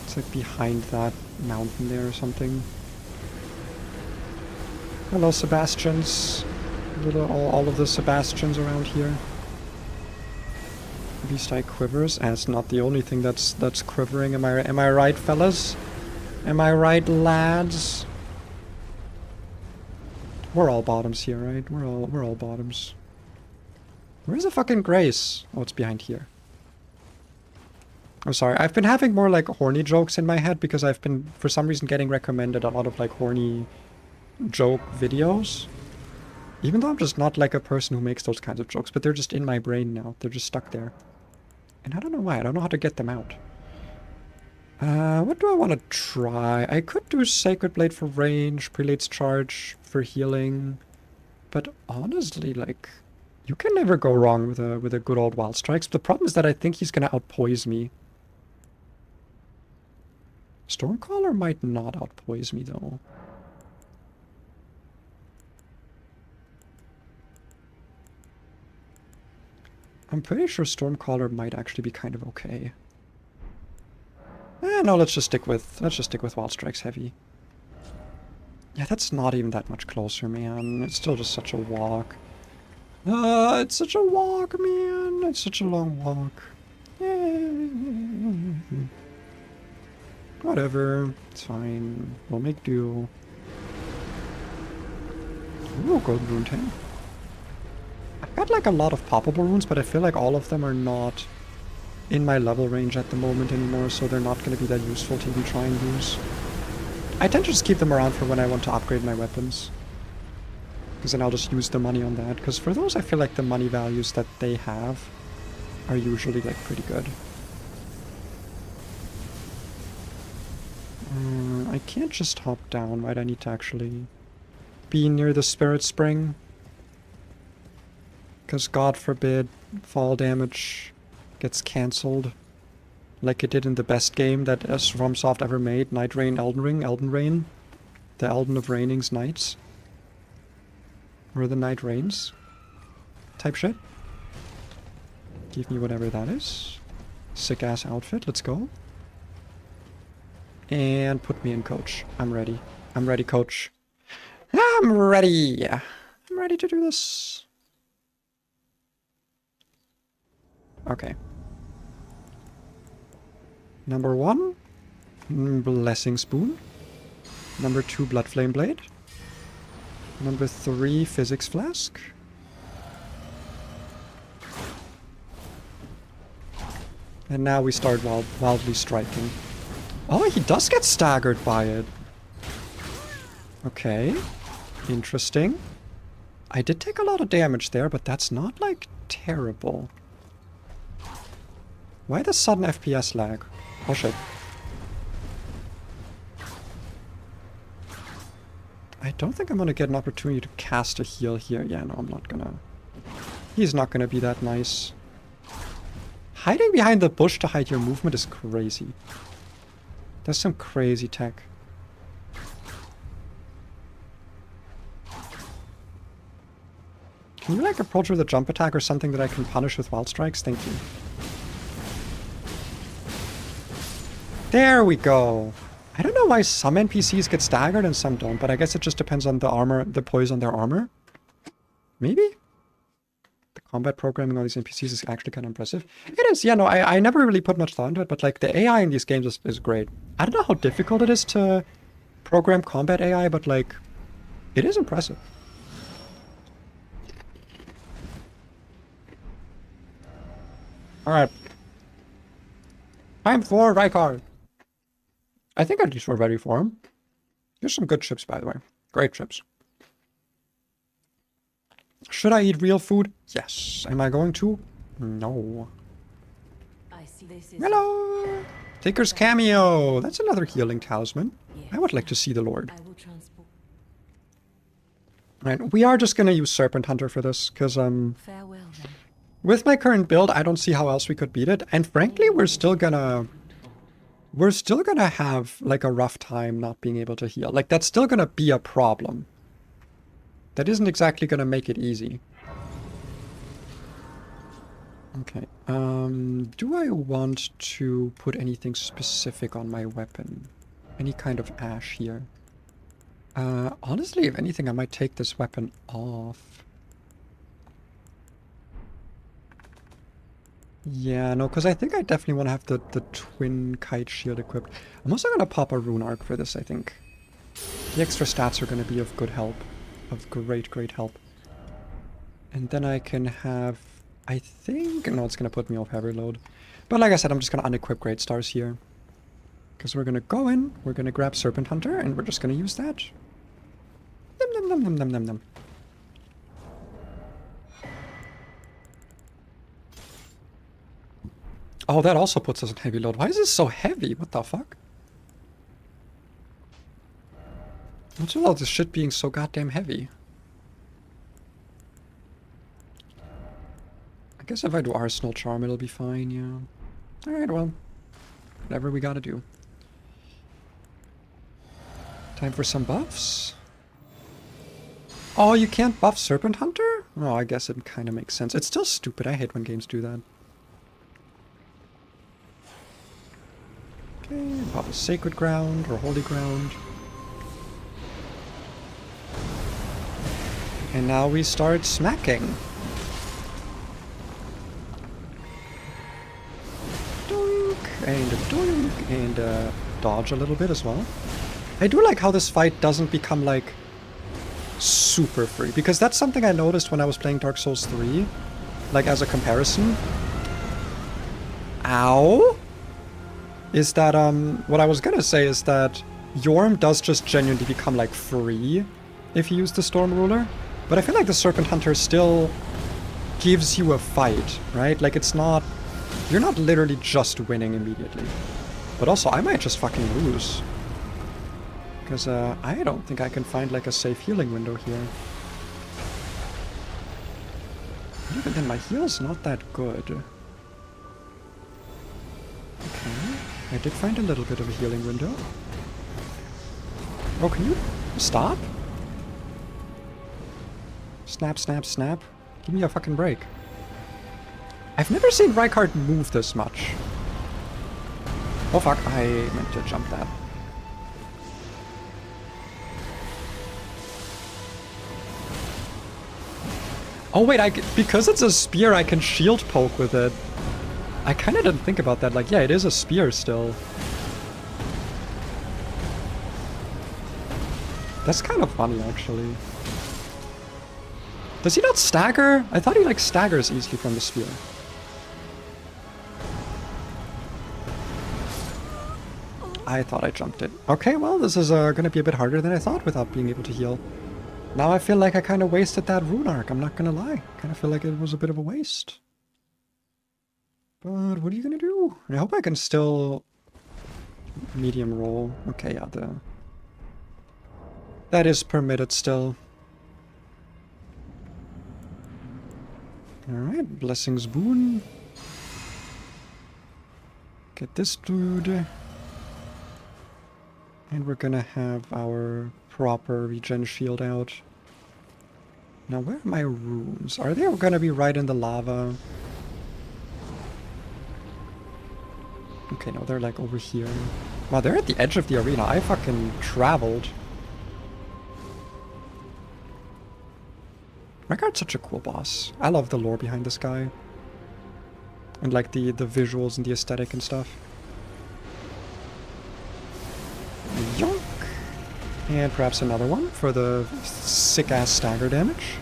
A: It's, like, behind that mountain there or something. Hello, Sebastians. All of the Sebastians around here. Beast Eye quivers. And it's not the only thing that's quivering. Am I right, fellas? Am I right, lads? We're all bottoms here, right? We're all bottoms. Where's the fucking Grace? Oh, it's behind here. I'm sorry. I've been having more like horny jokes in my head because I've been, for some reason, getting recommended a lot of like horny joke videos. Even though I'm just not like a person who makes those kinds of jokes, but they're just in my brain now. They're just stuck there. And I don't know why. I don't know how to get them out. What do I want to try? I could do Sacred Blade for range, Prelate's Charge for healing. But honestly, like, you can never go wrong with a good old Wild Strikes. The problem is that I think he's gonna outpoise me. Stormcaller might not outpoise me though. I'm pretty sure Stormcaller might actually be kind of okay. No, let's just stick with Wild Strikes heavy. Yeah, that's not even that much closer, man. It's still just such a walk. It's such a walk, man. It's such a long walk. Whatever. It's fine. We'll make do. Ooh, Golden Rune 10. I've got like a lot of poppable runes, but I feel like all of them are not in my level range at the moment anymore, so they're not going to be that useful to even try and use. I tend to just keep them around for when I want to upgrade my weapons. Because then I'll just use the money on that. Because for those, I feel like the money values that they have are usually like pretty good. I can't just hop down, right? I need to actually be near the Spirit Spring. Because God forbid fall damage gets cancelled. Like it did in the best game that FromSoft ever made. Night Rain, Elden Ring, Elden Rain. The Elden of Raining's Nights. Or the Night Rains. Type shit. Give me whatever that is. Sick ass outfit, let's go. And put me in coach. I'm ready. I'm ready, coach. I'm ready! I'm ready to do this. Okay. Number 1, Blessing Spoon. Number 2, Blood Flame Blade. Number 3, Physics Flask. And now we start wildly striking. Oh, he does get staggered by it. Okay. Interesting. I did take a lot of damage there, but that's not, like, terrible. Why the sudden FPS lag? Oh shit. I don't think I'm gonna get an opportunity to cast a heal here. Yeah, no, I'm not gonna. He's not gonna be that nice. Hiding behind the bush to hide your movement is crazy. That's some crazy tech. Can you like approach with a jump attack or something that I can punish with Wild Strikes? Thank you. There we go. I don't know why some NPCs get staggered and some don't, but I guess it just depends on the armor, the poise on their armor. Maybe? The combat programming on these NPCs is actually kind of impressive. It is, yeah, no, I never really put much thought into it, but like the AI in these games is great. I don't know how difficult it is to program combat AI, but like, it is impressive. Alright. Time for Rykard. I think at least we're ready for him. Here's some good chips, by the way. Great chips. Should I eat real food? Yes. Am I going to? No.
C: I see this is
A: Hello! Tinker's Cameo! That's another healing talisman.
C: Yes.
A: I would like to see the Lord.
C: I will transport.
A: Right, we are just gonna use Serpent Hunter for this, because,
C: Farewell then.
A: with my current build, I don't see how else we could beat it. And frankly, we're still gonna have, like, a rough time not being able to heal. Like, that's still gonna be a problem. That isn't exactly gonna make it easy. Okay, do I want to put anything specific on my weapon? Any kind of ash here? Honestly, if anything, I might take this weapon off. Yeah, no, because I think I definitely want to have the twin kite shield equipped. I'm also going to pop a rune arc for this, I think. The extra stats are going to be of good help. Of great, great help. And then I can have... I think... No, it's going to put me off heavy load. But like I said, I'm just gonna unequip Great Stars here. Because we're gonna go in, we're gonna grab Serpent Hunter, and we're just gonna use that. Num num num num num num num. Oh, that also puts us on heavy load. Why is this so heavy? What the fuck? What's with all this shit being so goddamn heavy? I guess if I do Arsenal Charm, it'll be fine, yeah. Alright, well. Whatever we gotta do. Time for some buffs. Oh, you can't buff Serpent Hunter? Oh, I guess it kind of makes sense. It's still stupid. I hate when games do that. Okay, pop a Sacred Ground or Holy Ground. And now we start smacking. Doink, and a doink, and dodge a little bit as well. I do like how this fight doesn't become like super free, because that's something I noticed when I was playing Dark Souls 3, like as a comparison. Ow! Is that, what I was gonna say is that Yorm does just genuinely become like free if you use the Storm Ruler, but I feel like the Serpent Hunter still gives you a fight, right? Like it's not, you're not literally just winning immediately. But also, I might just fucking lose. Because I don't think I can find like a safe healing window here. Even then, my heal's not that good. Okay, I did find a little bit of a healing window. Oh, can you stop? Snap, snap, snap. Give me a fucking break. I've never seen Rykard move this much. Oh fuck, I meant to jump that. Oh wait, because it's a spear, I can shield poke with it. I kind of didn't think about that. Like, yeah, it is a spear still. That's kind of funny, actually. Does he not stagger? I thought he, like, staggers easily from the spear. I thought I jumped it. Okay, well, this is gonna be a bit harder than I thought without being able to heal. Now I feel like I kind of wasted that rune arc, I'm not gonna lie. Kind of feel like it was a bit of a waste. But what are you gonna do? I hope I can still medium roll. Okay, yeah, that is permitted still. Alright, Blessings Boon. Get this dude. And we're gonna have our proper regen shield out. Now, where are my runes? Are they gonna be right in the lava? Okay, no, they're like over here. Wow, they're at the edge of the arena. I fucking traveled. Rykard's such a cool boss. I love the lore behind this guy. And like the visuals and the aesthetic and stuff. Yonk! And perhaps another one for the sick-ass stagger damage.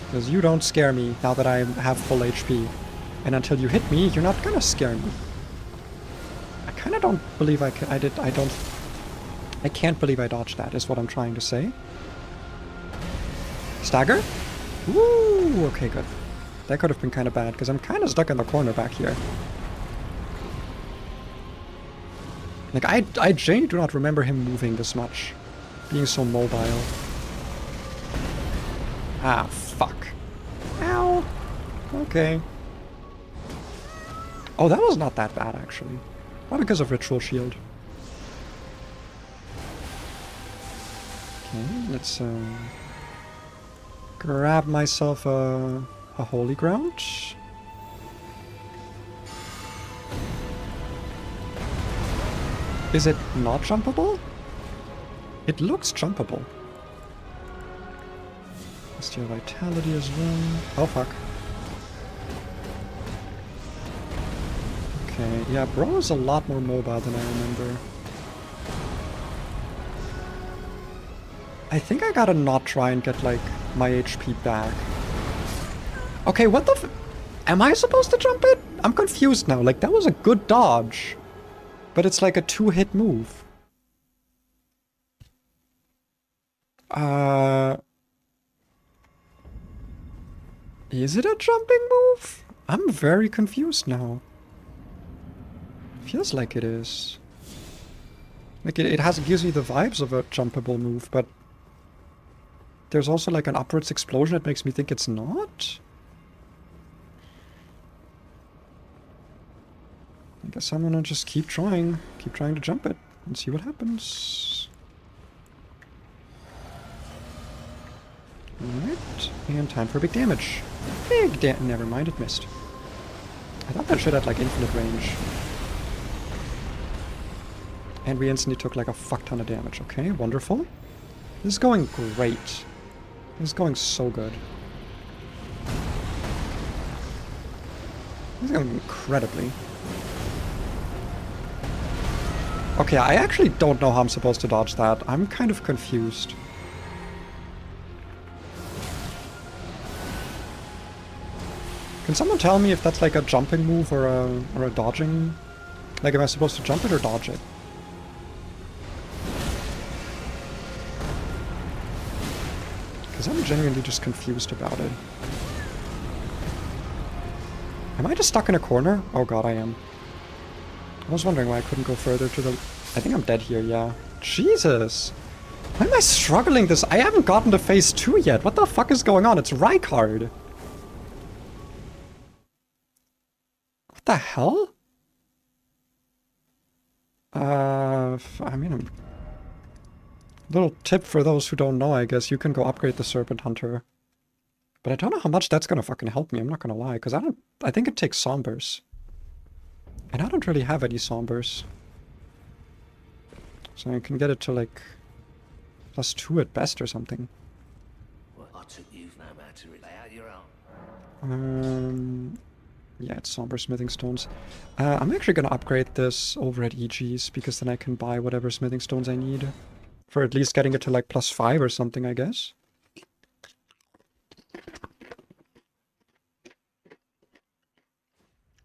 A: Because you don't scare me now that I have full HP. And until you hit me, you're not gonna scare me. I kind of don't believe I can't believe I dodged that, is what I'm trying to say. Stagger? Woo! Okay, good. That could have been kind of bad, because I'm kind of stuck in the corner back here. Like, I genuinely do not remember him moving this much. Being so mobile. Ah, fuck. Ow! Okay. Oh, that was not that bad, actually. Well, because of Ritual Shield. Okay, let's, grab myself a Holy Ground. Is it not jumpable? It looks jumpable. Let's do Vitality as well. Oh, fuck. Okay, yeah, Bro is a lot more mobile than I remember. I think I gotta not try and get, like, my HP back. Okay, what the f- Am I supposed to jump it? I'm confused now. Like, that was a good dodge. But it's like a 2-hit move. Is it a jumping move? I'm very confused now. Feels like it is. Like, it gives me the vibes of a jumpable move, but there's also like an upwards explosion that makes me think it's not. I guess I'm gonna just keep trying to jump it and see what happens. Alright, and time for big damage. Never mind, it missed. I thought that shit had like infinite range. And we instantly took like a fuck ton of damage. Okay, wonderful. This is going great. This is going so good. This is going incredibly. Okay, I actually don't know how I'm supposed to dodge that. I'm kind of confused. Can someone tell me if that's like a jumping move or a dodging? Like, am I supposed to jump it or dodge it? Because I'm genuinely just confused about it. Am I just stuck in a corner? Oh god, I am. I was wondering why I couldn't go further to the... I think I'm dead here, yeah. Jesus! Why am I struggling this? I haven't gotten to phase 2 yet. What the fuck is going on? It's Rykard. What the hell? I mean, little tip for those who don't know, I guess. You can go upgrade the Serpent Hunter. But I don't know how much that's gonna fucking help me, I'm not gonna lie. Because I think it takes Sombers. And I don't really have any Sombers. So I can get it to like +2 at best or something.
D: Well, I took you've no matter to lay out your own.
A: Yeah, it's Somber Smithing Stones. I'm actually gonna upgrade this over at EG's because then I can buy whatever smithing stones I need. For at least getting it to like +5 or something, I guess.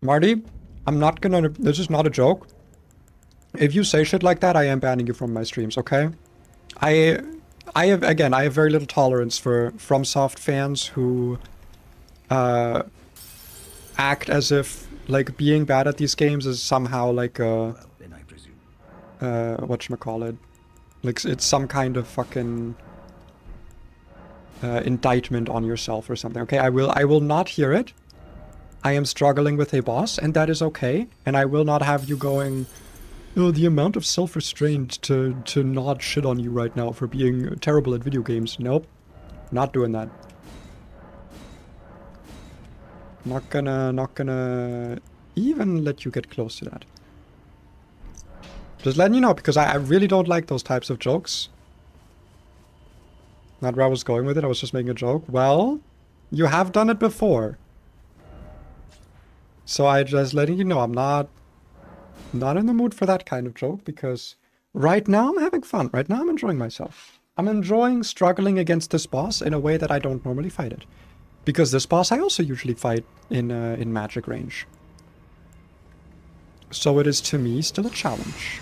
A: Marty, I'm not gonna... This is not a joke. If you say shit like that, I am banning you from my streams, okay? I have very little tolerance for FromSoft fans who act as if like being bad at these games is somehow like a
B: Well, then I presume.
A: whatchamacallit, like it's some kind of fucking indictment on yourself or something. Okay, I will not hear it. I am struggling with a boss, and that is okay. And I will not have you going, oh, the amount of self-restraint to not shit on you right now for being terrible at video games. Nope. Not doing that. Not gonna even let you get close to that. Just letting you know, because I really don't like those types of jokes. Not where I was going with it, I was just making a joke. Well, you have done it before. So I just letting you know I'm not in the mood for that kind of joke, because right now I'm having fun. Right now I'm enjoying myself. I'm enjoying struggling against this boss in a way that I don't normally fight it. Because this boss I also usually fight in magic range. So it is to me still a challenge.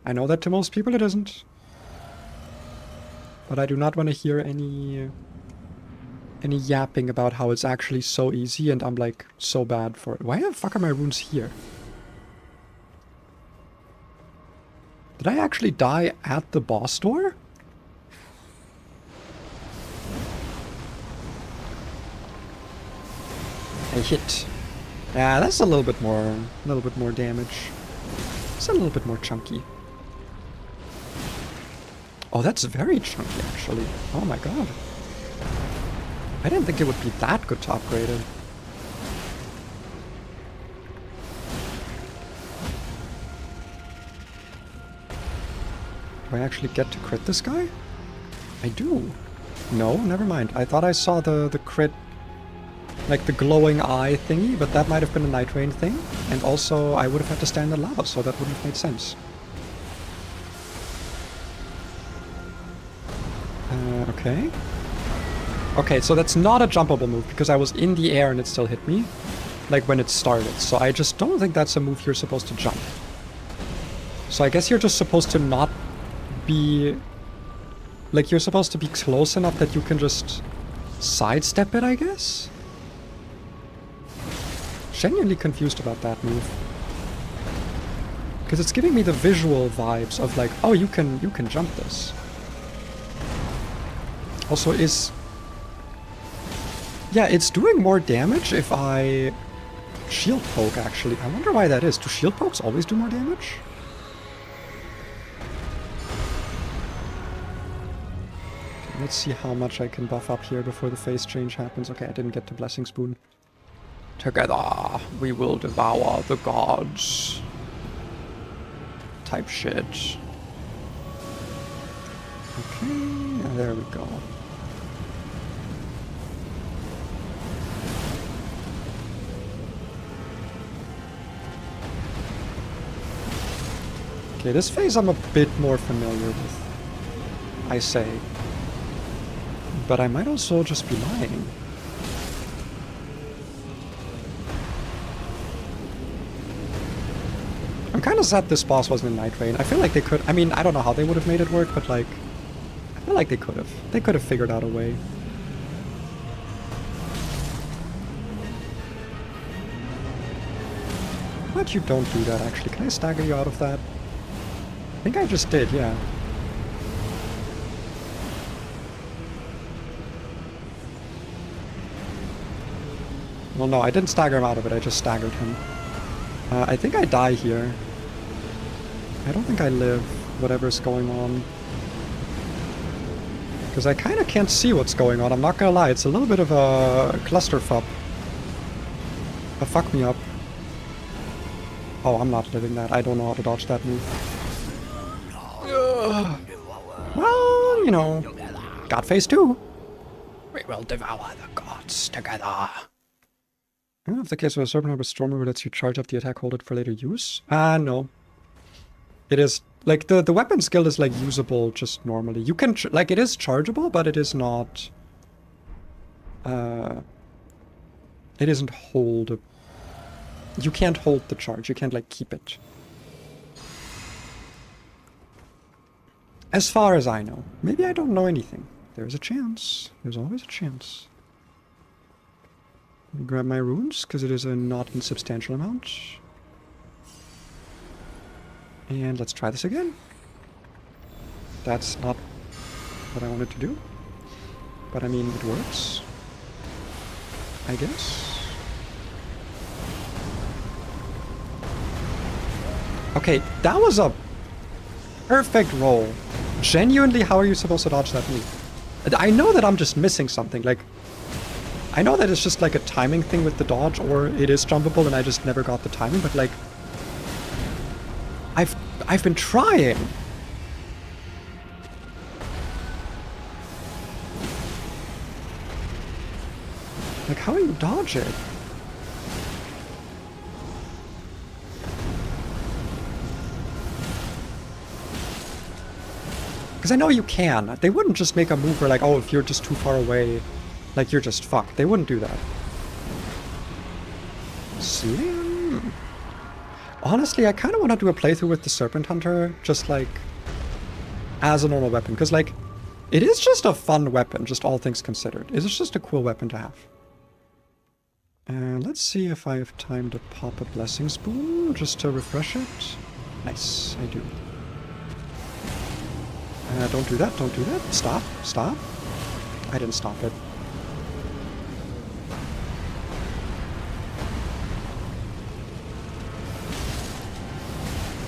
A: I know that to most people it isn't. But I do not want to hear any yapping about how it's actually so easy and I'm like so bad for it. Why the fuck are my runes here? Did I actually die at the boss door? I hit. Yeah, that's a little bit more damage. It's a little bit more chunky. Oh, that's very chunky actually. Oh my god. I didn't think it would be that good to upgrade it. Do I actually get to crit this guy? I do. No, never mind. I thought I saw the crit, like the glowing eye thingy, but that might have been a Night Rain thing. And also, I would have had to stand in lava, so that wouldn't have made sense. Okay. Okay, so that's not a jumpable move because I was in the air and it still hit me. Like when it started. So I just don't think that's a move you're supposed to jump. So I guess you're just supposed to not be... Like you're supposed to be close enough that you can just sidestep it, I guess? Genuinely confused about that move. Because it's giving me the visual vibes of like, oh, you can jump this. Also is... Yeah, it's doing more damage if I shield poke, actually. I wonder why that is. Do shield pokes always do more damage? Okay, let's see how much I can buff up here before the phase change happens. Okay, I didn't get the Blessing Spoon. Together, we will devour the gods. Type shit. Okay, there we go. Okay, this phase I'm a bit more familiar with, I say. But I might also just be lying. I'm kind of sad this boss wasn't in Night Rain. I feel like they could... I mean, I don't know how they would have made it work, but like... I feel like they could have. They could have figured out a way. But you don't do that, actually. Can I stagger you out of that? I think I just did, yeah. Well, no, I didn't stagger him out of it. I just staggered him. I think I die here. I don't think I live, whatever's going on. Because I kind of can't see what's going on, I'm not gonna lie. It's a little bit of a clusterfuck. A fuck me up. Oh, I'm not living that. I don't know how to dodge that move. Well, you know, God phase 2. We will devour the gods together. If the case of a serpent with storm remover lets you charge up the attack, hold it for later use. No. It is, like, the weapon skill is, like, usable just normally. You can, like, it is chargeable, but it is not... it isn't hold... You can't hold the charge, you can't, like, keep it. As far as I know. Maybe I don't know anything. There's a chance. There's always a chance. Let me grab my runes, because it is a not insubstantial amount. And let's try this again. That's not what I wanted to do. But I mean, it works. I guess. Okay, that was a perfect roll. Genuinely, how are you supposed to dodge that move? I know that I'm just missing something, like... I know that it's just like a timing thing with the dodge, or it is jumpable and I just never got the timing, but like... I've been trying! Like, how do you dodge it? Because I know you can. They wouldn't just make a move where like, oh, if you're just too far away, like you're just fucked. They wouldn't do that. Slim. Honestly, I kind of want to do a playthrough with the Serpent Hunter, just like, as a normal weapon. Because like, it is just a fun weapon, just all things considered. It's just a cool weapon to have. Let's see if I have time to pop a Blessing Spoon, just to refresh it. Nice, I do. Don't do that, don't do that. Stop, stop. I didn't stop it.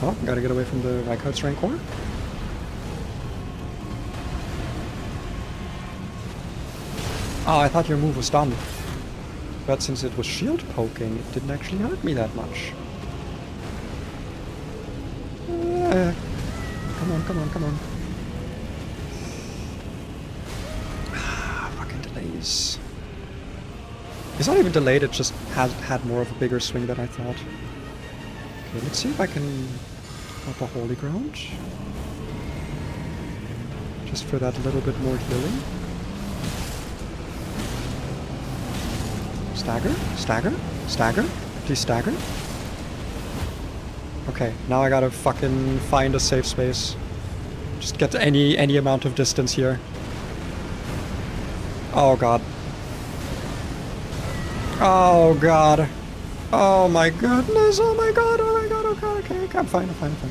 A: Oh, gotta get away from the Reichardt's Rancor. Oh, I thought your move was done. But since it was shield poking, it didn't actually hurt me that much. Come on, come on, come on. Fucking delays. It's not even delayed, it just had more of a bigger swing than I thought. Okay, let's see if I can pop a Holy Ground. Just for that little bit more healing. Stagger? Stagger? Stagger? Please stagger? Okay, now I gotta fucking find a safe space. Just get any amount of distance here. Oh god. Oh god. Oh my goodness, oh my god, oh my god, oh god, okay, I'm fine, I'm fine, I'm fine.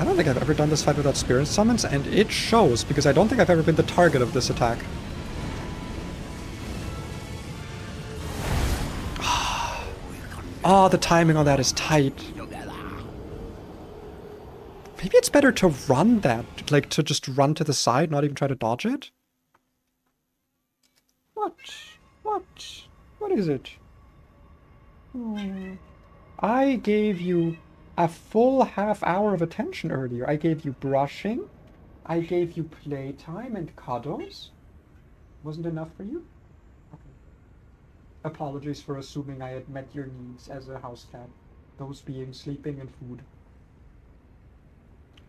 A: I don't think I've ever done this fight without spirit summons, and it shows, because I don't think I've ever been the target of this attack. Oh, the timing on that is tight. Maybe it's better to run that, like to just run to the side, not even try to dodge it? What? What? What is it? I gave you a full half hour of attention earlier. I gave you brushing. I gave you playtime and cuddles. Wasn't enough for you? Okay. Apologies for assuming I had met your needs as a house cat. Those being sleeping and food.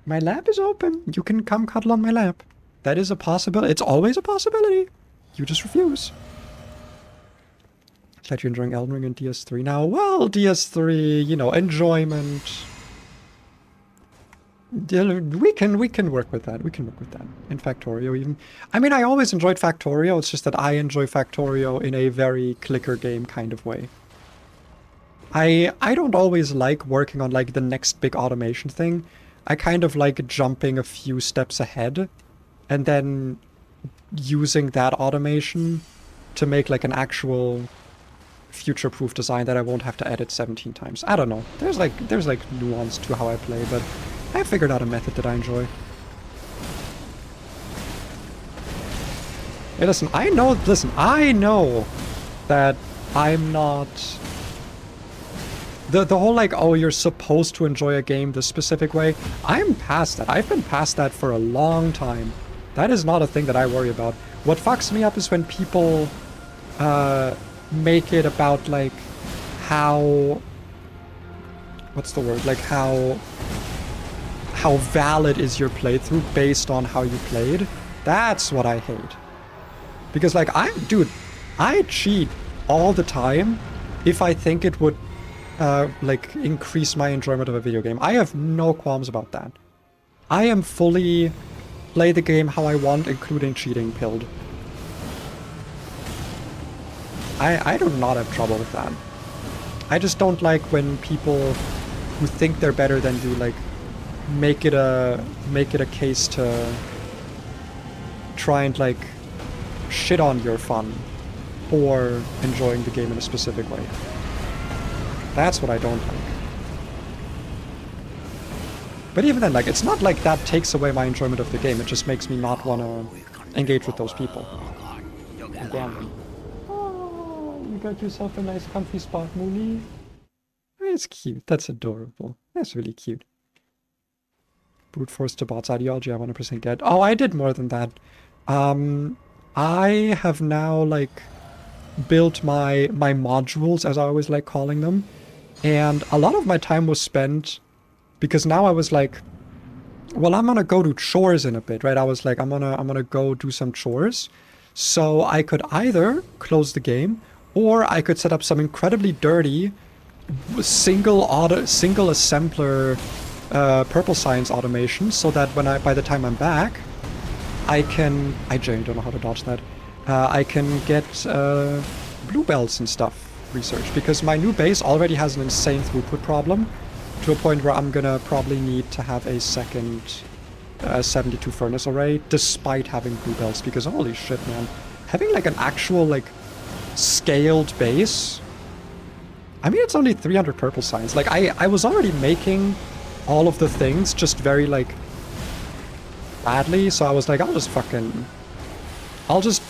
A: My lap is open. You can come cuddle on my lap. That is a possibility. It's always a possibility. You just refuse. Glad you're enjoying Elden Ring and DS3 now. Well, DS3, you know, enjoyment. We can work with that. We can work with that. In Factorio even. I mean, I always enjoyed Factorio. It's just that I enjoy Factorio in a very clicker game kind of way. I don't always like working on like the next big automation thing. I kind of like jumping a few steps ahead and then using that automation to make like an actual future-proof design that I won't have to edit 17 times. I don't know. There's like nuance to how I play, but I figured out a method that I enjoy. Hey, listen, I know that I'm not... The whole like, oh, you're supposed to enjoy a game this specific way, I'm past that. I've been past that for a long time. That is not a thing that I worry about. What fucks me up is when people make it about like how... What's the word? Like how valid is your playthrough based on how you played. That's what I hate. Because like, I cheat all the time if I think it would like increase my enjoyment of a video game. I have no qualms about that. I am fully play the game how I want, including cheating pilled. I do not have trouble with that. I just don't like when people who think they're better than you like make it a case to try and like shit on your fun or enjoying the game in a specific way. That's what I don't like. But even then, like, it's not like that takes away my enjoyment of the game. It just makes me not want to engage with those people. Gambling. Oh, you got yourself a nice comfy spot, Mooney. It's cute. That's adorable. That's really cute. Brute force to bots ideology, I 100% get. Oh, I did more than that. I have now, like, built my modules, as I always like calling them. And a lot of my time was spent, because now I was like, well, I'm gonna go do chores in a bit, right? I was like, I'm gonna go do some chores. So I could either close the game, or I could set up some incredibly dirty single assembler purple science automation, so that by the time I'm back, I generally don't know how to dodge that. I can get blue belts and stuff researched, because my new base already has an insane throughput problem, to a point where I'm gonna probably need to have a second 72 furnace array, despite having blue belts, because holy shit, man. Having like an actual like scaled base, I mean, it's only 300 purple science. Like, I was already making all of the things just very like badly, so I was like, I'll just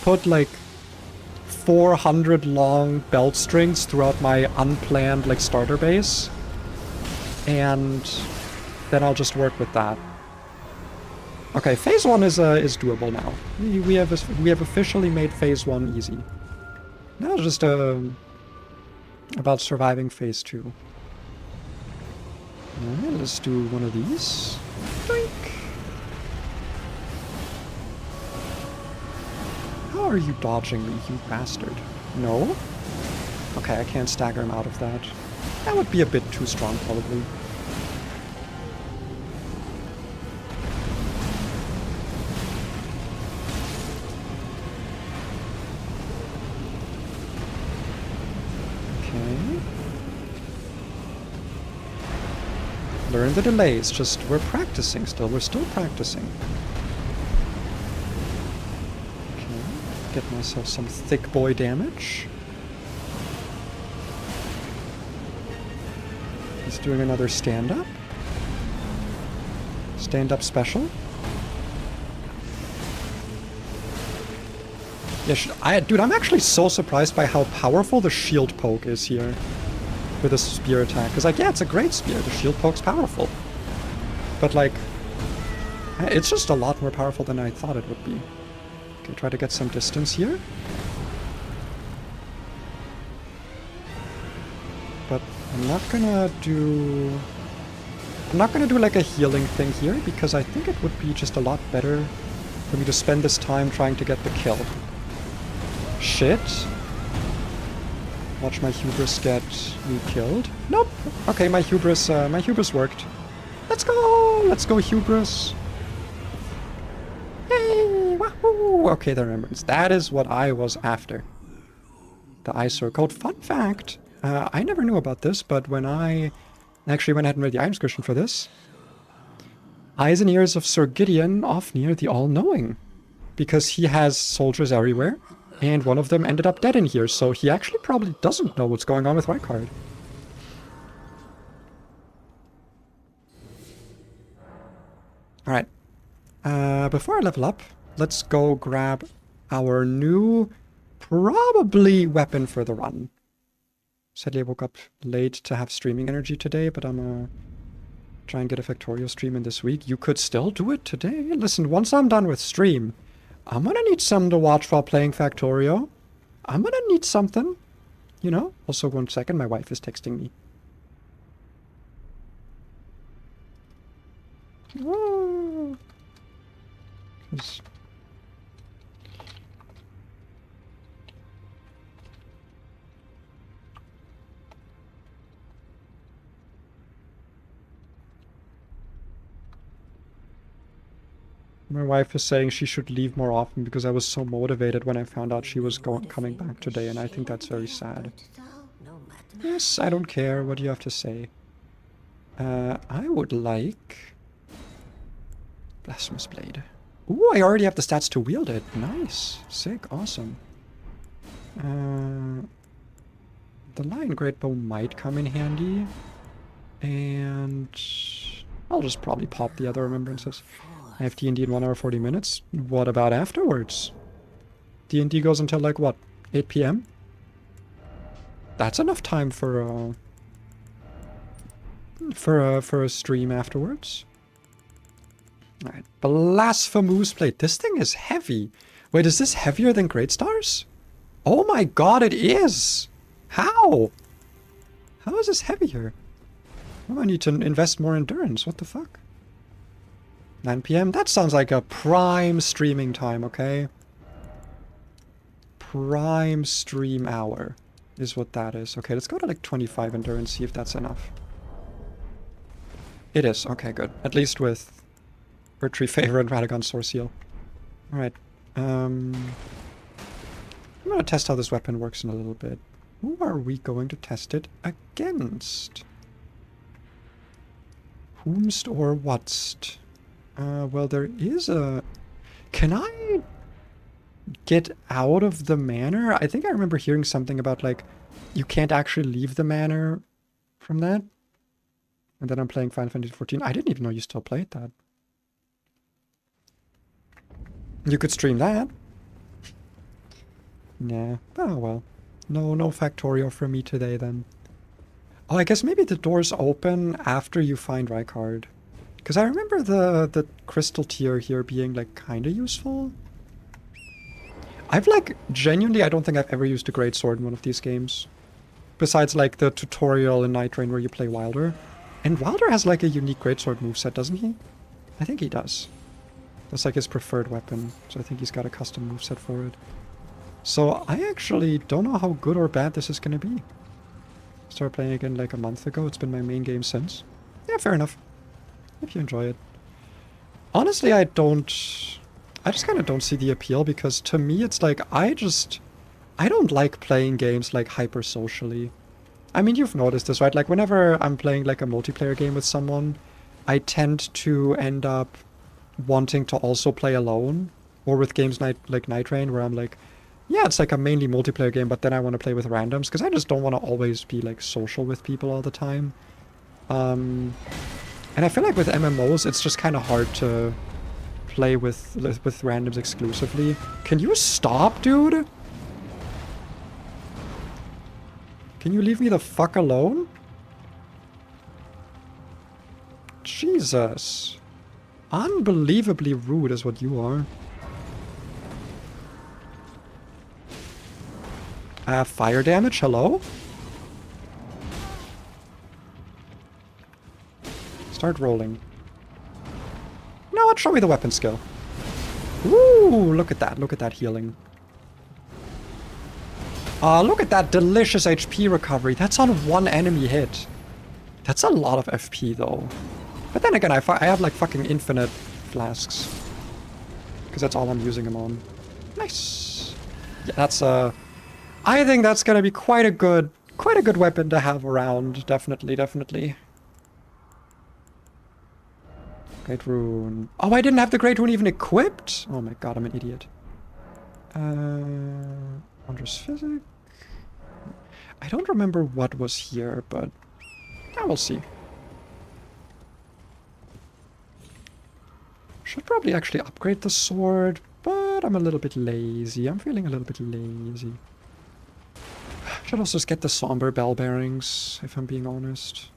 A: put like 400 long belt strings throughout my unplanned like starter base, and then I'll just work with that. Okay, phase 1 is doable now. We have officially made phase 1 easy. Now it's just about surviving phase 2. Alright, let's do one of these. Doink. How are you dodging me, you bastard? No? Okay, I can't stagger him out of that. That would be a bit too strong, probably. Okay. Learn the delays, just we're practicing still. We're still practicing. Okay. Get myself some thick boy damage. He's doing another stand-up. Stand-up special. Yeah, dude, I'm actually so surprised by how powerful the shield poke is here with a spear attack. Because, like, yeah, it's a great spear. The shield poke's powerful. But, like, it's just a lot more powerful than I thought it would be. Okay, try to get some distance here. But I'm not gonna do like a healing thing here, because I think it would be just a lot better for me to spend this time trying to get the kill. Shit. Watch my hubris get me killed. Nope. Okay, my hubris worked. Let's go! Let's go, hubris. Hey! Wahoo! Okay, the remembrance. That is what I was after. The eyesore code. Fun fact. I never knew about this, but when I actually went ahead and read the item description for this, eyes and ears of Sir Gideon Ofnir the All-Knowing, because he has soldiers everywhere, and one of them ended up dead in here, so he actually probably doesn't know what's going on with Rykard. Alright. Before I level up, let's go grab our new, probably, weapon for the run. Sadly, I woke up late to have streaming energy today, but I'm gonna try and get a Factorio stream in this week. You could still do it today. Listen, once I'm done with stream, I'm gonna need something to watch while playing Factorio. I'm gonna need something. You know? Also, 1 second, my wife is texting me. Whoa. My wife is saying she should leave more often because I was so motivated when I found out she was coming back today, and I think that's very sad. Yes, I don't care. What do you have to say? I would like... Blasphemous Blade. Ooh, I already have the stats to wield it. Nice. Sick. Awesome. The Lion Greatbow might come in handy. And... I'll just probably pop the other remembrances. I have D&D in 1 hour 40 minutes. What about afterwards? D&D goes until like what? 8 PM? That's enough time for a stream afterwards. Alright. Blasphemous Blade. This thing is heavy. Wait, is this heavier than Great Stars? Oh my god, it is! How? How is this heavier? Oh, I need to invest more endurance. What the fuck? 9 PM? That sounds like a prime streaming time, okay? Prime stream hour is what that is. Okay, let's go to like 25 endurance, see if that's enough. It is. Okay, good. At least with Earth Favor and Radagon Source Seal. Alright. I'm gonna test how this weapon works in a little bit. Who are we going to test it against? Whomst or whatst? Well, there is a... Can I get out of the manor? I think I remember hearing something about, like, you can't actually leave the manor from that. And then I'm playing Final Fantasy XIV. I didn't even know you still played that. You could stream that. Nah. Oh, well. No Factorio for me today, then. Oh, I guess maybe the doors open after you find Rykard. Because I remember the crystal tier here being, like, kind of useful. I've, like, genuinely, I don't think I've ever used a great sword in one of these games. Besides, like, the tutorial in Night Rain where you play Wilder. And Wilder has, like, a unique greatsword moveset, doesn't he? I think he does. That's, like, his preferred weapon. So I think he's got a custom moveset for it. So I actually don't know how good or bad this is gonna be. Started playing again like a month ago. It's been my main game since. Yeah, fair enough. If you enjoy it. Honestly, I just kind of don't see the appeal because to me it's like I don't like playing games like hyper socially. I mean, you've noticed this, right? Like whenever I'm playing like a multiplayer game with someone, I tend to end up wanting to also play alone. Or with games like Night Rain where I'm like, yeah, it's like a mainly multiplayer game, but then I want to play with randoms because I just don't want to always be like social with people all the time. And I feel like with MMOs, it's just kind of hard to play with randoms exclusively. Can you stop, dude? Can you leave me the fuck alone? Jesus. Unbelievably rude is what you are. Fire damage, hello? Start rolling. No, what? Show me the weapon skill. Ooh, look at that healing. Look at that delicious HP recovery. That's on one enemy hit. That's a lot of FP though. But then again, I have like fucking infinite flasks. Because that's all I'm using them on. Nice. Yeah, that's I think that's gonna be quite a good weapon to have around. Definitely, definitely. Great Rune. Oh, I didn't have the Great Rune even equipped? Oh my god, I'm an idiot. Wondrous Physic. I don't remember what was here, but I will see. Should probably actually upgrade the sword, but I'm a little bit lazy. I'm feeling a little bit lazy. Should also just get the somber bell bearings, if I'm being honest.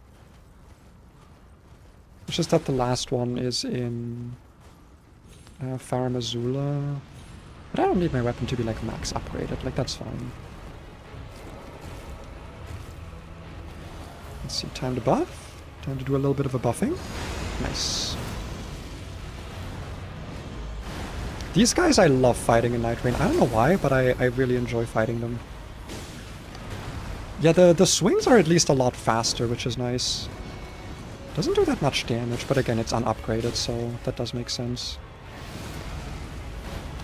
A: It's just that the last one is in Faramazula. But I don't need my weapon to be like max upgraded, like that's fine. Let's see, time to buff. Time to do a little bit of a buffing. Nice. These guys I love fighting in Night Rain. I don't know why, but I really enjoy fighting them. Yeah, the swings are at least a lot faster, which is nice. Doesn't do that much damage, but again, it's unupgraded, so that does make sense.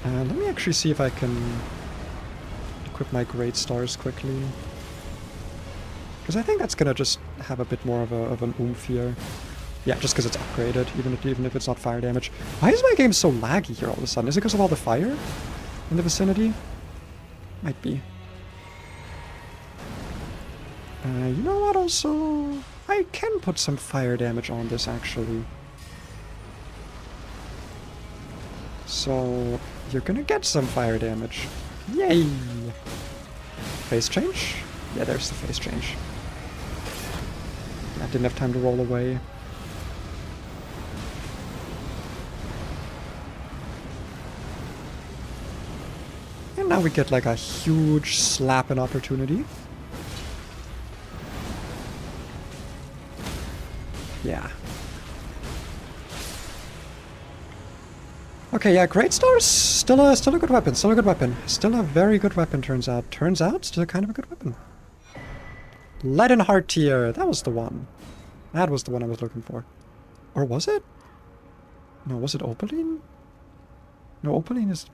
A: Let me actually see if I can equip my Great Stars quickly. Because I think that's gonna just have a bit more of an oomph here. Yeah, just because it's upgraded, even if it's not fire damage. Why is my game so laggy here all of a sudden? Is it because of all the fire in the vicinity? Might be. You know what, also... I can put some fire damage on this, actually. So, you're gonna get some fire damage. Yay! Phase change? Yeah, there's the phase change. I didn't have time to roll away. And now we get like a huge slapping opportunity. Yeah. Okay, yeah, Great Stars, still a good weapon, still a good weapon. Still a very good weapon, turns out. Turns out, still kind of a good weapon. Leaden Heart Tier, that was the one. That was the one I was looking for. Or was it? No, was it Opaline? No, Opaline is...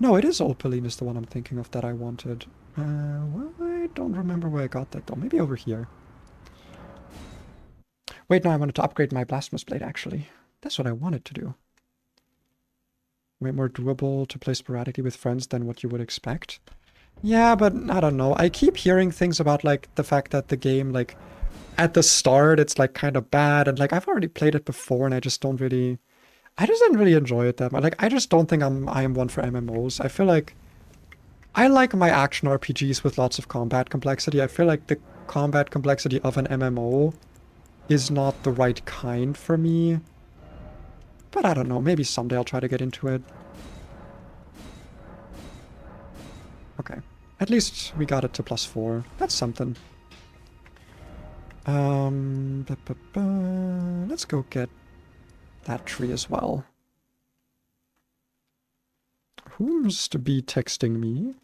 A: No, it is Opaline is the one I'm thinking of that I wanted. Well, I don't remember where I got that though. Maybe over here. Wait, no, I wanted to upgrade my Blasphemous Blade, actually. That's what I wanted to do. Way more doable to play sporadically with friends than what you would expect. Yeah, but I don't know. I keep hearing things about, like, the fact that the game, like, at the start, it's, like, kind of bad. And, like, I've already played it before, and I just don't really... I just didn't really enjoy it that much. Like, I just don't think I am one for MMOs. I feel like... I like my action RPGs with lots of combat complexity. I feel like the combat complexity of an MMO is not the right kind for me. But I don't know, maybe someday I'll try to get into it. Okay. At least we got it to +4. That's something. Let's go get that tree as well. Whom's to be texting me?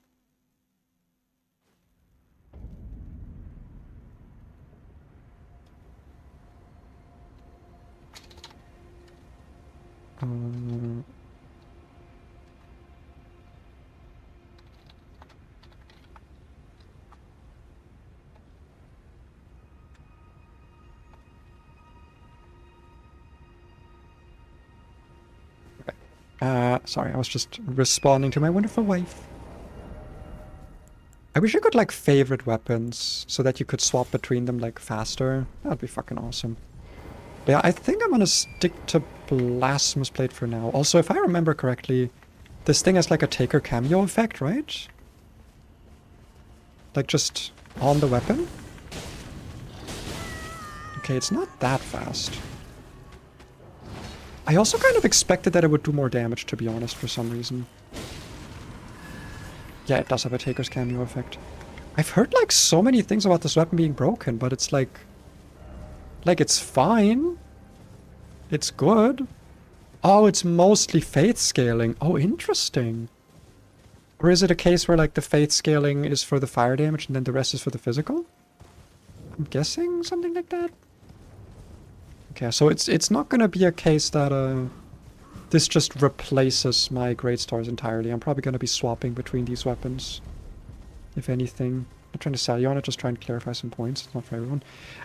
A: Uh, sorry, I was just responding to my wonderful wife. I wish you could, like, favorite weapons so that you could swap between them, like, faster. That'd be fucking awesome. But yeah, I think I'm gonna stick to Blasphemous Blade for now. Also, if I remember correctly, this thing has, like, a Taker cameo effect, right? Like, just on the weapon? Okay, it's not that fast. I also kind of expected that it would do more damage, to be honest, for some reason. Yeah, it does have a Taker's cameo effect. I've heard, like, so many things about this weapon being broken, but it's like... Like, it's fine. It's good. Oh, it's mostly faith scaling. Oh, interesting. Or is it a case where, like, the faith scaling is for the fire damage and then the rest is for the physical? I'm guessing something like that. Okay, so it's not gonna be a case that, this just replaces my Great Stars entirely. I'm probably gonna be swapping between these weapons. If anything. I'm not trying to sell you on it, just trying to clarify some points. It's not for everyone.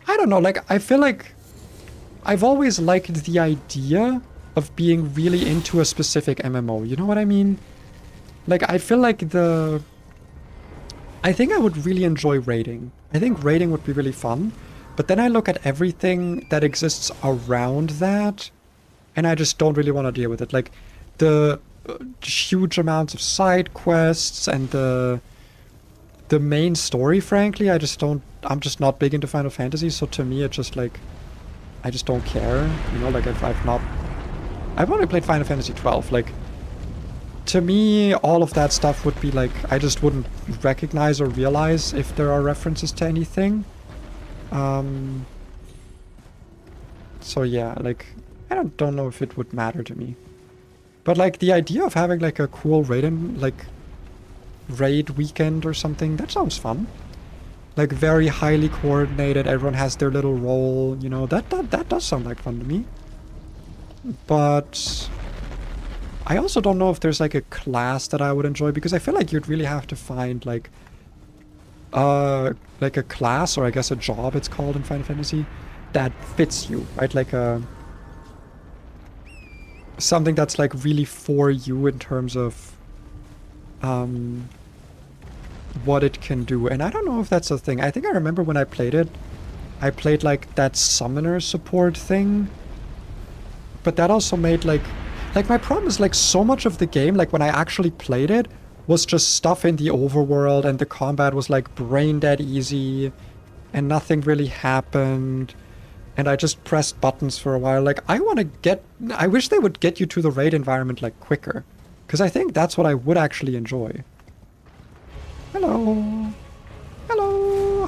A: I don't know, like, I feel like I've always liked the idea of being really into a specific MMO. You know what I mean? Like, I feel like I think I would really enjoy raiding. I think raiding would be really fun. But then I look at everything that exists around that, and I just don't really want to deal with it. Like, the huge amounts of side quests and the main story, frankly, I'm just not big into Final Fantasy, so to me, it's just like, I just don't care. You know, like, I've only played Final Fantasy 12, like, to me, all of that stuff would be like, I just wouldn't recognize or realize if there are references to anything. So yeah, like, I don't know if it would matter to me. But like, the idea of having like a cool raid weekend or something, that sounds fun. Like, very highly coordinated, everyone has their little role, you know, that does sound like fun to me. But I also don't know if there's like a class that I would enjoy, because I feel like you'd really have to find like a class, or I guess a job it's called in Final Fantasy, that fits you, right? Like something that's like really for you in terms of what it can do. And I don't know if that's a thing. I think I remember when I played it, I played like that summoner support thing, but that also made like my problem is, like, so much of the game, like, when I actually played it, was just stuff in the overworld, and the combat was like brain dead easy, and nothing really happened, and I just pressed buttons for a while. Like, I wish they would get you to the raid environment, like, quicker, because I think that's what I would actually enjoy. Hello. Hello.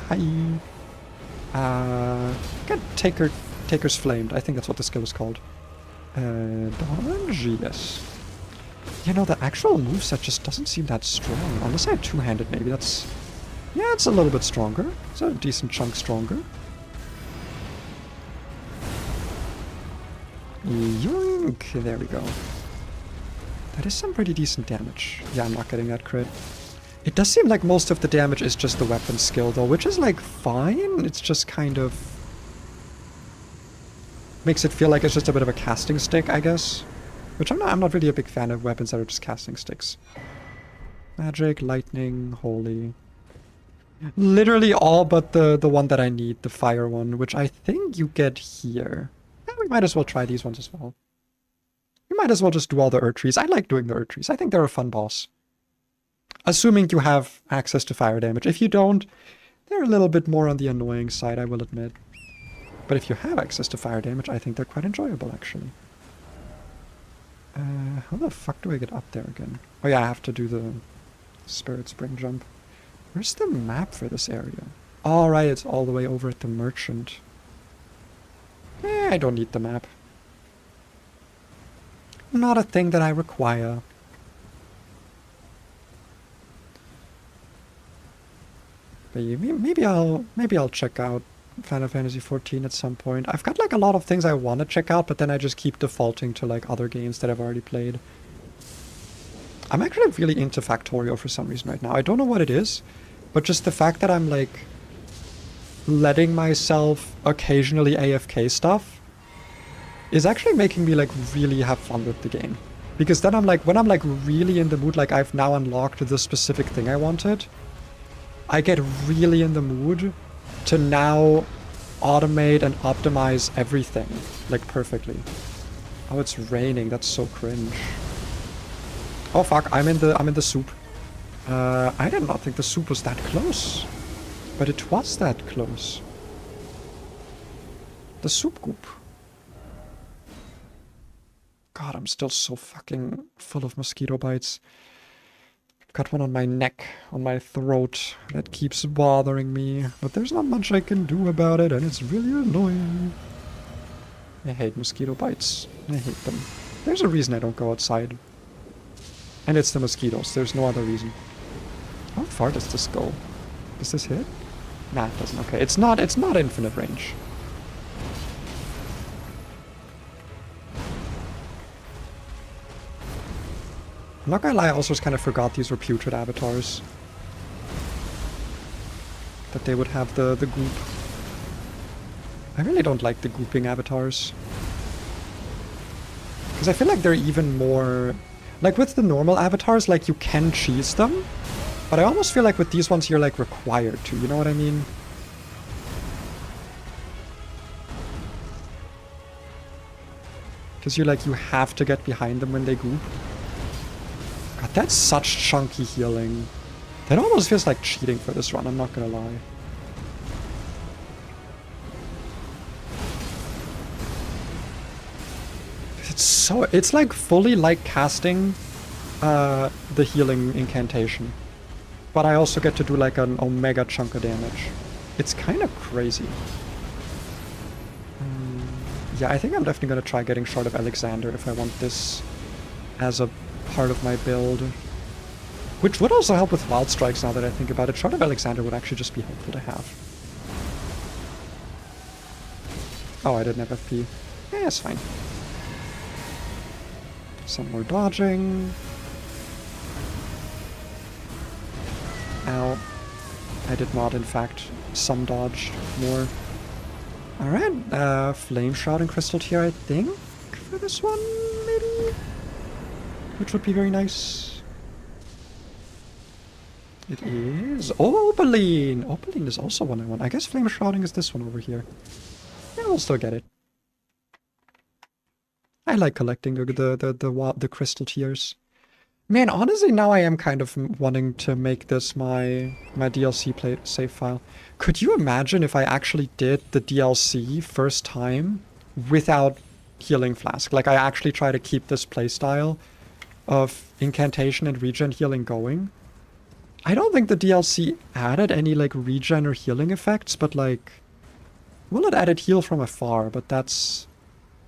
A: Hi. Get Taker's Flamed. I think that's what the skill is called. Dodge, yes. You know, the actual moveset just doesn't seem that strong. Unless I had two-handed, maybe that's... Yeah, it's a little bit stronger. It's a decent chunk stronger. Yoink! There we go. That is some pretty decent damage. Yeah, I'm not getting that crit. It does seem like most of the damage is just the weapon skill, though, which is, like, fine. It's just kind of... makes it feel like it's just a bit of a casting stick, I guess. Which I'm not really a big fan of weapons that are just casting sticks. Magic, lightning, holy. Literally all but the one that I need, the fire one, which I think you get here. Yeah, we might as well try these ones as well. We might as well just do all the Erdtrees. I like doing the Erdtrees. I think they're a fun boss. Assuming you have access to fire damage. If you don't, they're a little bit more on the annoying side, I will admit. But if you have access to fire damage, I think they're quite enjoyable, actually. How the fuck do I get up there again? Oh yeah, I have to do the Spirit Spring jump. Where's the map for this area? All right, it's all the way over at the merchant. I don't need the map. Not a thing that I require. But maybe I'll check out Final Fantasy XIV at some point. I've got like a lot of things I want to check out, but then I just keep defaulting to like other games that I've already played. I'm actually really into Factorio for some reason right now. I don't know what it is, but just the fact that I'm like letting myself occasionally AFK stuff is actually making me like really have fun with the game. Because then I'm like, when I'm like really in the mood, like I've now unlocked the specific thing I wanted, I get really in the mood to now automate and optimize everything like perfectly. Oh, it's raining. That's so cringe. Oh fuck, I'm in the soup. I did not think the soup was that close. But it was that close. The soup goop. God, I'm still so fucking full of mosquito bites. Got one on my neck, on my throat, that keeps bothering me. But there's not much I can do about it, and it's really annoying. I hate mosquito bites. I hate them. There's a reason I don't go outside. And it's the mosquitoes. There's no other reason. How far does this go? Does this hit? Nah, it doesn't. Okay, it's not infinite range. I'm not gonna lie, I also just kind of forgot these were putrid avatars. That they would have the goop. I really don't like the gooping avatars. Because I feel like they're even more... Like with the normal avatars, like you can cheese them. But I almost feel like with these ones you're like required to, you know what I mean? Because you have to get behind them when they goop. God, that's such chunky healing. That almost feels like cheating for this run, I'm not gonna lie. It's like fully like casting the healing incantation. But I also get to do like an omega chunk of damage. It's kind of crazy. Yeah, I think I'm definitely gonna try getting Shard of Alexander if I want this as a part of my build. Which would also help with Wild Strikes now that I think about it. Shard of Alexander would actually just be helpful to have. Oh, I didn't have FP. Yeah, it's fine. Some more dodging. Ow. I did not, in fact, some dodge more. Alright, Flame Shroud and Crystal Tear, I think, for this one, maybe? Which would be very nice. It is Opaline! Opaline is also one I want. I guess Flame Shrouding is this one over here. Yeah, we'll still get it. I like collecting the crystal tears. Man, honestly, now I am kind of wanting to make this my DLC save file. Could you imagine if I actually did the DLC first time without healing flask? Like, I actually try to keep this playstyle of incantation and regen healing going. I don't think the DLC added any, like, regen or healing effects, but, like... Well, it added heal from afar, but that's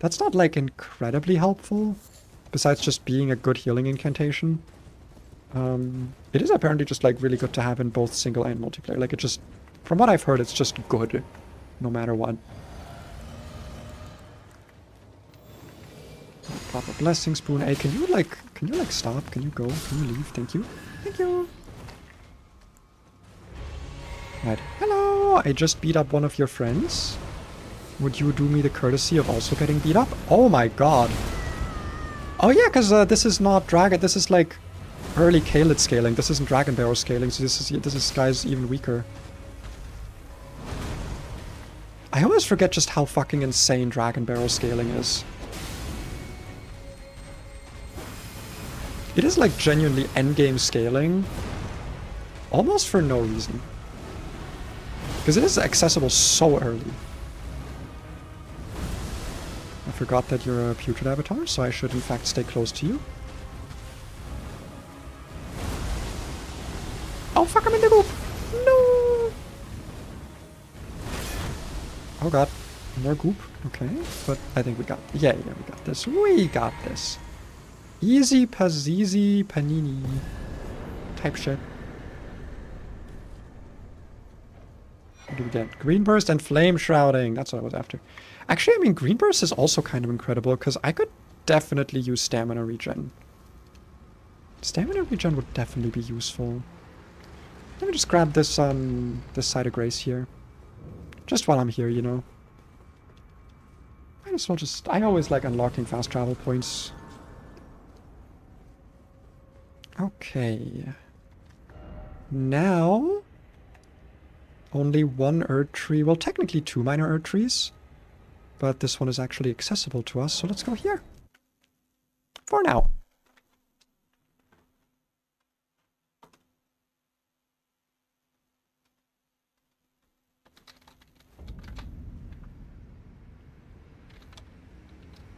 A: not, like, incredibly helpful. Besides just being a good healing incantation. It is apparently just, like, really good to have in both single and multiplayer. Like, it just... From what I've heard, it's just good. No matter what. Pop a blessing spoon. Hey, can you stop? Can you go? Can you leave? Thank you. Thank you. Right. Hello! I just beat up one of your friends. Would you do me the courtesy of also getting beat up? Oh my god. Oh yeah, because this is not Dragon. This is like early Kaled scaling. This isn't Dragon Barrel scaling, so this guy's even weaker. I always forget just how fucking insane Dragon Barrel scaling is. It is like genuinely endgame scaling, almost for no reason. Because it is accessible so early. I forgot that you're a putrid avatar, so I should in fact stay close to you. Oh fuck, I'm in the goop! No! Oh god, more goop. Okay, but I think we got... Yeah, we got this. We got this. Easy Pazizi Panini type shit. What do we get? Green Burst and Flame Shrouding. That's what I was after. Actually, I mean, Green Burst is also kind of incredible because I could definitely use Stamina Regen. Stamina Regen would definitely be useful. Let me just grab this, this Side of Grace here. Just while I'm here, you know. Might as well just... I always like unlocking fast travel points. Okay. Now... only one Erd Tree. Well, technically 2 minor Erd Trees. But this one is actually accessible to us, so let's go here. For now.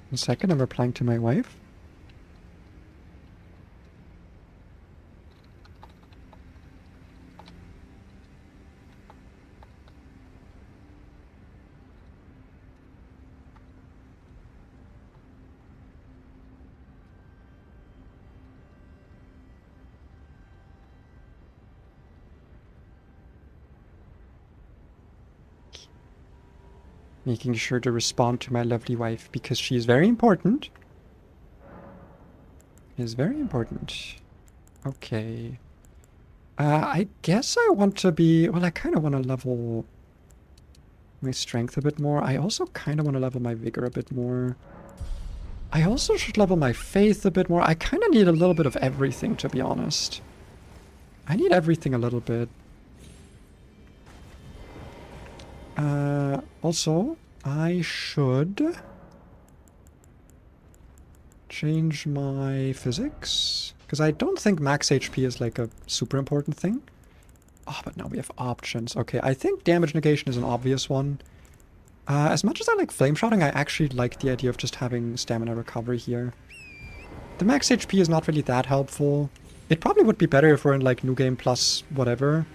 A: One second, I'm replying to my wife. Making sure to respond to my lovely wife because she is very important. Is very important. Okay. I guess I want to be... well, I kind of want to level my strength a bit more. I also kind of want to level my vigor a bit more. I also should level my faith a bit more. I kind of need a little bit of everything, to be honest. I need everything a little bit. Also, I should change my physics, because I don't think max HP is like a super important thing. Oh, but now we have options. Okay, I think damage negation is an obvious one. As much as I like flame shrouding, I actually like the idea of just having stamina recovery here. The max HP is not really that helpful. It probably would be better if we're in like new game plus whatever.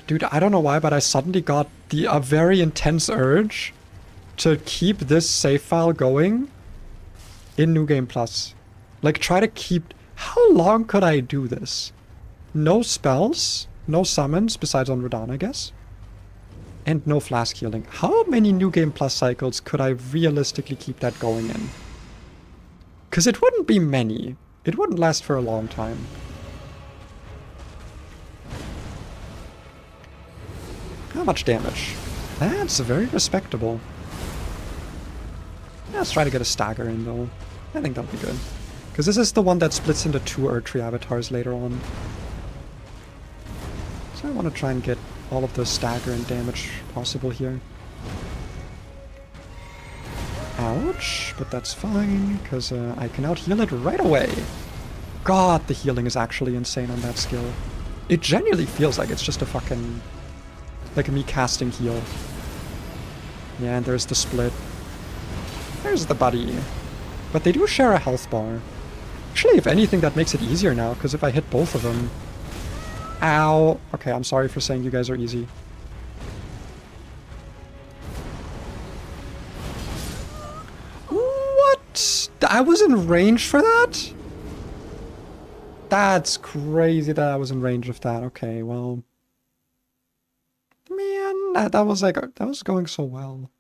A: Dude, I don't know why, but I suddenly got a very intense urge to keep this save file going in New Game Plus. Like, try to keep... how long could I do this? No spells, no summons, besides on Radahn, I guess. And no flask healing. How many New Game Plus cycles could I realistically keep that going in? Because it wouldn't be many. It wouldn't last for a long time. How much damage? That's very respectable. Let's try to get a stagger in, though. I think that'll be good. Because this is the one that splits into 2 Erdtree avatars later on. So I want to try and get all of the stagger and damage possible here. Ouch, but that's fine, because I can out-heal it right away. God, the healing is actually insane on that skill. It genuinely feels like it's just a fucking... like me casting heal. Yeah, and there's the split. There's the buddy. But they do share a health bar. Actually, if anything, that makes it easier now, because if I hit both of them... Ow! Okay, I'm sorry for saying you guys are easy. What? I was in range for that? That's crazy that I was in range of that. Okay, well... man, that was like... that was going so well.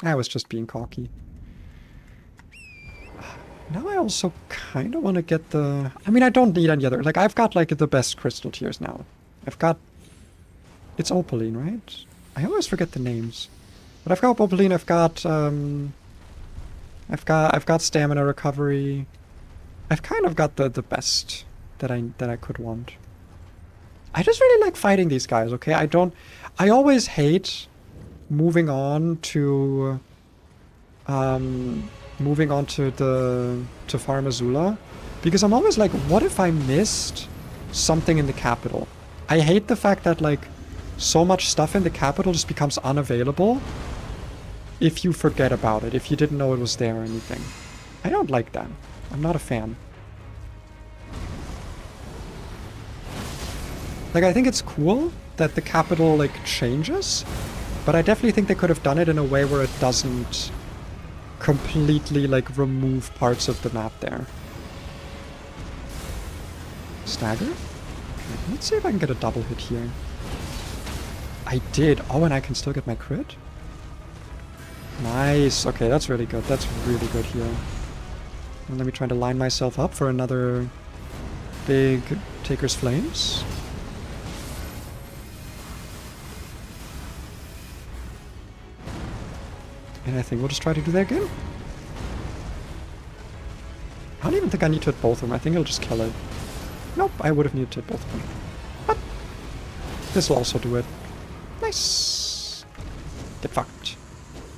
A: I was just being cocky. Now I also kind of want to get the... I mean, I don't need any other... like, I've got, like, the best crystal tiers now. I've got... it's Opaline, right? I always forget the names. But I've got Opaline, I've got stamina recovery. I've kind of got the best that I could want. I just really like fighting these guys, okay? I always hate moving on to... moving on to Farmazula, because I'm always like, what if I missed something in the capital? I hate the fact that, like, so much stuff in the capital just becomes unavailable if you forget about it, if you didn't know it was there or anything. I don't like that. I'm not a fan. Like, I think it's cool that the capital, like, changes, but I definitely think they could have done it in a way where it doesn't completely, like, remove parts of the map there. Stagger? Let's see if I can get a double hit here. I did. Oh, and I can still get my crit? Nice. Okay, that's really good. That's really good here. And let me try to line myself up for another big Taker's Flames. And I think we'll just try to do that again. I don't even think I need to hit both of them. I think it'll just kill it. Nope, I would have needed to hit both of them. But this will also do it. Nice. Get fucked.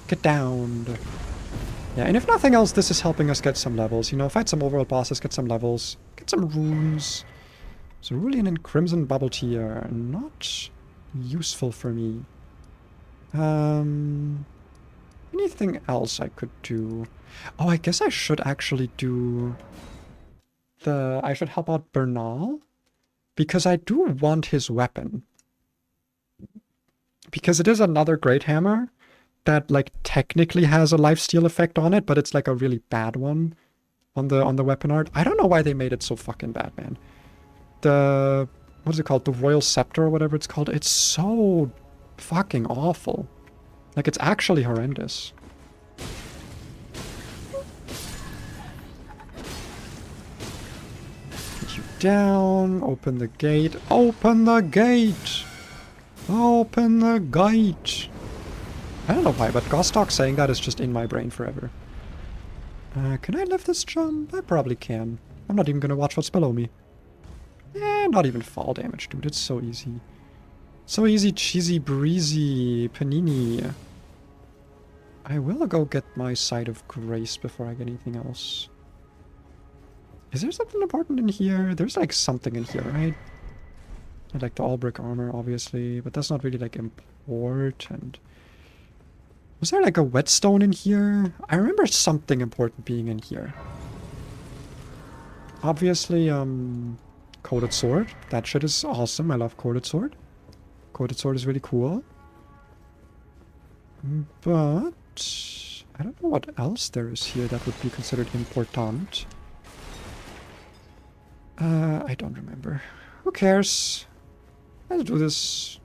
A: Get downed. Yeah, and if nothing else, this is helping us get some levels. You know, fight some overworld bosses, get some levels, get some runes. Cerulean and Crimson Bubble Tea are not useful for me. Anything else I could do? Oh, I guess I should actually do I should help out Bernal. Because I do want his weapon. Because it is another Great Hammer that, like, technically has a lifesteal effect on it, but it's, like, a really bad one on the weapon art. I don't know why they made it so fucking bad, man. What is it called? The Royal Scepter or whatever it's called. It's so fucking awful. Like, it's actually horrendous. Get you down. Open the gate. Open the gate! Open the gate! I don't know why, but Gostock saying that is just in my brain forever. Can I lift this jump? I probably can. I'm not even gonna watch what's below me. Not even fall damage, dude. It's so easy. So easy, cheesy, breezy, panini. I will go get my Site of Grace before I get anything else. Is there something important in here? There's like something in here, right? I like the all brick armor, obviously, but that's not really like important. Was there like a whetstone in here? I remember something important being in here. Obviously, Coated Sword. That shit is awesome. I love Coated Sword. Coated Sword is really cool. But I don't know what else there is here that would be considered important. I don't remember. Who cares? Let's do this.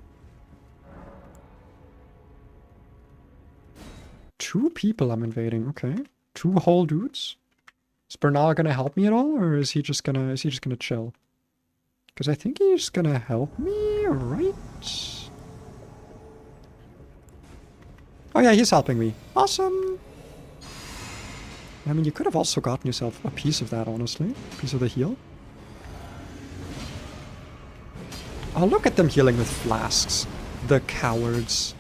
A: 2 people I'm invading, okay. 2 whole dudes. Is Bernal gonna help me at all, or is he just gonna chill? Because I think he's gonna help me, right? Oh yeah, he's helping me. Awesome! I mean, you could have also gotten yourself a piece of that, honestly. A piece of the heal. Oh, look at them healing with flasks. The cowards.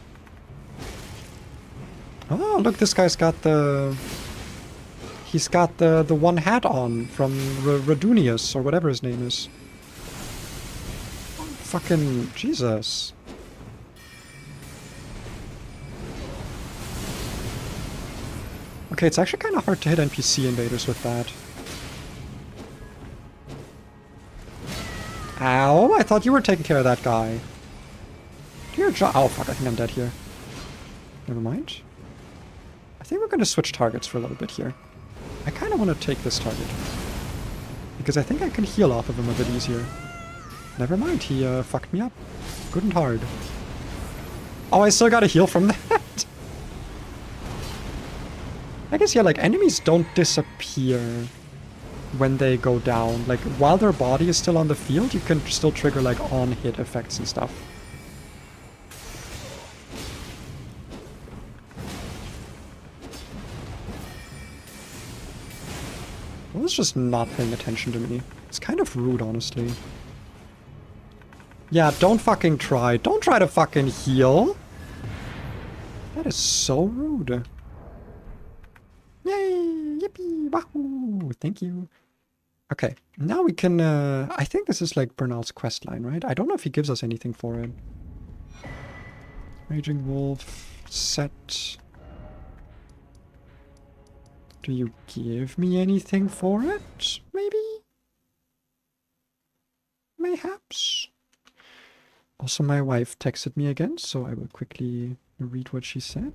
A: Oh, look, this guy's got the... He's got the one hat on from Radunius, or whatever his name is. Fucking Jesus. Okay, it's actually kind of hard to hit NPC invaders with that. Ow, I thought you were taking care of that guy. Dear John. Oh, fuck, I think I'm dead here. Never mind. I think we're going to switch targets for a little bit here. I kind of want to take this target. Because I think I can heal off of him a bit easier. Never mind, he fucked me up. Good and hard. Oh, I still got a heal from that? I guess, yeah, like, enemies don't disappear when they go down. Like, while their body is still on the field, you can still trigger, like, on-hit effects and stuff. Well, it's just not paying attention to me. It's kind of rude, honestly. Yeah, don't fucking try. Don't try to fucking heal. That is so rude. Yay! Yippee! Wahoo! Thank you. Okay, now we can, I think this is like Bernal's quest line, right? I don't know if he gives us anything for it. Raging Wolf, set. Do you give me anything for it? Maybe? Mayhaps? Also, my wife texted me again, so I will quickly read what she said.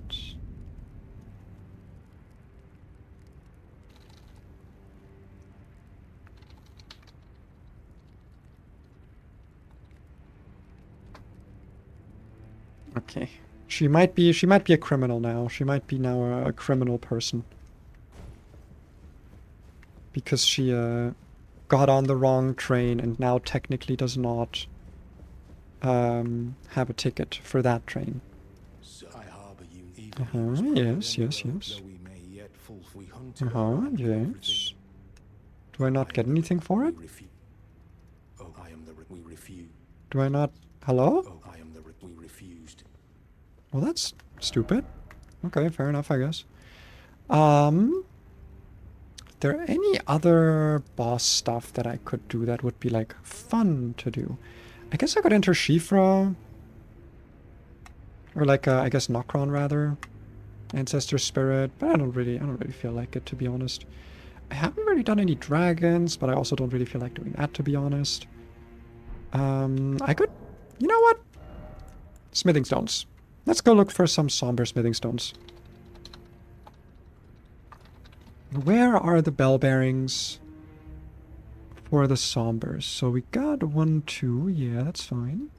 A: Okay. She might be a criminal now. She might be now a criminal person. Because she got on the wrong train and now technically does not have a ticket for that train. Yes, yes, yes. Yes. Do I not get anything for it? Do I not... Hello? Well, that's stupid. Okay, fair enough, I guess. There any other boss stuff that I could do that would be, like, fun to do? I guess I could enter Shifra. Or, like, I guess Nokron, rather. Ancestor Spirit. But I don't really feel like it, to be honest. I haven't really done any dragons, but I also don't really feel like doing that, to be honest. I could... You know what? Smithing stones. Let's go look for some somber smithing stones. Where are the bell bearings for the sombers? So we got 1, 2. Yeah, that's fine.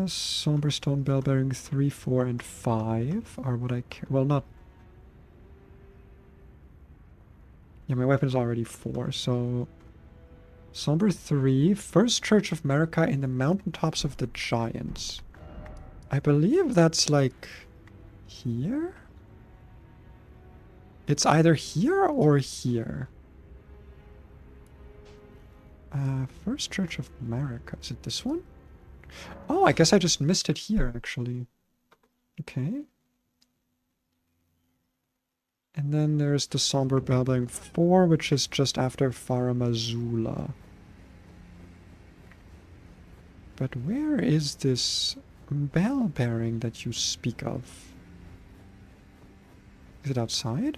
A: Somber stone bell bearing 3, 4, and 5 are what I care. Well, not... Yeah, my weapon is already 4, so... Somber 3, First Church of America in the mountaintops of the Giants. I believe that's like... here? It's either here or here. First Church of America. Is it this one? Oh, I guess I just missed it here, actually. Okay. And then there's the Somber Bell Bearing 4, which is just after Faramazula. But where is this bell bearing that you speak of? Is it outside?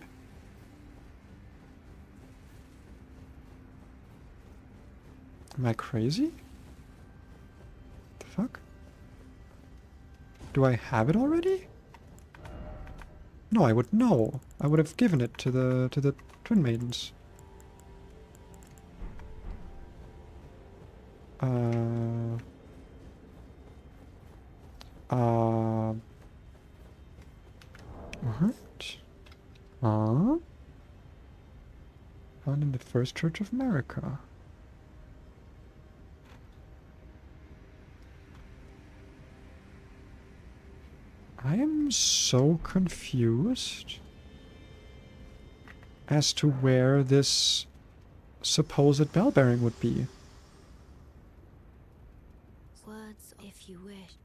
A: Am I crazy? The fuck? Do I have it already? No, I would know. I would have given it to the Twin Maidens. What? Found in the First Church of America. I am so confused as to where this supposed bell bearing would be.
C: Words, if you wish.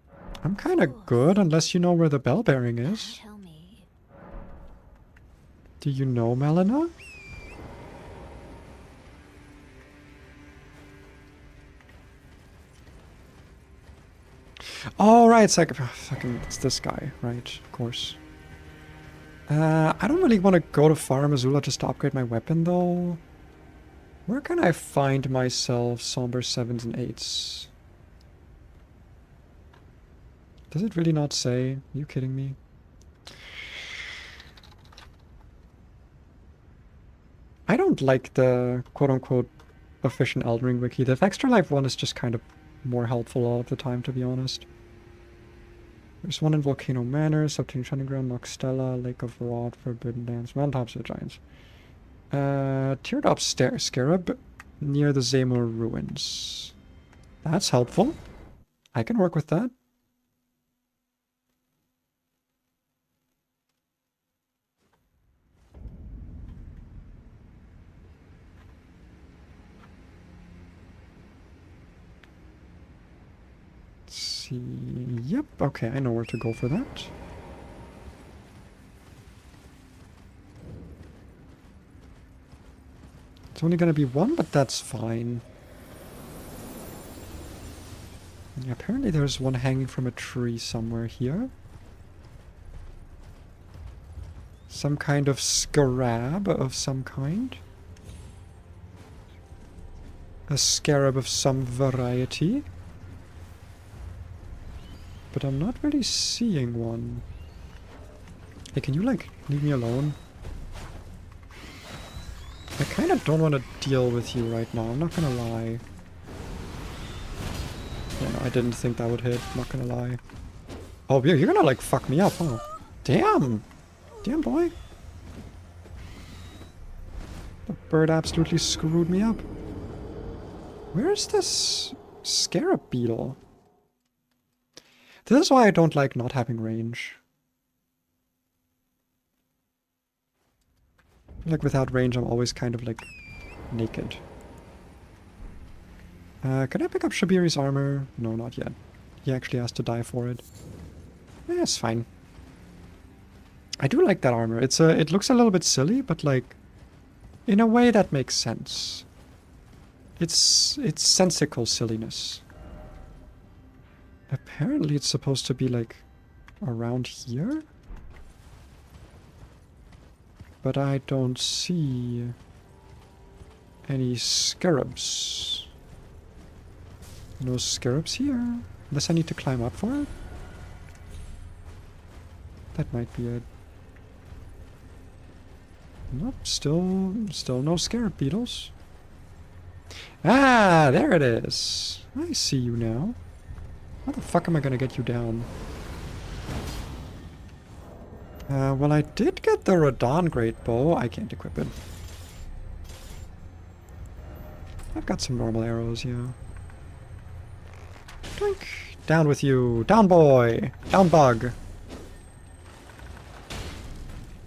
A: I'm kind of good, unless you know where the bell bearing is.
C: Tell me.
A: Do you know, Melina? Oh, right, it's like, fucking, it's this guy, right, of course. I don't really want to go to Faramazula just to upgrade my weapon, though. Where can I find myself somber 7s and 8s? Does it really not say? Are you kidding me? I don't like the quote-unquote efficient Elden Ring wiki. The Extra Life one is just kind of more helpful all of the time, to be honest. There's one in Volcano Manor, Subterranean Hunting Ground, Noxtella, Lake of Rot, Forbidden Dance, Mountaintops of the Giants. Teardrop Scarab near the Zamor Ruins. That's helpful. I can work with that. Yep, okay, I know where to go for that. It's only gonna be one, but that's fine. Yeah, apparently there's one hanging from a tree somewhere here. Some kind of scarab of some kind. A scarab of some variety. But I'm not really seeing one. Hey, can you, like, leave me alone? I kind of don't want to deal with you right now, I'm not gonna lie. Yeah, no, I didn't think that would hit, not gonna lie. Oh, you're gonna like fuck me up, huh? Damn! Damn, boy. The bird absolutely screwed me up. Where's this scarab beetle? This is why I don't like not having range. Like without range, I'm always kind of like naked. Can I pick up Shabiri's armor? No, not yet. He actually has to die for it. Yeah, it's fine. I do like that armor. It looks a little bit silly, but like in a way that makes sense. It's sensical silliness. Apparently it's supposed to be like around here? But I don't see any scarabs. No scarabs here. Unless I need to climb up for it? That might be it. Nope, still no scarab beetles. Ah, there it is. I see you now. How the fuck am I gonna get you down? Well, I did get the Radon Great Bow. I can't equip it. I've got some normal arrows, yeah. Twink. Down with you. Down, boy. Down, bug.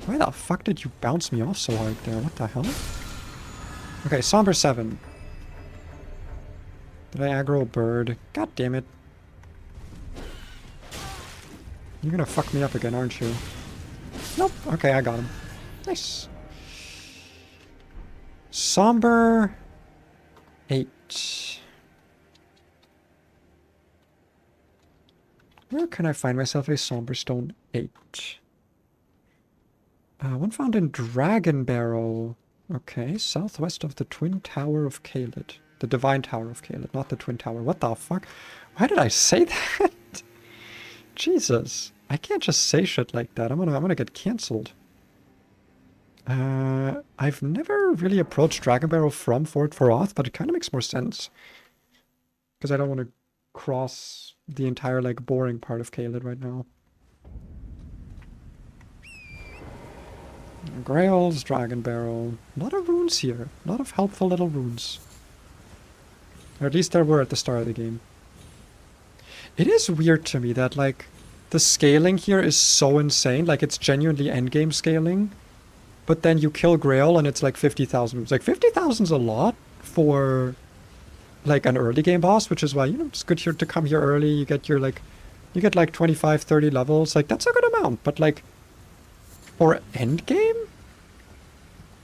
A: Why the fuck did you bounce me off so hard there? What the hell? Okay, Somber 7. Did I aggro a bird? God damn it. You're gonna fuck me up again, aren't you? Nope. Okay, I got him. Nice. Somber 8. Where can I find myself a Somber Stone 8? One found in Dragon Barrow. Okay, southwest of the Twin Tower of Caelid. The Divine Tower of Caelid, not the Twin Tower. What the fuck? Why did I say that? Jesus. I can't just say shit like that. I'm gonna get cancelled. I've never really approached Dragon Barrow from Fort Foroth, but it kind of makes more sense. Because I don't want to cross the entire, like, boring part of Caelid right now. Grails, Dragon Barrow. A lot of runes here. A lot of helpful little runes. Or at least there were at the start of the game. It is weird to me that, like, the scaling here is so insane. Like, it's genuinely endgame scaling. But then you kill Grail and it's like 50,000 runes. Like, 50,000's a lot for, like, an early game boss, which is why, you know, it's good here to come here early. You get your, like, you get, like, 25, 30 levels. Like, that's a good amount. But, like, for endgame?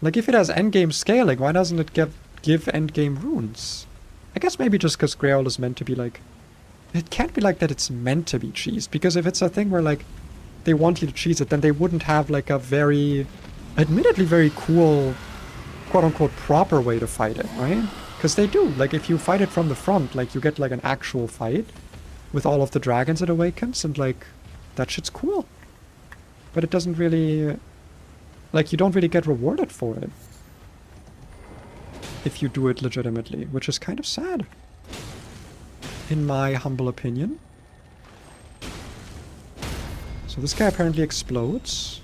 A: Like, if it has endgame scaling, why doesn't it give endgame runes? I guess maybe just because Grail is meant to be, like... It can't be like that it's meant to be cheesed, because if it's a thing where, like, they want you to cheese it, then they wouldn't have, like, a very... admittedly very cool, quote-unquote, proper way to fight it, right? Because they do. Like, if you fight it from the front, like, you get, like, an actual fight with all of the dragons it awakens, and, like, that shit's cool. But it doesn't really... Like, you don't really get rewarded for it. If you do it legitimately, which is kind of sad. In my humble opinion. So this guy apparently explodes.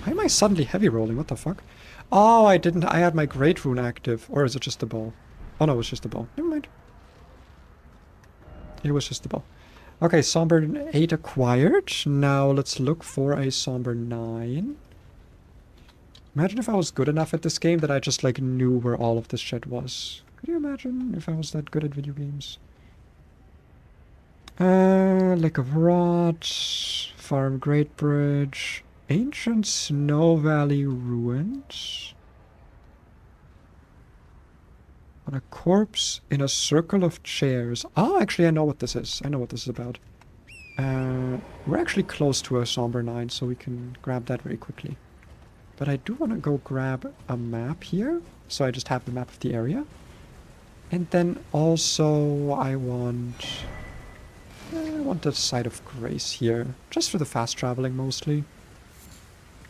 A: Why am I suddenly heavy rolling? What the fuck? Oh, I had my Great Rune active. Or is it just the bow? Oh no, it's just the bow. Never mind. It was just the bow. Okay, Somber 8 acquired. Now let's look for a Somber 9. Imagine if I was good enough at this game that I just, like, knew where all of this shit was. Could you imagine if I was that good at video games? Lake of Rot, Farm Great Bridge, Ancient Snow Valley Ruins. On a corpse in a circle of chairs. Oh, actually, I know what this is. I know what this is about. We're actually close to a Somber 9, so we can grab that very quickly. But I do want to go grab a map here, so I just have the map of the area. And then also I want the Site of Grace here, just for the fast traveling mostly.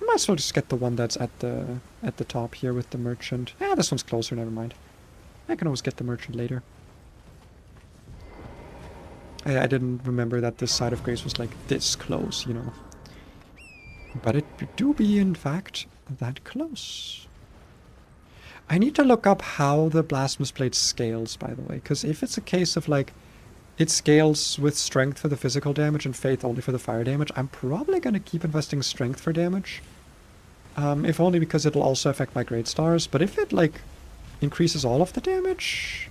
A: I might as well just get the one that's at the top here with the merchant. Yeah, this one's closer, never mind. I can always get the merchant later. I didn't remember that this side of Grace was like this close, you know. But it do be, in fact, that close. I need to look up how the Blasphemous Blade scales, by the way. Because if it's a case of, like, it scales with strength for the physical damage and faith only for the fire damage, I'm probably going to keep investing strength for damage. If only because it'll also affect my Great Stars. But if it, like, increases all of the damage,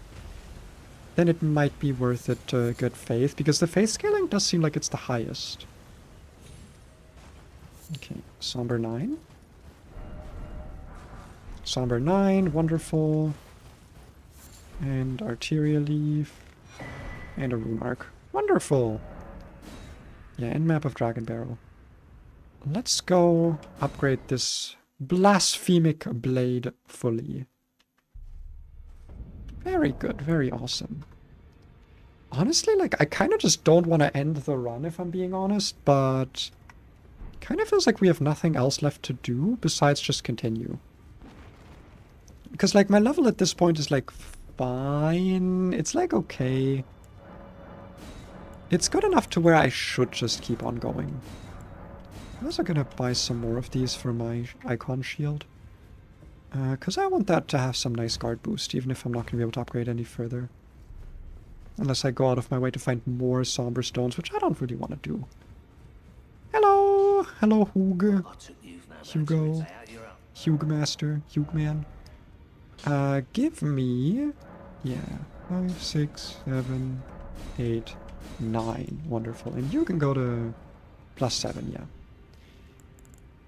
A: then it might be worth it to get faith. Because the faith scaling does seem like it's the highest. Okay, Somber 9. Somber 9, wonderful. And Arteria Leaf. And a Rune Arc. Wonderful! Yeah, end map of Dragon Barrel. Let's go upgrade this Blasphemic Blade fully. Very good, very awesome. Honestly, like, I kind of just don't want to end the run, if I'm being honest, but kind of feels like we have nothing else left to do besides just continue. Because, like, my level at this point is, like, fine. It's, like, okay. It's good enough to where I should just keep on going. I'm also gonna buy some more of these for my icon shield. Because I want that to have some nice guard boost, even if I'm not gonna be able to upgrade any further. Unless I go out of my way to find more somber stones, which I don't really want to do. Hello! Hello, Hug. Hugo. Hugmaster. Hugman. Give me... Yeah. 5, 6, 7, 8, 9. Wonderful. And you can go to +7, yeah.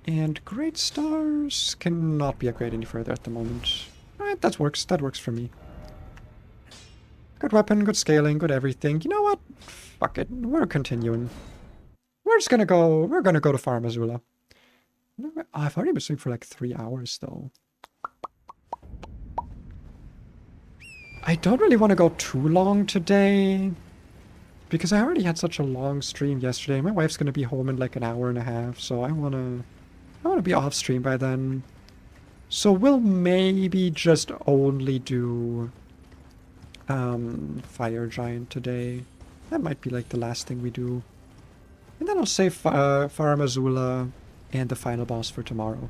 A: And Great Stars cannot be upgraded any further at the moment. Alright, that works. That works for me. Good weapon, good scaling, good everything. You know what? Fuck it. We're continuing. We're just gonna go... We're gonna go to Farmazula. I've already been sleeping for like 3 hours, though. I don't really want to go too long today. Because I already had such a long stream yesterday. My wife's gonna be home in like an hour and a half, so I wanna be off stream by then. So we'll maybe just only do Fire Giant today. That might be like the last thing we do. And then I'll save Farmazula and the final boss for tomorrow.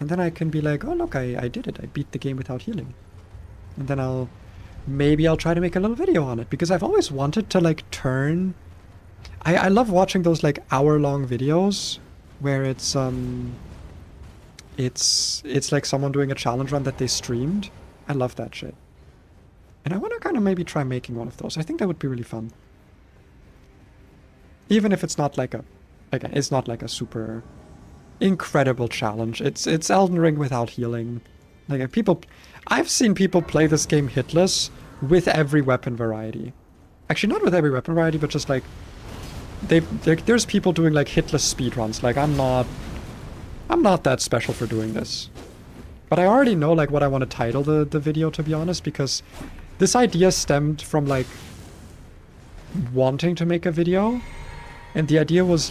A: And then I can be like, oh look, I did it. I beat the game without healing. And then maybe I'll try to make a little video on it. Because I've always wanted to like turn... I love watching those like hour-long videos where it's like someone doing a challenge run that they streamed. I love that shit. And I want to kind of maybe try making one of those. I think that would be really fun. Even if it's not like a... Again, it's not like a super incredible challenge. It's Elden Ring without healing. Like, I've seen people play this game hitless with every weapon variety. Actually, not with every weapon variety, but just like... There's people doing like hitless speedruns. Like, I'm not that special for doing this. But I already know like what I want to title the video, to be honest, because this idea stemmed from like wanting to make a video. And the idea was,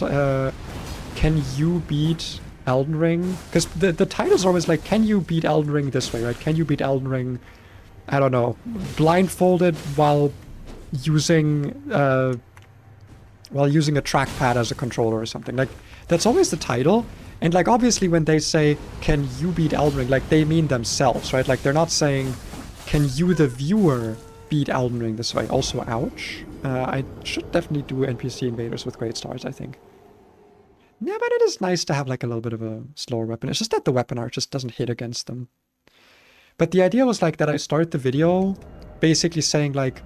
A: can you beat Elden Ring? Because the titles are always like, can you beat Elden Ring this way, right? Can you beat Elden Ring, I don't know, blindfolded while using a trackpad as a controller or something? Like, that's always the title. And like, obviously when they say, can you beat Elden Ring, like they mean themselves, right? Like they're not saying, can you the viewer beat Elden Ring this way? Also, ouch. I should definitely do NPC invaders with Great Stars, I think. Yeah, but it is nice to have like a little bit of a slower weapon. It's just that the weapon art just doesn't hit against them. But the idea was like that I start the video basically saying like,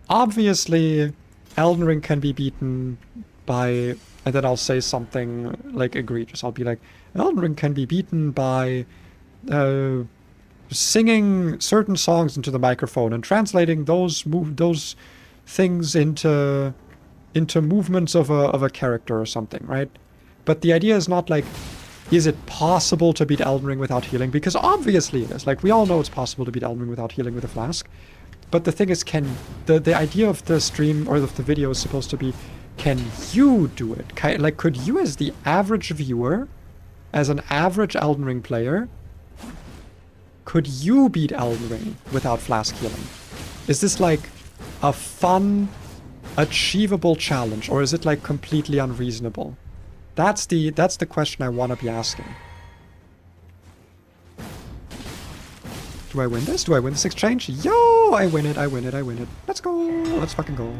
A: obviously Elden Ring can be beaten by... And then I'll say something like egregious. I'll be like, Elden Ring can be beaten by singing certain songs into the microphone and translating those things into movements of a character or something, right? But the idea is not like, is it possible to beat Elden Ring without healing? Because obviously it is. Like, we all know it's possible to beat Elden Ring without healing with a flask. But the thing is, the idea of the stream or of the video is supposed to be, can you do it? Like, could you, as the average viewer, as an average Elden Ring player, could you beat Elden Ring without flask healing? Is this like a fun, achievable challenge, or is it like completely unreasonable? That's the question I want to be asking. Do I win this? Do I win this exchange? Yo! I win it, I win it, I win it. Let's go! Let's fucking go.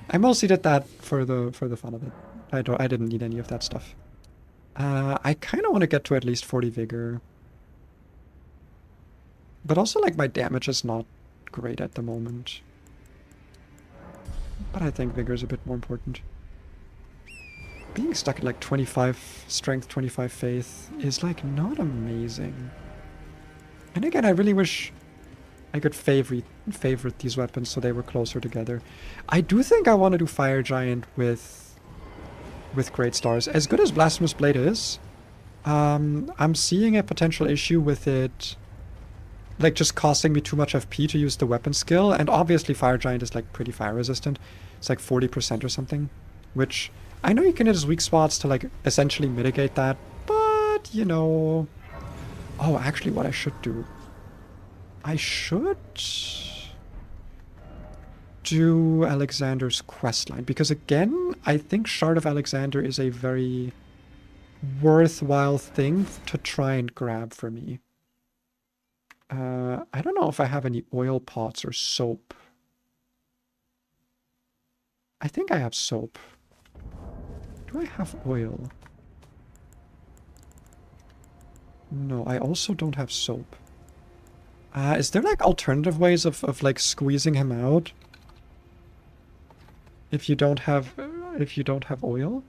A: I mostly did that for the fun of it. I didn't need any of that stuff. I kind of want to get to at least 40 vigor. But also, like, my damage is not great at the moment. But I think vigor is a bit more important. Being stuck at like 25 strength, 25 faith is like not amazing. And again, I really wish I could favorite these weapons so they were closer together. I do think I want to do Fire Giant with Great Stars. As good as Blasphemous Blade is, I'm seeing a potential issue with it, like just costing me too much FP to use the weapon skill. And obviously Fire Giant is like pretty fire resistant. It's like 40% or something, which I know you can hit his weak spots to like essentially mitigate that, but you know. Oh, actually what I should do, I should do Alexander's questline, because again, I think Shard of Alexander is a very worthwhile thing to try and grab for me. I don't know if I have any oil pots or soap. I think I have soap. Do I have oil? No, I also don't have soap. Is there like alternative ways of like squeezing him out? If you don't have oil?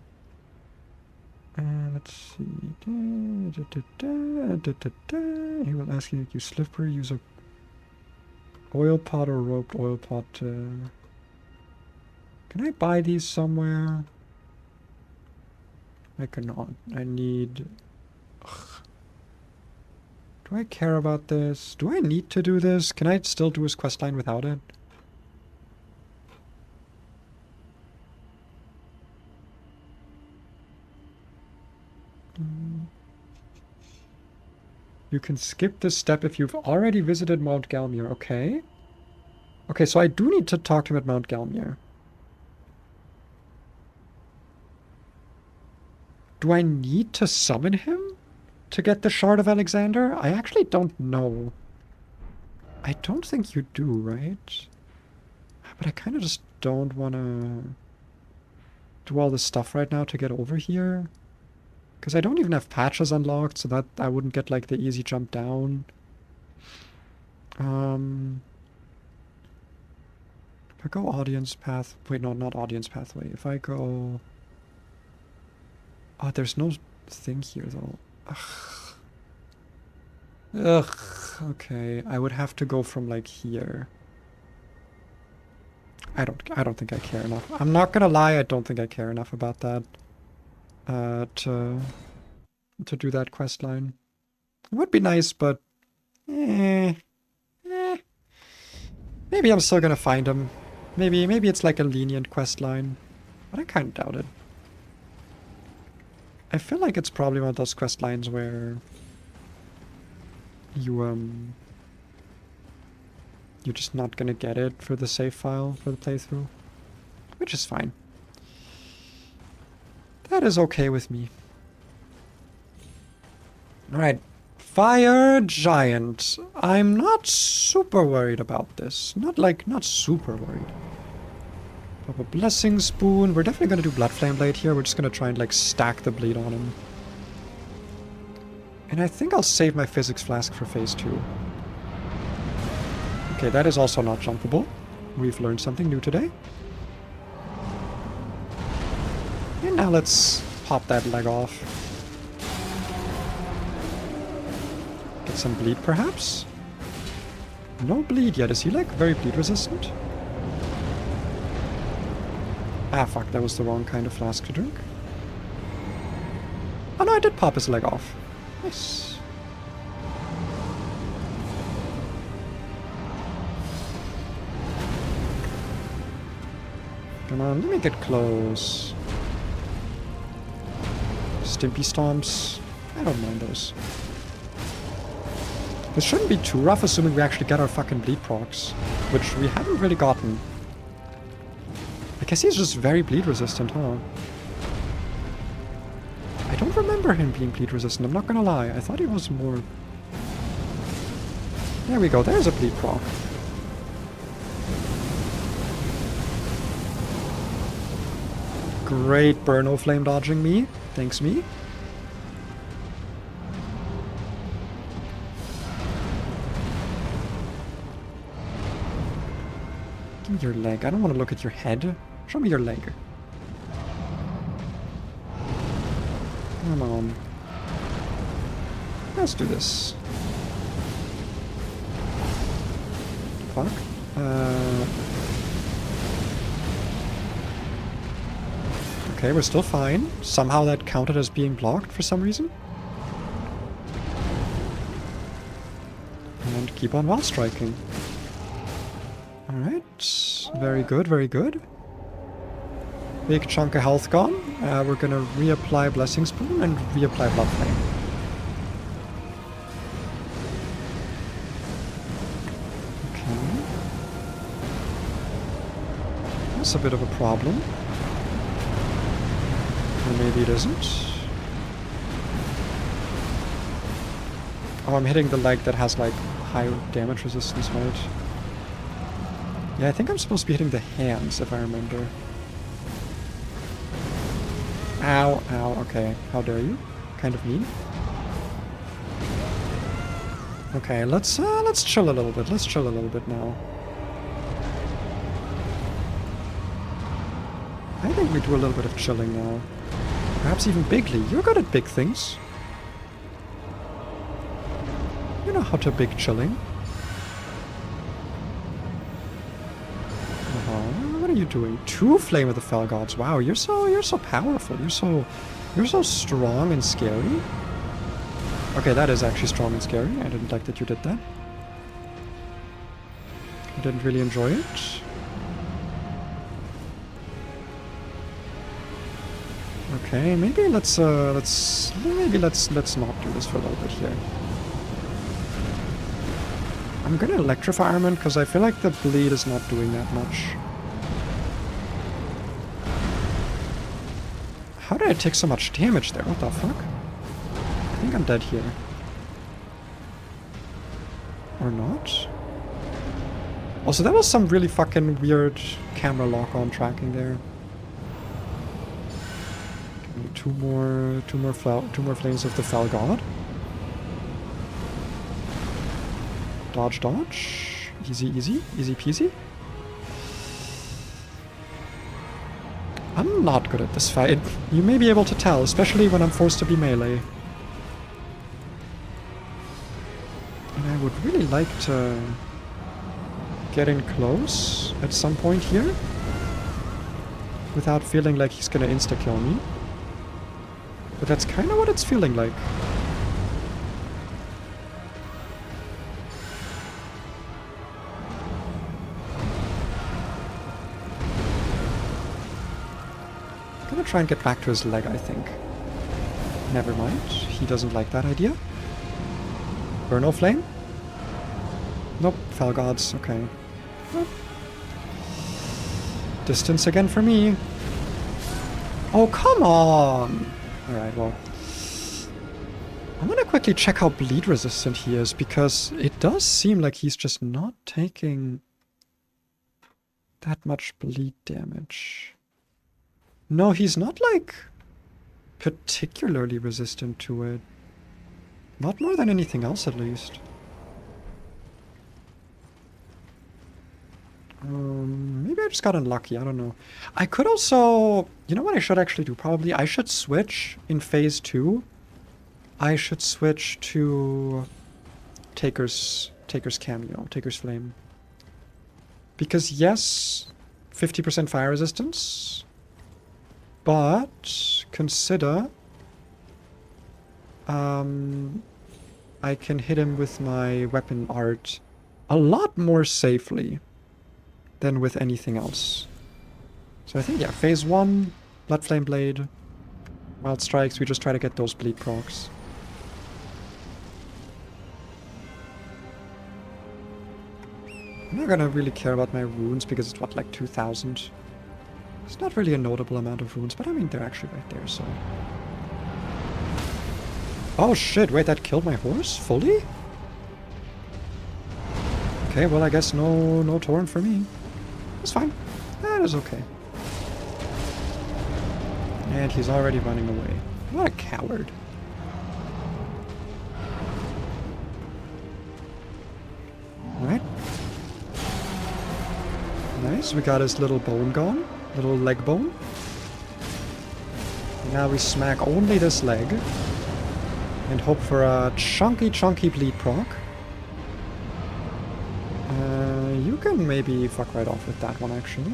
A: Let's see. He will ask you to use slippery, use a oil pot or roped oil pot. Can I buy these somewhere? I cannot. I need... Ugh. Do I care about this? Do I need to do this? Can I still do his questline without it? You can skip this step if you've already visited Mount Galmir. Okay. Okay, so I do need to talk to him at Mount Galmir. Do I need to summon him to get the Shard of Alexander? I actually don't know. I don't think you do, right? But I kind of just don't want to do all this stuff right now to get over here. Because I don't even have patches unlocked, so that I wouldn't get like the easy jump down. If I go audience path... Wait, no, not audience pathway. If I go... Oh, there's no thing here, though. Ugh. Ugh. Okay, I would have to go from, like, here. I don't think I care enough. I'm not gonna lie, I don't think I care enough about that. To do that quest line. It would be nice, but... Maybe I'm still gonna find him. Maybe it's like a lenient quest line. But I kind of doubt it. I feel like it's probably one of those quest lines where you're just not gonna get it for the save file for the playthrough, which is fine. That is okay with me. Alright, Fire Giant. I'm not super worried about this. Not super worried. Pop a Blessing Spoon. We're definitely gonna do Blood Flame Blade here. We're just gonna try and like stack the bleed on him. And I think I'll save my Physics Flask for phase 2. Okay, that is also not jumpable. We've learned something new today. And now let's pop that leg off. Get some bleed, perhaps? No bleed yet. Is he, like, very bleed resistant? Ah, fuck. That was the wrong kind of flask to drink. Oh, no, I did pop his leg off. Nice. Come on, let me get close. Stimpy Stomps. I don't mind those. This shouldn't be too rough, assuming we actually get our fucking bleed procs, which we haven't really gotten. I guess he's just very bleed resistant, huh? I don't remember him being bleed resistant, I'm not gonna lie. I thought he was more... There we go, there's a bleed proc. Great Burno Flame dodging me. Thanks me. Give me your leg. I don't want to look at your head. Show me your leg. Come on. Let's do this. Fuck. Okay, we're still fine. Somehow that counted as being blocked for some reason. And keep on wall striking. Alright. Very good, very good. Big chunk of health gone. We're gonna reapply Blessing Spoon and reapply Blood Flame. Okay. That's a bit of a problem. Or maybe it isn't. Oh, I'm hitting the leg that has like high damage resistance, right? Yeah, I think I'm supposed to be hitting the hands, if I remember. Ow, ow, okay. How dare you? Kind of mean. Okay, let's chill a little bit. Let's chill a little bit now. I think we do a little bit of chilling now. Perhaps even bigly. You're good at big things. You know how to big chilling. What are you doing? 2 Flame of the Fell Gods. Wow, you're so powerful. You're so strong and scary. Okay, that is actually strong and scary. I didn't like that you did that. I didn't really enjoy it. Okay, maybe let's not do this for a little bit here. I'm gonna electrify Armament because I feel like the bleed is not doing that much. How did I take so much damage there? What the fuck? I think I'm dead here. Or not? Also, that was some really fucking weird camera lock-on tracking there. Two more flames of the Fell God. Dodge, dodge. Easy, easy. Easy peasy. I'm not good at this fight. You may be able to tell, especially when I'm forced to be melee. And I would really like to get in close at some point here. Without feeling like he's gonna insta-kill me. But that's kind of what it's feeling like. I'm gonna try and get back to his leg, I think. Never mind. He doesn't like that idea. Burno Flame? Nope. Fell Gods. Okay. Well. Distance again for me. Oh, come on! Alright, well. I'm gonna quickly check how bleed resistant he is, because it does seem like he's just not taking that much bleed damage. No, he's not, like, particularly resistant to it. Not more than anything else, at least. Maybe I just got unlucky, I don't know. I could also... You know what I should actually do, probably? I should switch in phase 2. I should switch to... Taker's Cameo, Taker's Flame. Because yes, 50% fire resistance. But consider... I can hit him with my weapon art a lot more safely than with anything else. So I think, yeah, phase 1, Blood Flame Blade, Wild Strikes, we just try to get those bleed procs. not gonna really care about my runes because it's what, like 2,000? It's not really a notable amount of runes, but I mean, they're actually right there, so... Oh shit, wait, that killed my horse? Fully? Okay, well, I guess no torrent for me. That's fine. That is okay. And he's already running away. What a coward. Alright. Nice, we got his little bone gone. Little leg bone. Now we smack only this leg. And hope for a chunky bleed proc. You can maybe fuck right off with that one, actually.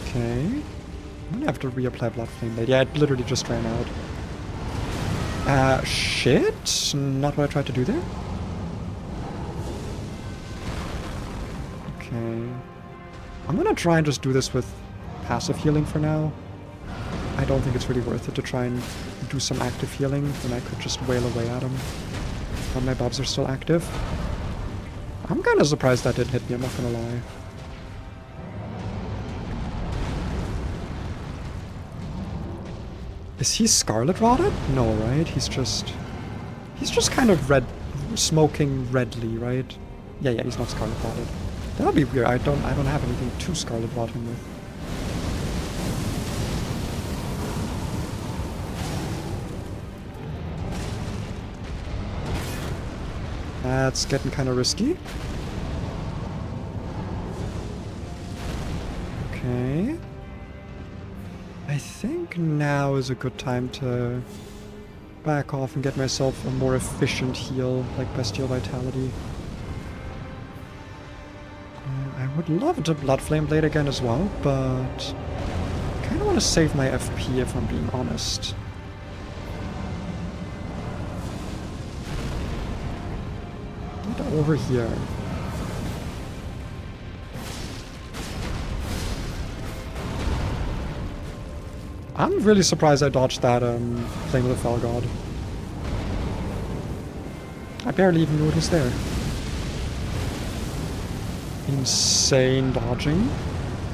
A: Okay. I'm gonna have to reapply Blood Flame Blade. Yeah, it literally just ran out. Shit? Not what I tried to do there. Okay. I'm gonna try and just do this with passive healing for now. I don't think it's really worth it to try and do some active healing when I could just wail away at him when my buffs are still active. I'm kinda surprised that didn't hit me, I'm not gonna lie. Is he Scarlet Rotted? No, right? He's just kind of red, smoking redly, right? Yeah, he's not Scarlet Rotted. That would be weird. I don't have anything to Scarlet Rot him with. That's getting kind of risky. Okay. I think now is a good time to back off and get myself a more efficient heal, like Bestial Vitality. I would love to Blood Flame Blade again as well, but I kind of want to save my FP if I'm being honest. Get over here. I'm really surprised I dodged that Flame of the Fell God. I barely even knew it was there. Insane dodging.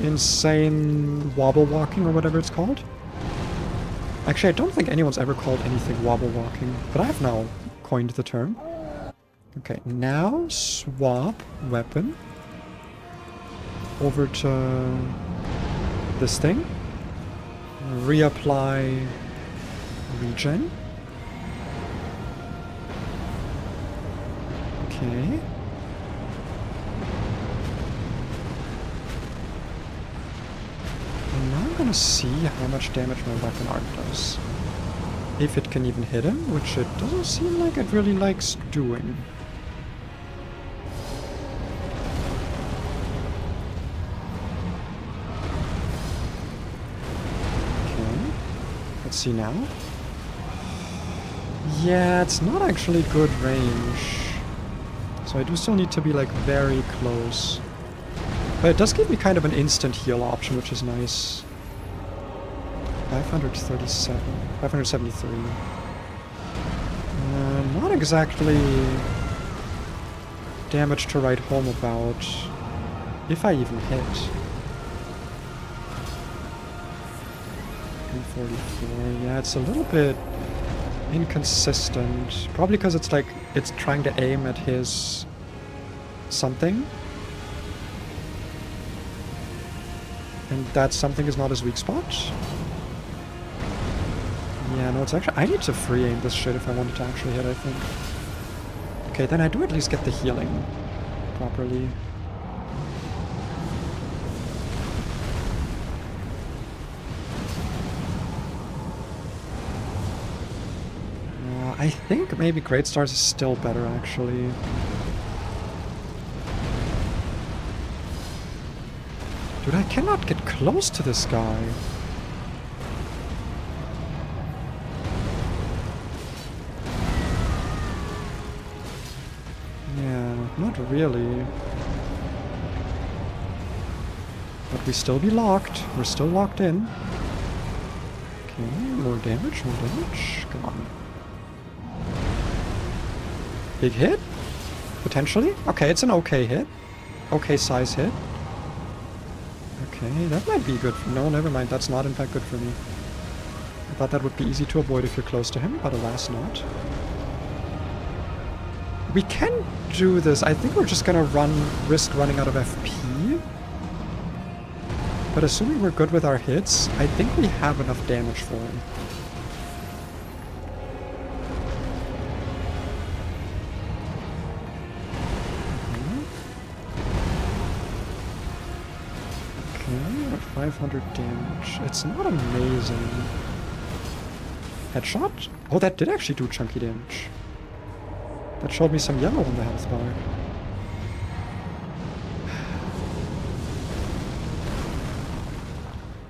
A: Insane wobble walking or whatever it's called. Actually, I don't think anyone's ever called anything wobble walking, but I have now coined the term. Okay, now swap weapon over to this thing. Reapply regen. Okay. And now I'm gonna see how much damage my weapon art does. If it can even hit him, which it doesn't seem like it really likes doing. Let's see now. Yeah, it's not actually good range. So I do still need to be like very close. But it does give me kind of an instant heal option, which is nice. 537, 573. Not exactly damage to write home about, if I even hit. 44. Yeah, it's a little bit inconsistent. Probably because it's like it's trying to aim at his something. And that something is not his weak spot. Yeah, no, it's actually... I need to free aim this shit if I want it to actually hit, I think. Okay, then I do at least get the healing properly. I think maybe Great Stars is still better, actually. Dude, I cannot get close to this guy. Yeah, not really. But we still be locked. We're still locked in. Okay, more damage, more damage. Come on. Big hit? Potentially? Okay, it's an okay hit. Okay size hit. Okay, that might be good. No, never mind. That's not in fact good for me. I thought that would be easy to avoid if you're close to him, but alas not. We can do this. I think we're just gonna risk running out of FP. But assuming we're good with our hits, I think we have enough damage for him. Okay, at 500 damage. It's not amazing. Headshot? Oh, that did actually do chunky damage. That showed me some yellow on the health bar.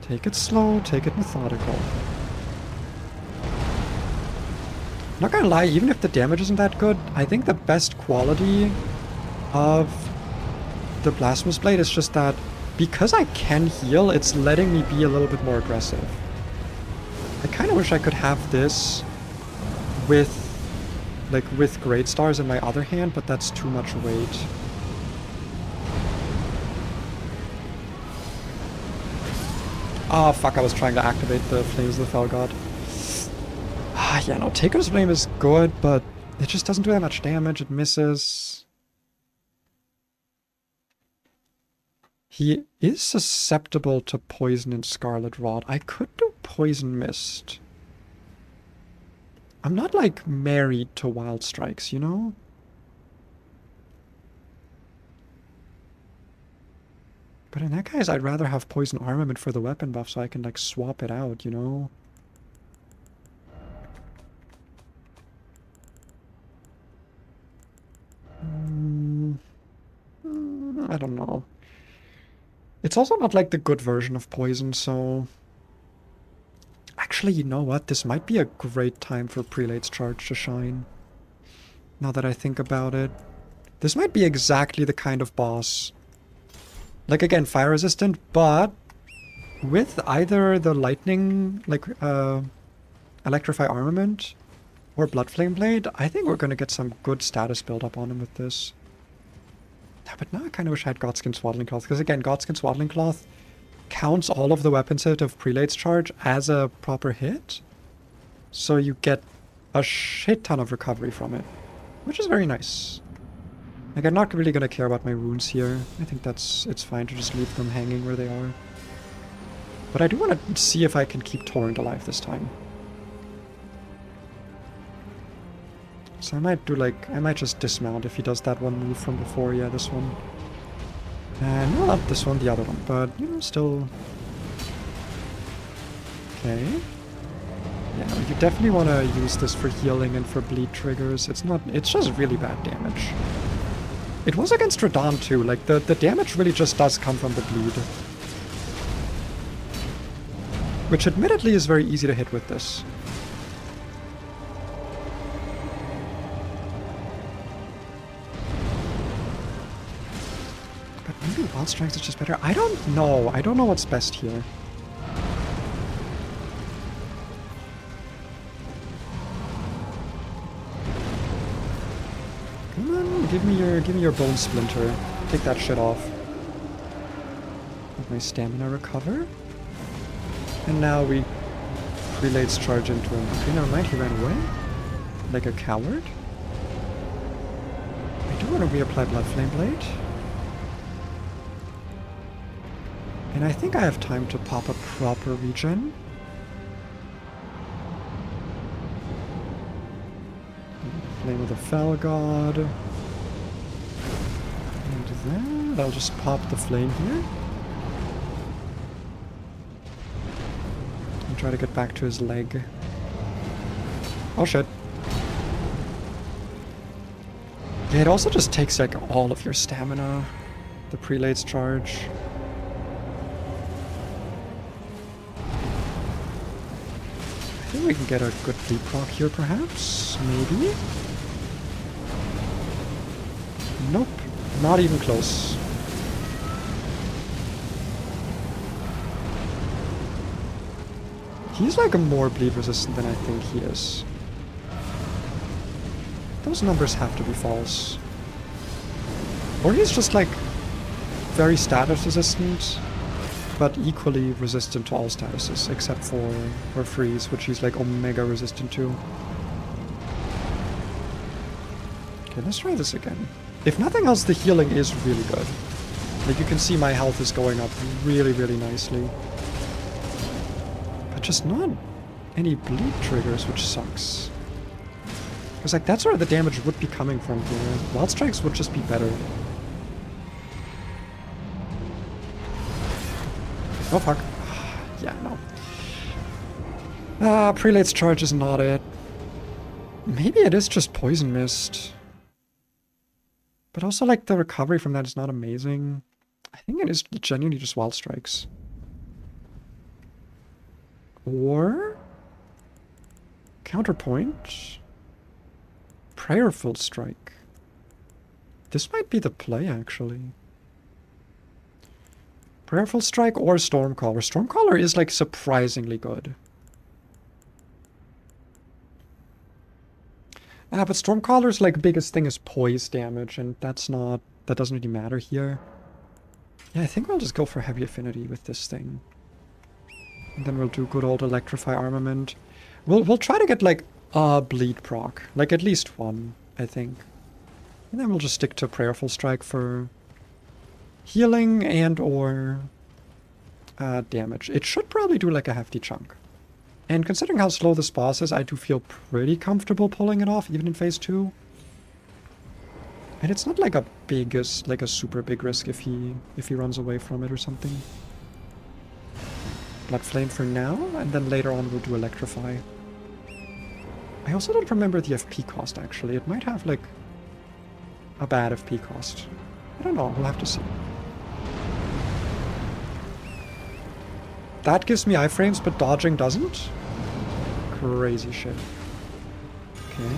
A: Take it slow, take it methodical. Not gonna lie, even if the damage isn't that good, I think the best quality of the Blasphemous Blade is just that because I can heal, it's letting me be a little bit more aggressive. I kind of wish I could have this with Great Stars in my other hand, but that's too much weight. Oh fuck, I was trying to activate the Flames of the Fell God. Ah, yeah, no, Taker's Flame is good, but it just doesn't do that much damage, it misses. He is susceptible to Poison and Scarlet Rot. I could do Poison Mist. I'm not, like, married to Wild Strikes, you know? But in that case, I'd rather have Poison Armament for the weapon buff so I can, like, swap it out, you know? I don't know. It's also not, like, the good version of Poison, so... Actually, you know what? This might be a great time for Prelate's Charge to shine. Now that I think about it. This might be exactly the kind of boss. Like, again, fire resistant, but with either the lightning, like, Electrify Armament or Blood Flame Blade, I think we're gonna get some good status build up on him with this. Yeah, but now I kind of wish I had Godskin Swaddling Cloth, because again, Godskin Swaddling Cloth counts all of the weapons hit of Prelate's Charge as a proper hit. So you get a shit ton of recovery from it, which is very nice. Like, I'm not really gonna care about my runes here. I think it's fine to just leave them hanging where they are. But I do want to see if I can keep Torrent alive this time. So I might do, like, I might just dismount if he does that one move from before. Yeah, this one. No, not this one, the other one, but, you know, still... Okay. Yeah, you definitely want to use this for healing and for bleed triggers. It's just really bad damage. It was against Radahn too, like, the damage really just does come from the bleed. Which admittedly is very easy to hit with this. But maybe Wild Strikes is just better? I don't know. I don't know what's best here. Come on, give me your Bone Splinter. Take that shit off. Let my stamina recover. And now we Prelate's Charge into him. Okay, never mind, he ran away. Like a coward. I do want to reapply Blood Flame Blade. And I think I have time to pop a proper regen. Flame of the Fell God. And then I'll just pop the flame here. And try to get back to his leg. Oh shit. Yeah, it also just takes like all of your stamina. The Prelate's Charge. I think we can get a good bleed proc here perhaps. Maybe? Nope. Not even close. He's like a more bleed resistant than I think he is. Those numbers have to be false. Or he's just like very status resistant, but equally resistant to all statuses, except for freeze, which he's like omega resistant to. Okay, let's try this again. If nothing else, the healing is really good. Like, you can see my health is going up really, really nicely. But just not any bleed triggers, which sucks. Because, like, that's where the damage would be coming from here. Wild Strikes would just be better. Oh, fuck. Yeah, no. Prelate's Charge is not it. Maybe it is just Poison Mist. But also, like, the recovery from that is not amazing. I think it is genuinely just Wild Strikes. Or... Counterpoint. Prayerful Strike. This might be the play, actually. Prayerful Strike or Stormcaller. Stormcaller is, like, surprisingly good. But Stormcaller's, like, biggest thing is poise damage, and that doesn't really matter here. Yeah, I think we'll just go for Heavy Affinity with this thing. And then we'll do good old Electrify Armament. We'll try to get, like, a bleed proc. Like, at least one, I think. And then we'll just stick to Prayerful Strike for healing and or damage. It should probably do, like, a hefty chunk. And considering how slow this boss is, I do feel pretty comfortable pulling it off, even in phase 2. And it's not like a super big risk if he runs away from it or something. Blood Flame for now, and then later on we'll do Electrify. I also don't remember the FP cost, actually. It might have, like, a bad FP cost. I don't know, we'll have to see. That gives me iframes, but dodging doesn't? Crazy shit. Okay.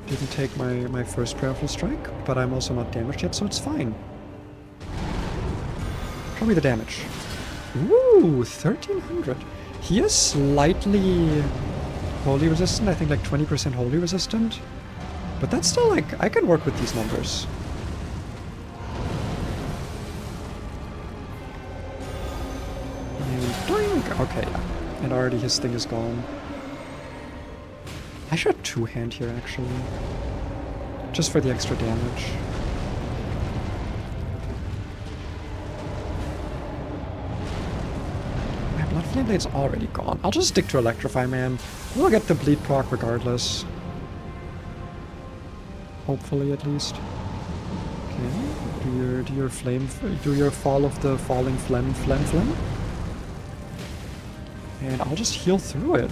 A: Didn't take my first Prayerful Strike, but I'm also not damaged yet, so it's fine. Show me the damage. Ooh, 1300. He is slightly holy resistant, I think like 20% holy resistant. But that's still, like, I can work with these numbers. And doink! Okay, yeah. And already his thing is gone. I should two-hand here, actually. Just for the extra damage. My Blood Flame Blade's already gone. I'll just stick to Electrify, man. We'll get the bleed proc regardless. Hopefully, at least. Okay. Do your fall of the falling phlegm. And I'll just heal through it.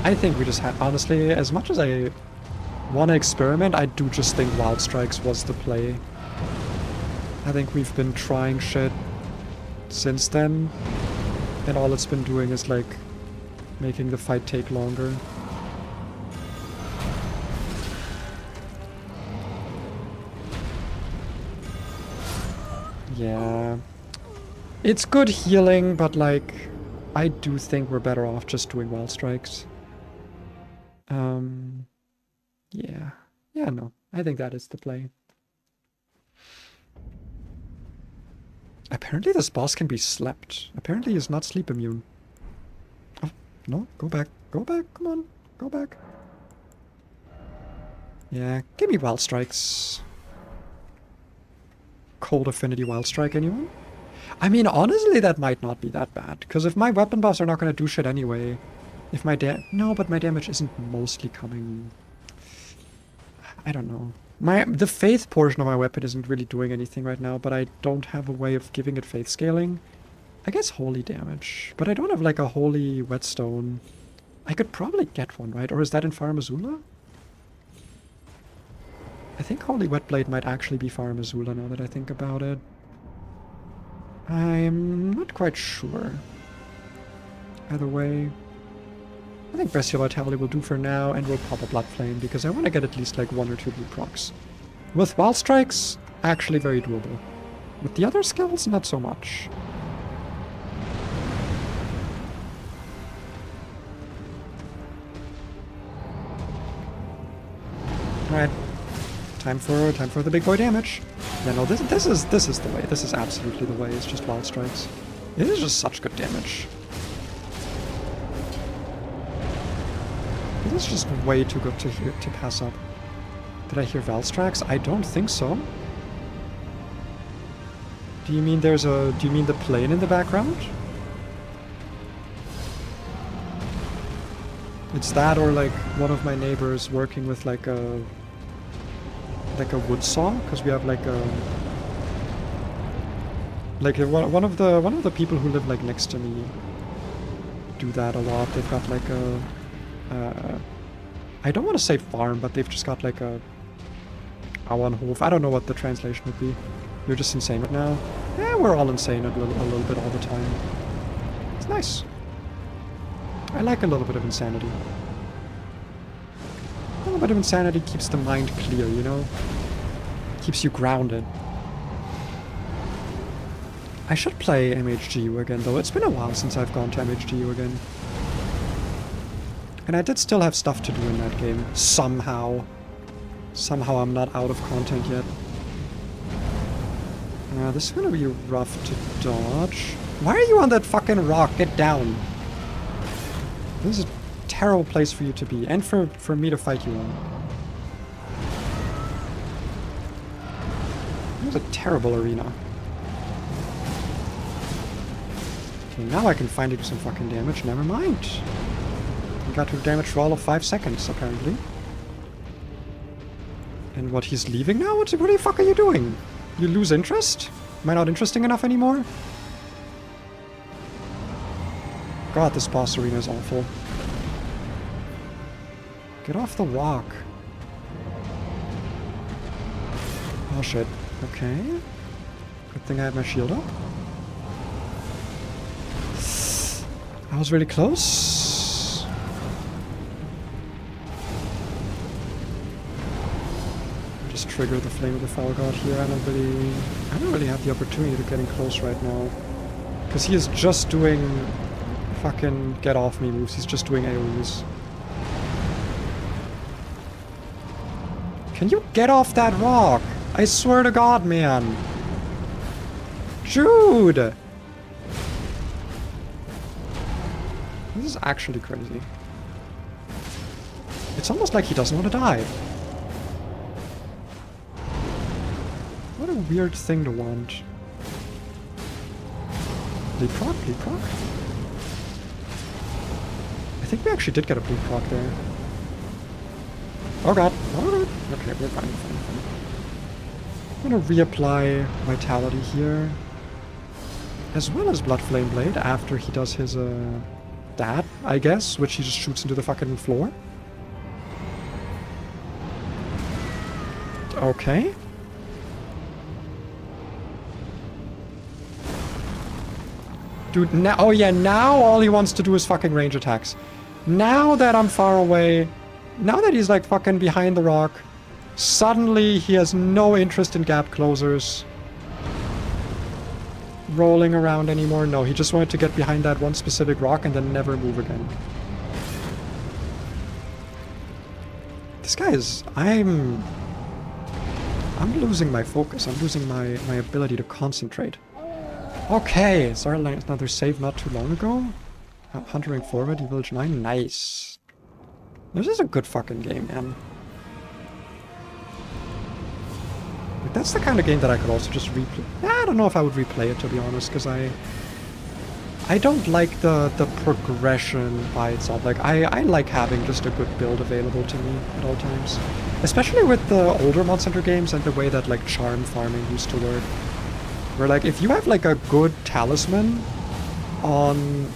A: I think we just had, honestly, as much as I want to experiment, I do just think Wild Strikes was the play. I think we've been trying shit since then, and all it's been doing is, like, making the fight take longer. Yeah. It's good healing, but, like, I do think we're better off just doing Wild Strikes. Yeah. Yeah, no. I think that is the play. Apparently this boss can be slept. Apparently he's not sleep immune. Oh, no. Go back. Go back. Come on. Go back. Yeah. Give me Wild Strikes. Cold Affinity Wild Strike, anyone? I mean, honestly, that might not be that bad. Because if my weapon buffs are not going to do shit anyway... If my no, but my damage isn't mostly coming... I don't know. The Faith portion of my weapon isn't really doing anything right now, but I don't have a way of giving it Faith scaling. I guess Holy damage. But I don't have, like, a Holy Whetstone. I could probably get one, right? Or is that in Far Missoula? I think Holy Whetblade might actually be Far Missoula now that I think about it. I'm not quite sure. Either way, I think Bestial Vitality will do for now, and we'll pop a Blood Flame, because I want to get at least like 1 or 2 blue procs. With Wild Strikes, actually very doable. With the other skills, not so much. Alright. Time for the big boy damage. Yeah, no, this is the way. This is absolutely the way. It's just Wild Strikes. It is just such good damage. It is just way too good to pass up. Did I hear Valstrax? I don't think so. Do you mean do you mean the plane in the background? It's that or like one of my neighbors working with like a wood saw, because we have like one of the people who live like next to me do that a lot. They've got like a I don't want to say farm, but they've just got like a Auernhof. I don't know what the translation would be. You're just insane right now. Yeah, we're all insane a little bit all the time. It's nice. I like a little bit of insanity. A little bit of insanity keeps the mind clear, you know? Keeps you grounded. I should play MHGU again, though. It's been a while since I've gone to MHGU again. And I did still have stuff to do in that game. Somehow. Somehow I'm not out of content yet. This is gonna be rough to dodge. Why are you on that fucking rock? Get down. This is a terrible place for you to be, and for me to fight you on. This is a terrible arena. Okay, now I can finally do some fucking damage. Never mind. I got to damage for all of 5 seconds, apparently. And what, he's leaving now? What the fuck are you doing? You lose interest? Am I not interesting enough anymore? God, this boss arena is awful. Get off the rock. Oh shit. Okay. Good thing I had my shield up. I was really close. Just trigger the Flame of the Foul God here. I don't really have the opportunity to getting close right now. Because he is just doing fucking get off me moves. He's just doing AoEs. Can you get off that rock? I swear to God, man. Jude! This is actually crazy. It's almost like he doesn't want to die. What a weird thing to want. Leapfrog? Leapfrog? I think we actually did get a leapfrog there. Oh god. Oh god. Okay, we're fine, fine, fine. I'm gonna reapply Vitality here. As well as Blood Flame Blade after he does his, that, I guess, which he just shoots into the fucking floor. Okay. Dude, now, oh yeah, now all he wants to do is fucking range attacks. Now that I'm far away, now that he's like fucking behind the rock, suddenly he has no interest in gap closers. Rolling around anymore. No, he just wanted to get behind that one specific rock and then never move again. This guy is... I'm losing my focus. I'm losing my ability to concentrate. Okay, sorry, another save not too long ago. Huntering Forward, Village 9, nice. This is a good fucking game, man. Like, that's the kind of game that I could also just replay. I don't know if I would replay it, to be honest, because I don't like the progression by itself. Like, I like having just a good build available to me at all times. Especially with the older Mod Center games and the way that, like, charm farming used to work. Where, like, if you have, like, a good talisman on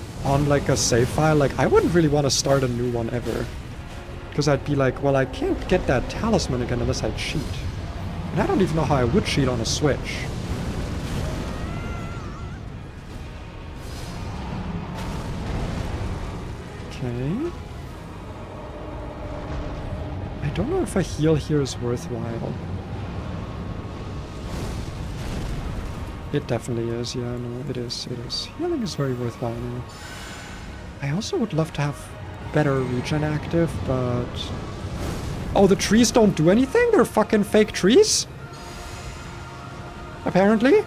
A: like, a save file, like, I wouldn't really want to start a new one ever. Because I'd be like, well, I can't get that talisman again unless I cheat. And I don't even know how I would cheat on a Switch. Okay. I don't know if a heal here is worthwhile. It definitely is, yeah, no, it is, it is. Healing is very worthwhile now. I also would love to have better regen active, but... Oh, the trees don't do anything? They're fucking fake trees? Apparently?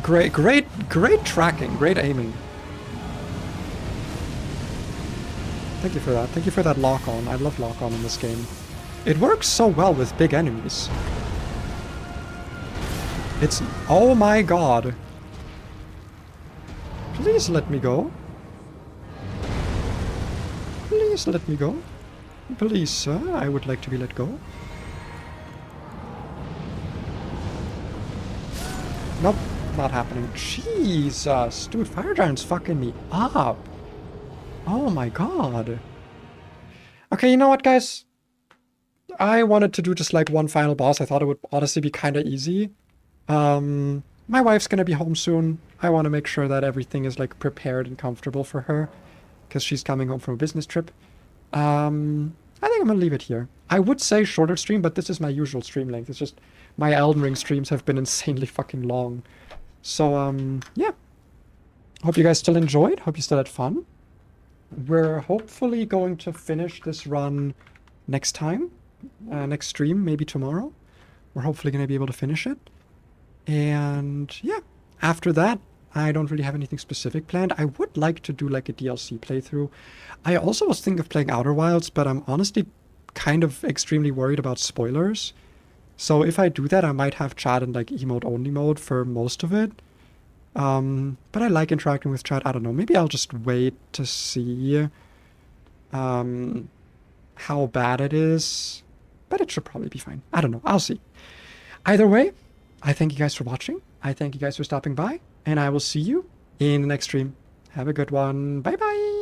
A: Great tracking, great aiming. Thank you for that. Thank you for that lock-on. I love lock-on in this game. It works so well with big enemies. It's... Oh my god. Please let me go. Please let me go. Please, sir, I would like to be let go. Nope, not happening. Jesus, dude, Fire Giant's fucking me up. Oh my god. Okay, you know what, guys? I wanted to do just like one final boss. I thought it would honestly be kind of easy. My wife's gonna be home soon. I want to make sure that everything is like prepared and comfortable for her, because she's coming home from a business trip. I think I'm gonna leave it here. I would say shorter stream, but this is my usual stream length. It's just my Elden Ring streams have been insanely fucking long. So, yeah. Hope you guys still enjoyed. Hope you still had fun. We're hopefully going to finish this run next time. Next stream, maybe tomorrow. We're hopefully going to be able to finish it. And yeah, after that, I don't really have anything specific planned. I would like to do like a DLC playthrough. I also was thinking of playing Outer Wilds, but I'm honestly kind of extremely worried about spoilers. So if I do that, I might have chat in like emote only mode for most of it. But I like interacting with chat. I don't know. Maybe I'll just wait to see how bad it is. But it should probably be fine. I don't know. I'll see. Either way, I thank you guys for watching. I thank you guys for stopping by. And I will see you in the next stream. Have a good one. Bye-bye.